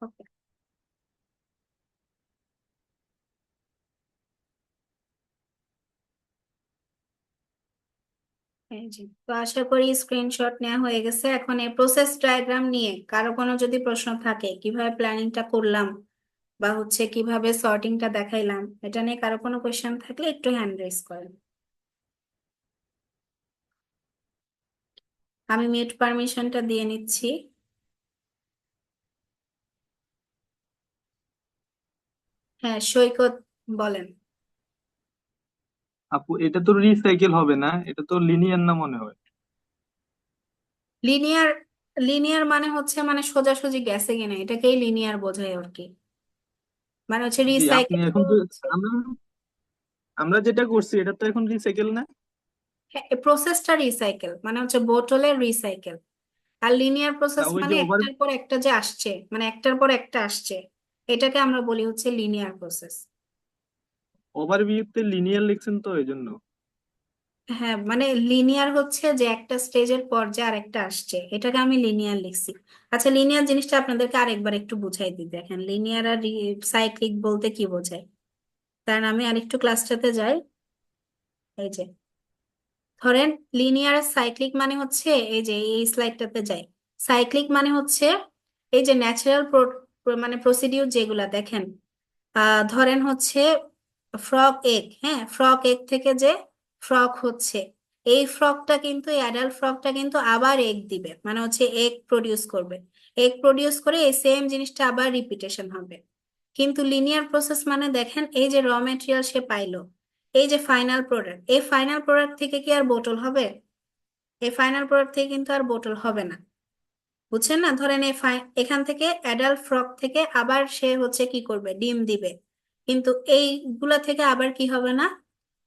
ওকে, এই যে তো আশা করি স্ক্রিনশট নেওয়া হয়ে গেছে। এখন এই প্রসেস ডায়াগ্রাম নিয়ে কারো কোনো যদি প্রশ্ন থাকে, কিভাবে প্ল্যানিংটা করলাম বা হচ্ছে কিভাবে সর্টিংটা দেখাইলাম, এটা নিয়ে কারো কোনো কোয়েশ্চেন থাকলে একটু হ্যান্ড রেজ করেন। আমি মিউট পারমিশনটা দিয়ে নিচ্ছি। হ্যাঁ সৈকত, বলেন। আপু এটা তো রিসাইকেল হবে না, এটা তো লিনিয়ার না মনে হয়। লিনিয়ার, লিনিয়ার মানে হচ্ছে মানে সোজাসুজি গেছে কিনা এটাকেই লিনিয়ার বোঝায় আর কি। মানে হচ্ছে জি আপনি রিসাইকেল এখন আমরা আমরা যেটা করছি এটা তো এখন রিসাইকেল না। প্রসেসটা রিসাইকেল, মানে হচ্ছে বোতলের রিসাইকেল। আর লিনিয়ার তা প্রসেস ওই মানে যে ওভার একটার পর একটা যে আসছে, মানে একটার পর একটা আসছে, এটাকে আমরা বলি হচ্ছে লিনিয়ার প্রসেস। ওভারভিউতে লিনিয়ার লিখছেন তো এই জন্য। হ্যাঁ মানে লিনিয়ার হচ্ছে যে একটা স্টেজের পর যে আরেকটা আসছে, এটাকে আমি লিনিয়ার লিখছি। আচ্ছা লিনিয়ার জিনিসটা আপনাদেরকে আরেকবার একটু বুঝাই দিই, দেখেন লিনিয়ার আর সাইক্লিক বলতে কি বোঝায়। কারণ আমি আরেকটু ক্লাসটাতে যাই। এই যে ধরেন লিনিয়ার সাইক্লিক মানে হচ্ছে এই যে এই স্লাইডটাতে যাই, সাইক্লিক মানে হচ্ছে এই যে ন্যাচারাল মানে প্রসিডিউর যেগুলা দেখেন। ধরেন হচ্ছে ফ্রগ এগ, হ্যাঁ ফ্রগ এগ থেকে যে ফ্রগ হচ্ছে, এই ফ্রগটা কিন্তু অ্যাডাল্ট ফ্রগটা কিন্তু আবার এগ দিবে, মানে হচ্ছে এগ প্রডিউস করবে, এগ প্রডিউস করে এই সেম জিনিসটা আবার রিপিটেশন হবে। কিন্তু লিনিয়ার প্রসেস মানে দেখেন এই যে র ম্যাটেরিয়াল সে পাইলো, এই যে ফাইনাল প্রোডাক্ট, এই ফাইনাল প্রোডাক্ট থেকে কি আর বোতল হবে? এই ফাইনাল প্রোডাক্ট থেকে কিন্তু আর বোতল হবে না। বুঝছেন না? ধরেন এখান থেকে অ্যাডাল্ট ফ্রগ থেকে আবার সে হচ্ছে কি করবে, ডিম দিবে, কিন্তু এইগুলা থেকে আবার কি হবে না,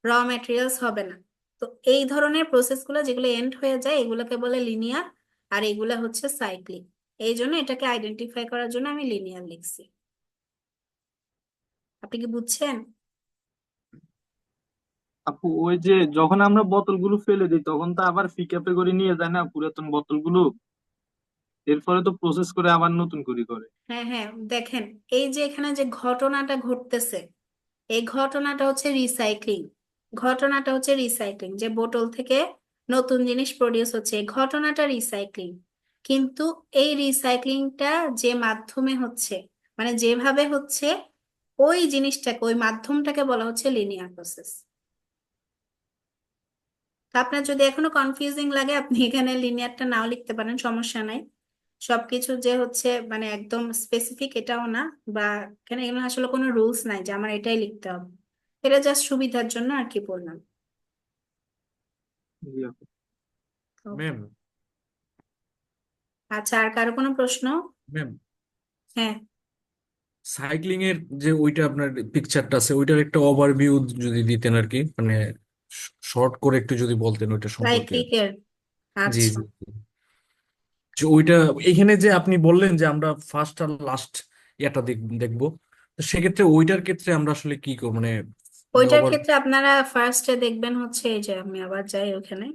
র ম্যাটেরিয়ালস হবে না। তো এই ধরনের প্রসেসগুলো যেগুলো এন্ড হয়ে যায় এগুলোকে বলে লিনিয়ার, আর এগুলা হচ্ছে সাইক্লিক। এই জন্য এটাকে আইডেন্টিফাই করার জন্য আমি লিনিয়ার লিখছি। আপনি কি বুঝছেন? আপু ওই যে যখন আমরা বোতলগুলো ফেলে দিই তখন তো আবার পিকআপে করে নিয়ে যায় না পুরাতন বোতলগুলো, এরপরে তো প্রসেস করে আবার নতুন করে করে। হ্যাঁ হ্যাঁ, দেখেন এই যে এখানে যে ঘটনাটা ঘটতেছে, এই ঘটনাটা হচ্ছে রিসাইক্লিং। ঘটনাটা হচ্ছে রিসাইক্লিং, যে বোতল থেকে নতুন জিনিস প্রডিউস হচ্ছে, এই ঘটনাটা রিসাইক্লিং। কিন্তু এই রিসাইক্লিংটা যে মাধ্যমে হচ্ছে, মানে যেভাবে হচ্ছে, ওই জিনিসটাকে ওই মাধ্যমটাকে বলা হচ্ছে লিনিয়ার প্রসেস। আপনার যদি এখনো কনফিউজিং লাগে আপনি এখানে লিনিয়ারটা নাও লিখতে পারেন, সমস্যা নাই। সবকিছু যে হচ্ছে মানে একদম স্পেসিফিক এটাও না, বা এখানে এগুলো আসলে কোনো রুলস নাই যে আমার এটাই লিখতে হবে, এটা জাস্ট সুবিধার জন্য আর কি বললাম। জি আপু। Okay. ম্যাম, আচ্ছা আর কারো কোনো প্রশ্ন? ম্যাম হ্যাঁ, সাইক্লিং এর যে ওইটা আপনার পিকচারটা আছে ওইটার একটা ওভারভিউ যদি দিতেন আর কি, মানে শর্ট করে একটু যদি বলতেন ওইটা সম্পর্কে। সাইক্লিকের। জি আচ্ছা, জি। যে ওইটা এখানে যে আপনি বললেন যে আমরা ফার্স্ট আর লাস্ট এটা দেখবো, তো সেক্ষেত্রে ওইটার ক্ষেত্রে আমরা আসলে কি মানে ওইটার ওভার। ক্ষেত্রে আপনারা ফার্স্টে দেখবেন হচ্ছে এই যে আমি আবার যাই ওখানে,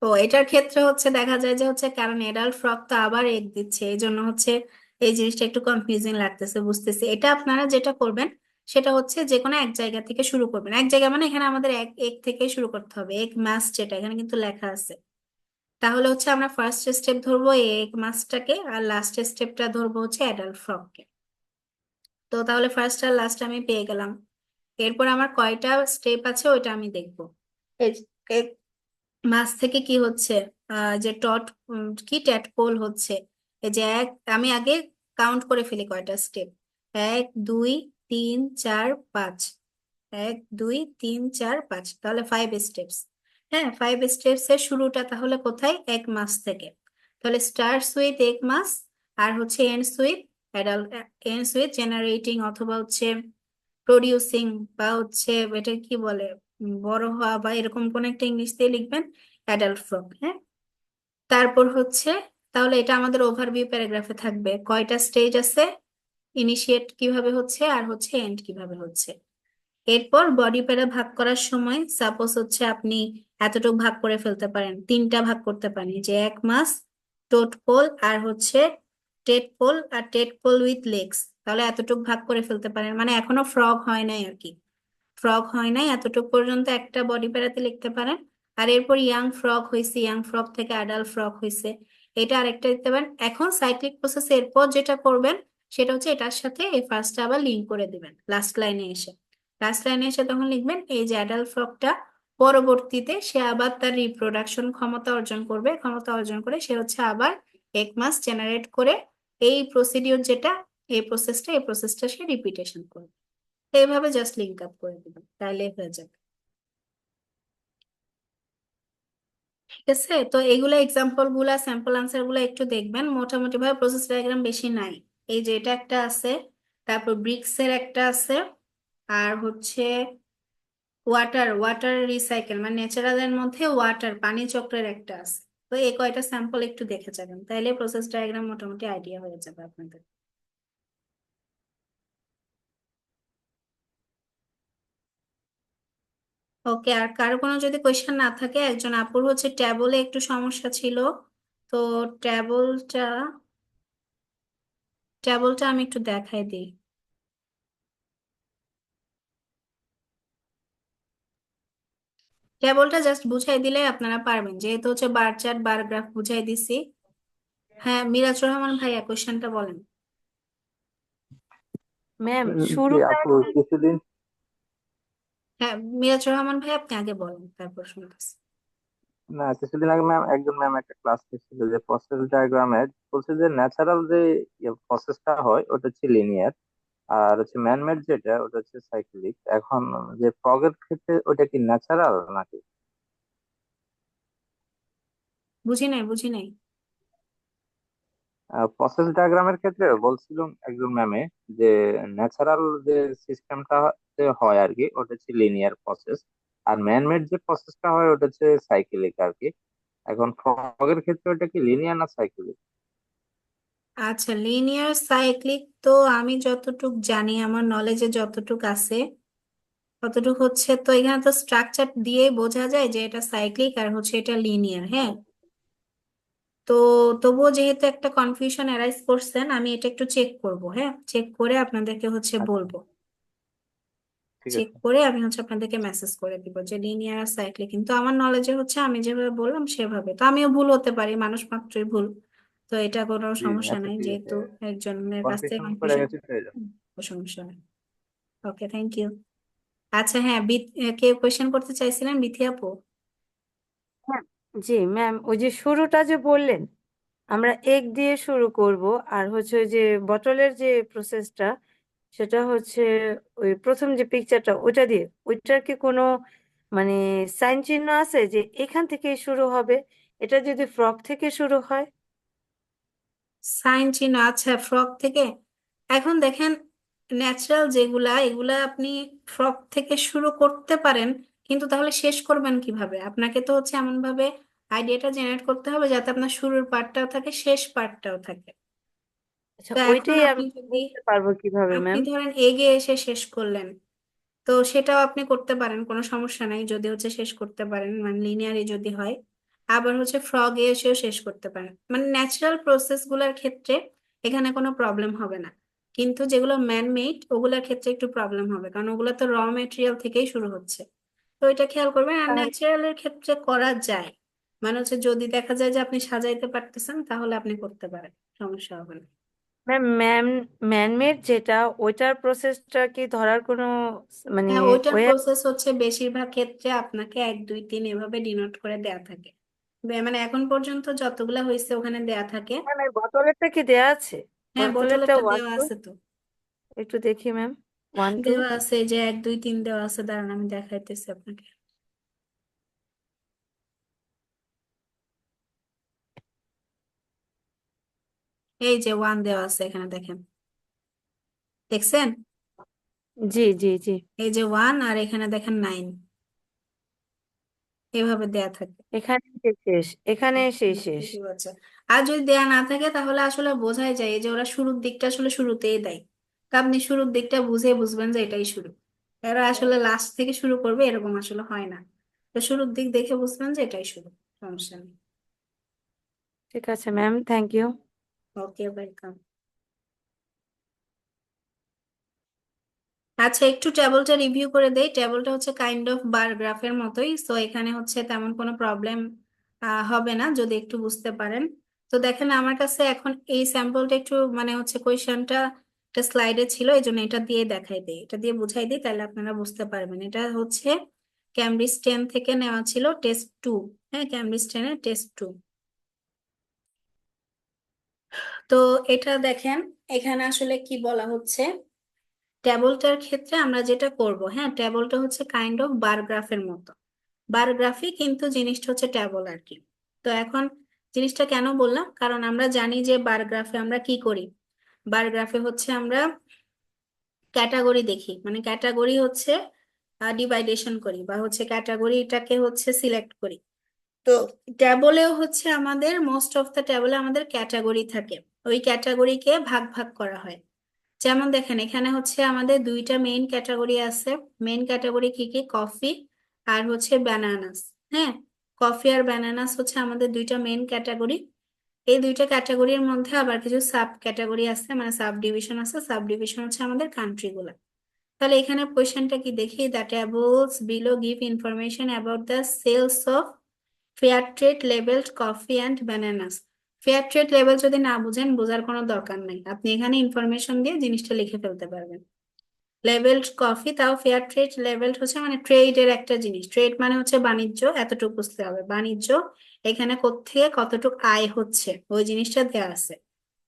তো এটার ক্ষেত্রে হচ্ছে দেখা যায় যে হচ্ছে কারণ এডাল্ট ফ্রগ তো আবার এগ দিচ্ছে, এই জন্য হচ্ছে এই জিনিসটা একটু কনফিউজিং লাগতেছে, বুঝতেছি। এটা আপনারা যেটা করবেন সেটা হচ্ছে যে কোনো এক জায়গা থেকে শুরু করবেন। এক জায়গা মানে এখানে আমাদের এক এক থেকে শুরু করতে হবে, এক মাস যেটা এখানে কিন্তু লেখা আছে। তাহলে হচ্ছে আমরা ফার্স্ট স্টেপ ধরবো এক মাসটাকে, আর লাস্ট স্টেপটা ধরবো হচ্ছে অ্যাডাল্ট ফ্রগকে। তো তাহলে ফার্স্ট আর লাস্ট আমি পেয়ে গেলাম। এরপর আমার কয়টা স্টেপ আছে ওইটা আমি দেখবো। এই এই মাস থেকে কি হচ্ছে, যে টট কি ট্যাডপোল হচ্ছে। এই যে এক, আমি আগে কাউন্ট করে ফেলি কয়টা স্টেপ। 1 2 3 4 5, 1 2 3 4 5, তাহলে 5 স্টেপস। হ্যাঁ, 5 স্টেপস এর শুরুটা তাহলে কোথায়, এক মাস থেকে। তাহলে স্টার্টস উইথ এক মাস, আর হচ্ছে ends with adult, ends with generating অথবা হচ্ছে প্রডিউসিং, বা হচ্ছে এটা কি বলে, বড় হওয়া বা এরকম কোন একটা ইংলিশ দিয়ে লিখবেন, অ্যাডাল্ট ফ্রগ। হ্যাঁ, তারপর হচ্ছে তাহলে এটা আমাদের ওভারভিউ প্যারাগ্রাফে থাকবে, কয়টা স্টেজ আছে, ইনিশিয়েট কিভাবে হচ্ছে, আর হচ্ছে এন্ড কিভাবে হচ্ছে। এরপর বডি প্যারা ভাগ করার সময় সাপোজ হচ্ছে আপনি এতটুকু ভাগ করে ফেলতে পারেন, তিনটা ভাগ করতে পারেন, যে এক মাস, টোট পোল, আর হচ্ছে টেট পোল, আর টেট পোল উইথ লেগস। তাহলে এতটুকু ভাগ করে ফেলতে পারেন, মানে এখনো ফ্রগ হয় নাই আর কি। ফ্রগ হয় নাই এতটুকু পর্যন্ত একটা বডি প্যারাতে লিখতে পারেন। আর এরপর ইয়াং ফ্রগ হয়েছে, ইয়াং ফ্রগ থেকে অ্যাডাল্ট ফ্রগ হয়েছে, এটা আরেকটা দিতে পারেন। এখন সাইক্লিক প্রসেস এরপর যেটা করবেন সেটা হচ্ছে এটার সাথে এই ফার্স্টটা আবার লিঙ্ক করে দিবেন লাস্ট লাইনে এসে। লাস্ট লাইনে এসে তখন লিখবেন এই যে অ্যাডাল্ট ফ্রগটা পরবর্তীতে সে আবার তার রিপ্রোডাকশন ক্ষমতা অর্জন করবে, ক্ষমতা অর্জন করে সে হচ্ছে আবার এক মাস জেনারেট করে, এই প্রসিডিওর যেটা, এই প্রসেসটা সে রিপিটেশন করবে। এইভাবে জাস্ট লিঙ্ক আপ করে দিবেন, তাহলে হয়ে যাবে। ঠিক আছে, তো এইগুলা এক্সাম্পল গুলা, স্যাম্পল আনসার গুলা একটু দেখবেন। মোটামুটি ভাবে প্রসেস ডায়াগ্রাম বেশি নাই। এই যে এটা একটা আছে, তারপর ব্রিক্স এর একটা আছে, আর হচ্ছে ওয়াটার ওয়াটার রিসাইকেল মানে ন্যাচারাল এর মধ্যে ওয়াটার পানি চক্রের একটা আছে। তো এই কয়টা স্যাম্পল একটু দেখে যাবেন, তাইলে প্রসেস ডায়াগ্রাম মোটামুটি আইডিয়া হয়ে যাবে আপনাদের। ওকে, আর কারো কোনো যদি কোয়েশ্চেন না থাকে, একজন আপুর হচ্ছে ট্যাবলে একটু সমস্যা ছিল। তো ট্যাবলটা ট্যাবলটা আমি একটু দেখাই দিই। ট্যাবলটা জাস্ট বুঝাই দিলে আপনারা পারবেন, যেহেতু হচ্ছে বার চার্ট বার গ্রাফ বুঝাই দিছি। হ্যাঁ, মিরাজুর রহমান ভাইয়া কোয়েশ্চেনটা বলেন। ম্যাম জি শুরুটা আপু, কিছুদিন হ্যাঁ, মিরাজুর রহমান ভাই আপনি আগে বলেন, তারপর শুনতেছি। কিছুদিন আগে ম্যাম একজন ম্যাম একটা ক্লাস নিচ্ছিল যে প্রসেস ডায়াগ্রামের, বলছে যে ন্যাচারাল যে প্রসেসটা হয় ওটা হচ্ছে লিনিয়ার, আর হচ্ছে ম্যানমেড যেটা ওটা হচ্ছে সাইক্লিক। এখন যে ফগের ক্ষেত্রে ওটা কি ন্যাচারাল নাকি? বুঝি নাই, বুঝি নাই। প্রসেস ডায়াগ্রামের ক্ষেত্রে বলছিলাম একজন ম্যামে যে ন্যাচারাল যে সিস্টেমটা হয় আর কি ওটা হচ্ছে লিনিয়ার প্রসেস, আর ম্যানমেড যে প্রসেসটা হয় ওটা হচ্ছে সাইক্লিক আর কি। এখন ফগের ক্ষেত্রে ওটা কি লিনিয়ার না সাইক্লিক? আচ্ছা, লিনিয়ার সাইক্লিক তো আমি যতটুক জানি, আমার নলেজে যতটুক আছে ততটুক হচ্ছে, তো এখানে তো স্ট্রাকচার দিয়ে বোঝা যায় যে এটা সাইক্লিক আর হচ্ছে এটা লিনিয়ার। হ্যাঁ, তো তবুও যেহেতু একটা কনফিউশন অ্যারাইজ করছেন, আমি এটা একটু চেক করব। হ্যাঁ, চেক করে আপনাদেরকে হচ্ছে আচ্ছা, বলবো। ঠিক চেক আছে। করে আমি হচ্ছে আপনাদেরকে মেসেজ করে দিব যে লিনিয়ার আর সাইক্লিক। কিন্তু আমার নলেজে হচ্ছে আমি যেভাবে বললাম সেভাবে, তো আমিও ভুল হতে পারি, মানুষ মাত্রই ভুল। তো এটা কোনো জি জি, সমস্যা আচ্ছা নাই, ঠিক আছে। যেহেতু একজনের কাছ থেকে কনফিউশন করে কনফিউশন, গেছি তো এই জন্য। সমস্যা নেই। ওকে, থ্যাংক ইউ। আচ্ছা হ্যাঁ, কেউ কোয়েশ্চেন করতে চাইছিলেন, বিথি আপু? হ্যাঁ, জি ম্যাম ওই যে শুরুটা যে বললেন আমরা এগ দিয়ে শুরু করব, আর হচ্ছে ওই যে বটলের যে প্রসেসটা সেটা হচ্ছে ওই প্রথম যে পিকচারটা ওইটা দিয়ে, ওইটার কি কোনো মানে সাইন চিহ্ন আছে যে এখান থেকেই শুরু হবে? এটা যদি ফ্রক থেকে শুরু হয়? সাইন চিহ্ন, আচ্ছা ফ্রক থেকে। এখন দেখেন, ন্যাচারাল যেগুলা এগুলা আপনি ফ্রক থেকে শুরু করতে পারেন, কিন্তু তাহলে শেষ করবেন কিভাবে? আপনাকে তো হচ্ছে এমন ভাবে আইডিয়াটা জেনারেট করতে হবে যাতে আপনার শুরুর পার্টটাও থাকে, শেষ পার্টটাও থাকে। আচ্ছা, তো এখন ওইটাই আমি আপনি যদি, বুঝতে পারবো কিভাবে আপনি ম্যাম? ধরেন এগে এসে শেষ করলেন, তো সেটাও আপনি করতে পারেন, কোনো সমস্যা নাই যদি হচ্ছে শেষ করতে পারেন, মানে লিনিয়ারি যদি হয়। আবার হচ্ছে ফ্রগে এসেও শেষ করতে পারেন। মানে ন্যাচারাল প্রসেস গুলার ক্ষেত্রে এখানে কোনো প্রবলেম হবে না, কিন্তু যেগুলো ম্যান মেড ওগুলোর ক্ষেত্রে একটু প্রবলেম হবে, কারণ ওগুলো তো র মেটেরিয়াল থেকেই শুরু হচ্ছে। তো এটা খেয়াল করবেন। আর তাহলে ন্যাচারালের ক্ষেত্রে করা যায়, মানে হচ্ছে যদি দেখা যায় যে আপনি সাজাইতে পারতেছেন তাহলে আপনি করতে পারেন, সমস্যা হবে না। ম্যাম ম্যানমেড যেটা ওইটার প্রসেসটা কি ধরার কোনো মানে হ্যাঁ, ওইটার ওয়ে? প্রসেস হচ্ছে বেশিরভাগ ক্ষেত্রে আপনাকে 1 2 3 এভাবে ডিনোট করে দেয়া থাকে। মানে এখন পর্যন্ত যতগুলা হয়েছে ওখানে দেয়া থাকে। ম্যাম এই বোতলেরটা কি দেয়া আছে? হ্যাঁ, বোতলেরটা বোতলেরটা 1 দেওয়া 2 আছে তো। একটু দেখি ম্যাম 1 2। দেওয়া আছে, যে 1 2 3 দেওয়া আছে, দাঁড়ান আমি দেখাইতেছি আপনাকে। এই যে 1 দেওয়া আছে এখানে, দেখেন, দেখছেন? জি জি জি। এই যে 1, আর এখানে দেখেন 9, এভাবে দেয়া থাকে। এখানে এসে শেষ, এখানে এসে শেষ। ঠিকই বলছে। আর যদি দেয়া না থাকে তাহলে আসলে বোঝাই যায় যে ওরা শুরুর দিকটা আসলে শুরুতেই দেয়। তা আপনি শুরুর দিকটা বুঝে বুঝবেন যে এটাই শুরু। এরা আসলে লাস্ট থেকে শুরু করবে এরকম আসলে হয় না। তো শুরুর দিক দেখে বুঝবেন যে এটাই শুরু, সমস্যা নেই। ঠিক আছে ma'am, thank you. Okay, welcome. আচ্ছা, একটু টেবলটা রিভিউ করে দেই। টেবলটা হচ্ছে কাইন্ড অফ বার গ্রাফের মতোই, সো এখানে হচ্ছে তেমন কোনো প্রবলেম হবে না যদি একটু বুঝতে পারেন। তো দেখেন আমার কাছে এখন এই স্যাম্পলটা একটু মানে হচ্ছে কোয়েশ্চেনটা একটা স্লাইডে ছিল, এই জন্য এটা দিয়ে দেখাই দেই, এটা দিয়ে বুঝাই দিই, তাহলে আপনারা বুঝতে পারবেন। এটা হচ্ছে ক্যামব্রিজ 10 থেকে নেওয়া ছিল, টেস্ট 2। হ্যাঁ, ক্যামব্রিজ 10 এর টেস্ট 2। তো এটা দেখেন, এখানে আসলে কি বলা হচ্ছে। টেবলটার ক্ষেত্রে আমরা যেটা করব, হ্যাঁ, টেবলটা হচ্ছে কাইন্ড অফ বার গ্রাফের মতো। বার গ্রাফই কিন্তু জিনিসটা হচ্ছে টেবল আর কি। তো এখন জিনিসটা কেন বললাম, কারণ আমরা জানি যে বার গ্রাফে আমরা কি করি। বার গ্রাফে হচ্ছে আমরা ক্যাটাগরি দেখি, মানে ক্যাটাগরি হচ্ছে ডিভাইডেশন করি, বা হচ্ছে ক্যাটাগরিটাকে হচ্ছে সিলেক্ট করি। তো ট্যাবলেও হচ্ছে আমাদের মোস্ট অফ দ্য ট্যাবলে আমাদের ক্যাটাগরি থাকে, ওই ক্যাটাগরিকে ভাগ ভাগ করা হয়। যেমন দেখেন এখানে হচ্ছে আমাদের দুইটা মেইন ক্যাটাগরি আছে। মেইন ক্যাটাগরি কি কি? কফি আর হচ্ছে ব্যানানাস। হ্যাঁ, কফি আর ব্যানানাস হচ্ছে আমাদের দুইটা মেইন ক্যাটাগরি। এই দুইটা ক্যাটাগরির মধ্যে আবার কিছু সাব ক্যাটাগরি আছে, মানে সাব ডিভিশন আছে। সাব ডিভিশন হচ্ছে আমাদের কান্ট্রি গুলা। তাহলে এখানে কোয়েশ্চেনটা কি দেখি, the tables below give information about the sales of fair trade labelled coffee and bananas. Fair trade level যদি না বুঝেন, বোঝার কোনো দরকার নাই, আপনি এখানে ইনফরমেশন দিয়ে জিনিসটা লিখে ফেলতে পারবেন। লেভেলড কফি, তাও ফেয়ার ট্রেড লেভেলড হচ্ছে মানে ট্রেডের একটা জিনিস। ট্রেড মানে হচ্ছে বাণিজ্য, এতটুকু বুঝতে হবে বাণিজ্য। এখানে কোত্থেকে কতটুকু আয় হচ্ছে ওই জিনিসটা দেওয়া আছে।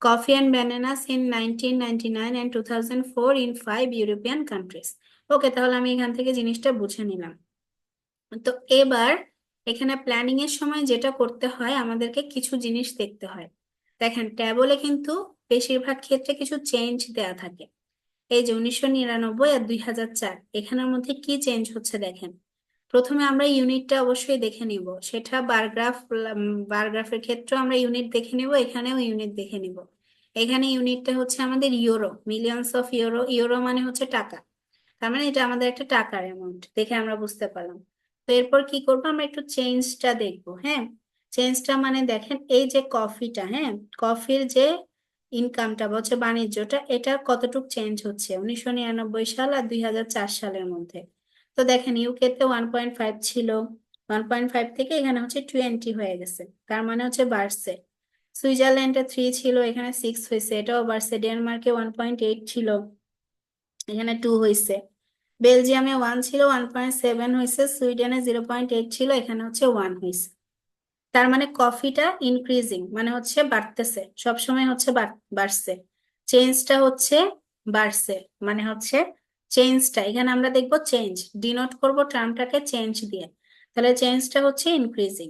Coffee and bananas in 1999 and 2004 in 5 European countries. Okay, তাহলে আমি এখান থেকে জিনিসটা বুঝে নিলাম। তো এবার এখানে প্ল্যানিং এর সময় যেটা করতে হয়, আমাদেরকে কিছু জিনিস দেখতে হয়। দেখেন ট্যাবলে কিন্তু বেশিরভাগ ক্ষেত্রে কিছু চেঞ্জ দেয়া থাকে। এই যে 1999 আর 2004, এখানের মধ্যে কি চেঞ্জ হচ্ছে দেখেন। প্রথমে আমরা ইউনিটটা অবশ্যই দেখে নিব, সেটা বারগ্রাফ। বারগ্রাফের ক্ষেত্রে আমরা ইউনিট দেখে নিব, এখানেও ইউনিট দেখে নিব। এখানে ইউনিটটা হচ্ছে আমাদের euro, millions of euro. Euro মানে হচ্ছে টাকা, তার মানে এটা আমাদের একটা টাকার অ্যামাউন্ট দেখে আমরা বুঝতে পারলাম। তো এরপর কি করবো, আমরা একটু চেঞ্জটা দেখবো। হ্যাঁ, চেঞ্জটা মানে দেখেন এই যে কফিটা, হ্যাঁ, কফির যে ইনকামটা বা হচ্ছে বাণিজ্যটা, এটা কতটুকু চেঞ্জ হচ্ছে 1999 সাল আর 2004 সালের মধ্যে। তো দেখেন ইউকে তে 1.5 ছিল, 1.5 থেকে এখানে হচ্ছে 20 হয়ে গেছে, তার মানে হচ্ছে বাড়ছে। সুইজারল্যান্ডে 3 ছিল, এখানে 6 হয়েছে, এটাও বাড়ছে। ডেনমার্কে 1.8 ছিল, এখানে 2 হয়েছে। বেলজিয়ামে 1 ছিল, 1.7 হয়েছে। সুইডেনে 0.8 ছিল, এখানে হচ্ছে 1 হয়েছে। তার মানে কফিটা ইনক্রিজিং, মানে হচ্ছে বাড়তেছে, সবসময় হচ্ছে বাড়ছে। চেঞ্জটা হচ্ছে বাড়ছে, মানে হচ্ছে চেঞ্জটা এখানে আমরা দেখবো চেঞ্জ, ডিনোট করব টার্মটাকে চেঞ্জ দিয়ে, তাহলে চেঞ্জটা হচ্ছে ইনক্রিজিং।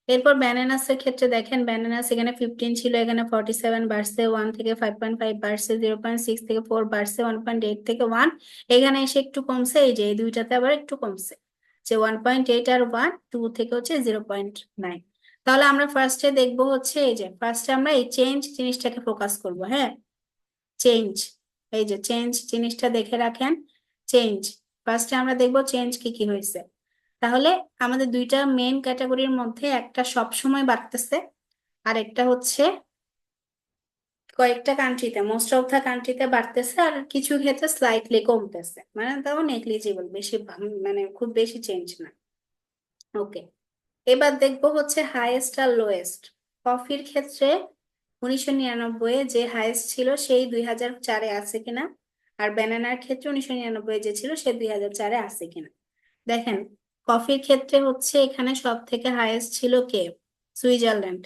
এরপর ব্যানানাস এর ক্ষেত্রে দেখেন, ব্যানানাস এখানে 15 ছিল, এখানে 47 বাড়ছে। 1 থেকে 5.5 বাড়ছে, 0.6 থেকে 4 বাড়ছে, 1.8 থেকে 1 এখানে এসে একটু কমছে। এই যে এই দুইটাতে আবার একটু কমছে, যে 1.8 আর 1 2 থেকে হচ্ছে 0.9। তাহলে আমরা ফার্স্টে দেখবো হচ্ছে এই যে ফার্স্টে আমরা এই চেঞ্জ জিনিসটাকে ফোকাস করব। হ্যাঁ, চেঞ্জ, এই যে চেঞ্জ জিনিসটা দেখে রাখেন। চেঞ্জ ফার্স্টে আমরা দেখবো চেঞ্জ কি কি হয়েছে। তাহলে আমাদের দুইটা মেইন ক্যাটাগরির মধ্যে একটা সব সময় বাড়তেছে, আর একটা হচ্ছে কয়েকটা কান্ট্রিতে, মোস্ট অফ দা কান্ট্রিতে বাড়তেছে, আর কিছু ক্ষেত্রে স্লাইটলি কমতেছে, মানে তাও নেগলিজিবল, বেশি মানে খুব বেশি চেঞ্জ না। ওকে, এবার দেখবো হচ্ছে হাইয়েস্ট আর লোয়েস্ট। কফির ক্ষেত্রে 1999 যে হাইয়েস্ট ছিল সেই 2004-এ আছে কিনা, আর ব্যানানার ক্ষেত্রে 1999 যে ছিল সে 2004-এ আছে কিনা। দেখেন, কফির ক্ষেত্রে হচ্ছে এখানে সব থেকে হাইয়েস্ট ছিল কে? সুইজারল্যান্ড।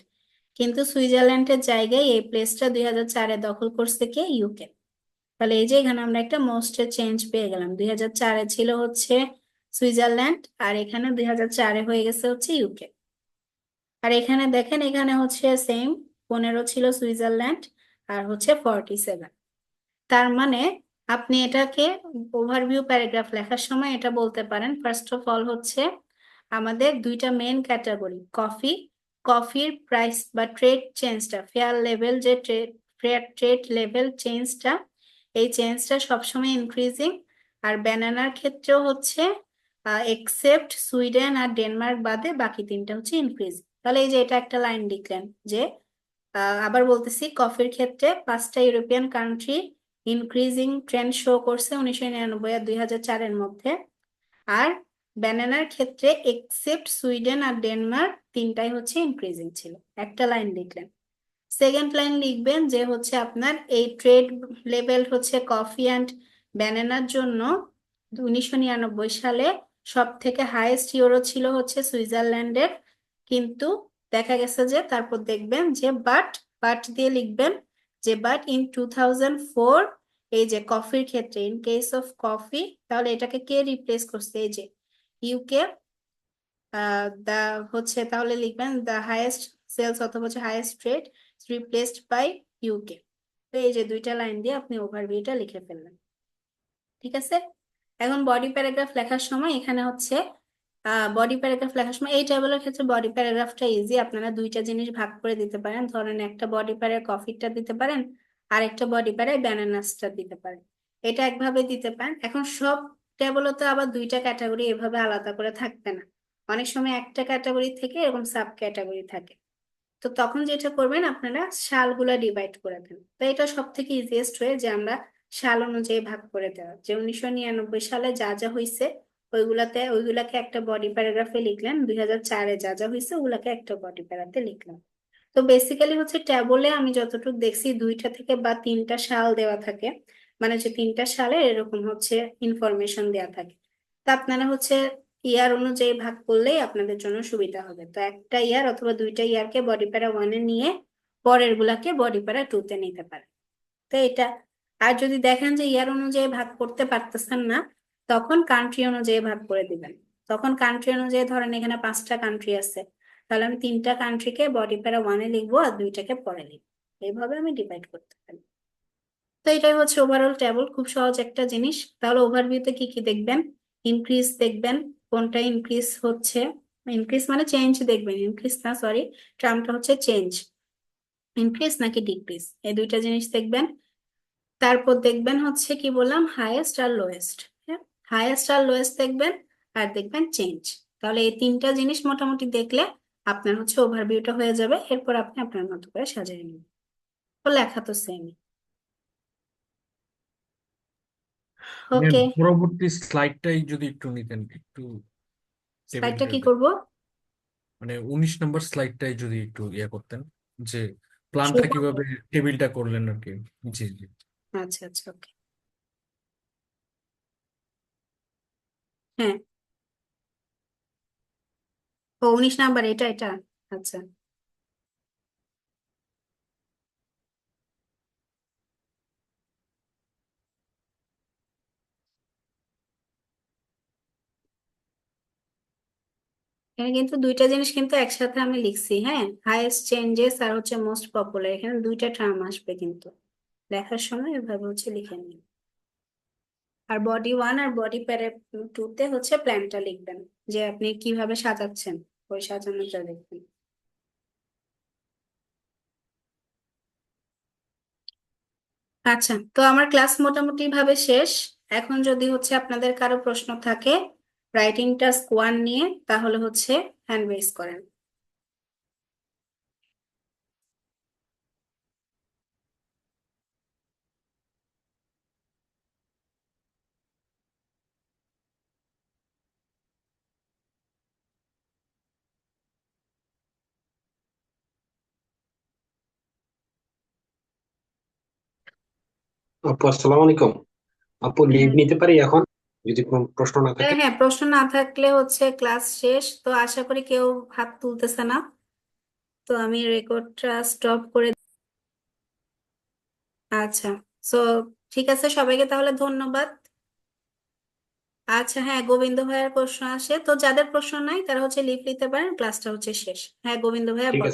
কিন্তু সুইজারল্যান্ডের জায়গায় এই প্লেসটা 2004-এ দখল করছে কে? ইউকে। তাহলে এই যে এখানে আমরা একটা মোস্টের চেঞ্জ পেয়ে গেলাম, 2004-এ ছিল হচ্ছে সুইজারল্যান্ড, আর এখানে 2004-এ হয়ে গেছে হচ্ছে ইউকে। আর এখানে দেখেন, এখানে হচ্ছে সেম, 15 ছিল সুইজারল্যান্ড, আর হচ্ছে 47। তার মানে আপনি এটাকে ওভারভিউ প্যারাগ্রাফ লেখার সময় এটা বলতে পারেন, ফার্স্ট অফ অল হচ্ছে আমাদের দুইটা মেন ক্যাটাগরি কফির প্রাইস বা ট্রেড চেঞ্জটা, ফেয়ার লেভেল যে ট্রেড লেভেল চেঞ্জটা, এই চেঞ্জটা সবসময় ইনক্রিজিং। আর ব্যানানার ক্ষেত্রেও হচ্ছে এক্সেপ্ট সুইডেন আর ডেনমার্ক বাদে বাকি তিনটা হচ্ছে ইনক্রিজিং। তাহলে এই যে এটা একটা লাইন লিখলেন যে আবার বলতেছি, কফির ক্ষেত্রে 5টা European country increasing trend show করছে 1999 আর 2004-এর মধ্যে। আর ব্যানানার ক্ষেত্রে এক্সেপ্ট সুইডেন আর ডেনমার্ক তিনটাই হচ্ছে ইনক্রিজিং ছিল। একটা লাইন লিখলেন। সেকেন্ড লাইন লিখবেন যে হচ্ছে আপনার এই ট্রেড লেভেল হচ্ছে কফি অ্যান্ড ব্যানানার জন্য 1999 সালে সব থেকে হাইয়েস্ট ইউরো ছিল হচ্ছে সুইজারল্যান্ডের, কিন্তু দেখা গেছে যে তারপর দেখবেন যে বাট দিয়ে লিখবেন যে বাট ইন 2004 এই যে কফির ক্ষেত্রে, ইন কেস অফ কফি, তাহলে এটাকে কে রিপ্লেস করছে? এই যে ইউকে। দা হচ্ছে তাহলে লিখবেন দ্য হাইয়েস্ট সেলস অথবা হচ্ছে highest trade replaced by UK. তো এই যে দুইটা লাইন দিয়ে আপনি ওভারভিউটা লিখে ফেললেন। ঠিক আছে, এখন বডি প্যারাগ্রাফ লেখার সময় এখানে হচ্ছে বডি প্যারাগ্রাফ লেখার সময় এই টেবিলের ক্ষেত্রে বডি প্যারাগ্রাফটা ইজি, আপনারা দুইটা জিনিস ভাগ করে দিতে পারেন। ধরেন একটা বডি প্যারায় কফিটা দিতে পারেন, আর একটা বডি প্যারায় ব্যানানাসটা দিতে পারেন, এটা একভাবে দিতে পারেন। এখন সব টেবিলে তো আবার দুইটা ক্যাটাগরি এভাবে আলাদা করে থাকবে না, অনেক সময় একটা ক্যাটাগরি থেকে এরকম সাব ক্যাটাগরি থাকে। তো তখন যেটা করবেন, আপনারা সালগুলা ডিভাইড করে দেন। তো এটা সব থেকে ইজিয়েস্ট হয়ে যে আমরা সাল অনুযায়ী ভাগ করে দেওয়া, যে 1999 সালে যা যা হয়েছে ওইগুলাকে একটা বডি প্যারাগ্রাফে লিখলেন, 2004-এ যা যা হয়েছে ওগুলাকে একটা বডি প্যারাতে লিখলাম। তো বেসিক্যালি হচ্ছে ট্যাবলে আমি যতটুকু দেখছি 2টা থেকে বা 3টা সাল দেওয়া থাকে, মানে যে 3টা সালে এরকম হচ্ছে ইনফরমেশন দেওয়া থাকে। তা আপনারা হচ্ছে ইয়ার অনুযায়ী ভাগ করলেই আপনাদের জন্য সুবিধা হবে। তো একটা ইয়ার অথবা 2টা ইয়ারকে বডি প্যারা 1-এ নিয়ে পরের গুলাকে বডি প্যারা 2-তে নিতে পারে। তো এটা, আর যদি দেখেন যে ইয়ার অনুযায়ী ভাগ করতে পারতেছেন না, তখন কান্ট্রি অনুযায়ী ভাগ করে দিবেন। তখন কান্ট্রি অনুযায়ী, ধরেন এখানে 5টা কান্ট্রি আছে, তাহলে আমি 3টা কান্ট্রিকে বডি প্যারা 1-এ লিখবো আর 2টাকে পরে লিখবো, এইভাবে আমি ডিভাইড করতে পারি। তো এটাই হচ্ছে ওভারঅল টেবল, খুব সহজ একটা জিনিস। তাহলে ওভারভিউতে কি কি দেখবেন? ইনক্রিজ দেখবেন, কোনটা ইনক্রিজ হচ্ছে, ইনক্রিজ মানে চেঞ্জ দেখবেন, ইনক্রিজ না সরি, টার্মটা হচ্ছে চেঞ্জ, ইনক্রিজ নাকি ডিক্রিজ, এই দুইটা জিনিস দেখবেন। তারপর দেখবেন হচ্ছে কি বললাম, হাইয়েস্ট আর লোয়েস্ট। হ্যাঁ, হাইয়েস্ট আর লোয়েস্ট দেখবেন, আর দেখবেন চেঞ্জ। তাহলে এই 3টা জিনিস মোটামুটি দেখলে আপনার হচ্ছে ওভারভিউটা হয়ে যাবে। এরপর আপনি আপনার মতো করে সাজিয়ে নেবেন। তো লেখা তো সেমই। ম্যাম, ওকে, পরবর্তী স্লাইডটাই যদি একটু নিতেন, একটু স্লাইডটা টেবিলটা কি করব? মানে 19 নম্বর স্লাইডটাই যদি একটু ইয়ে করতেন, যে প্ল্যানটা শুরু? কিভাবে টেবিলটা করলেন আর কি। জি জি। আচ্ছা আচ্ছা, ওকে। হ্যাঁ, ও 19 নাম্বার, এটা এটা। আচ্ছা, এখানে কিন্তু দুইটা জিনিস কিন্তু একসাথে আমি লিখছি। হ্যাঁ, হাইয়েস্ট চেঞ্জেস আর হচ্ছে মোস্ট পপুলার, এখানে দুইটা টার্ম আসবে, কিন্তু লেখার সময় এভাবে হচ্ছে লিখে নিন। আর বডি 1 আর বডি প্যারা 2-তে হচ্ছে প্ল্যানটা লিখবেন, যে আপনি কিভাবে সাজাচ্ছেন, ওই সাজানোটা দেখবেন। আচ্ছা, তো আমার ক্লাস মোটামুটি ভাবে শেষ। এখন যদি হচ্ছে আপনাদের কারো প্রশ্ন থাকে রাইটিং টাস্ক 1 নিয়ে তাহলে হচ্ছে হ্যান্ড রেজ করেন। আপু আসসালামু আলাইকুম। আপু লিভ হ্যাঁ নিতে পারি এখন যদি কোনো প্রশ্ন না থাকে? হ্যাঁ, প্রশ্ন না থাকলে হচ্ছে ক্লাস শেষ, তো আশা করি কেউ হাত তুলতেছে না, তো আমি রেকর্ডটা স্টপ করে। আচ্ছা, সো ঠিক আছে, সবাইকে তাহলে ধন্যবাদ। আচ্ছা, হ্যাঁ, গোবিন্দ ভাইয়ার প্রশ্ন আসে, তো যাদের প্রশ্ন নাই তারা হচ্ছে লিভ নিতে পারেন, ক্লাসটা হচ্ছে শেষ। হ্যাঁ, গোবিন্দ ভাইয়া ঠিক বলেন। আছে।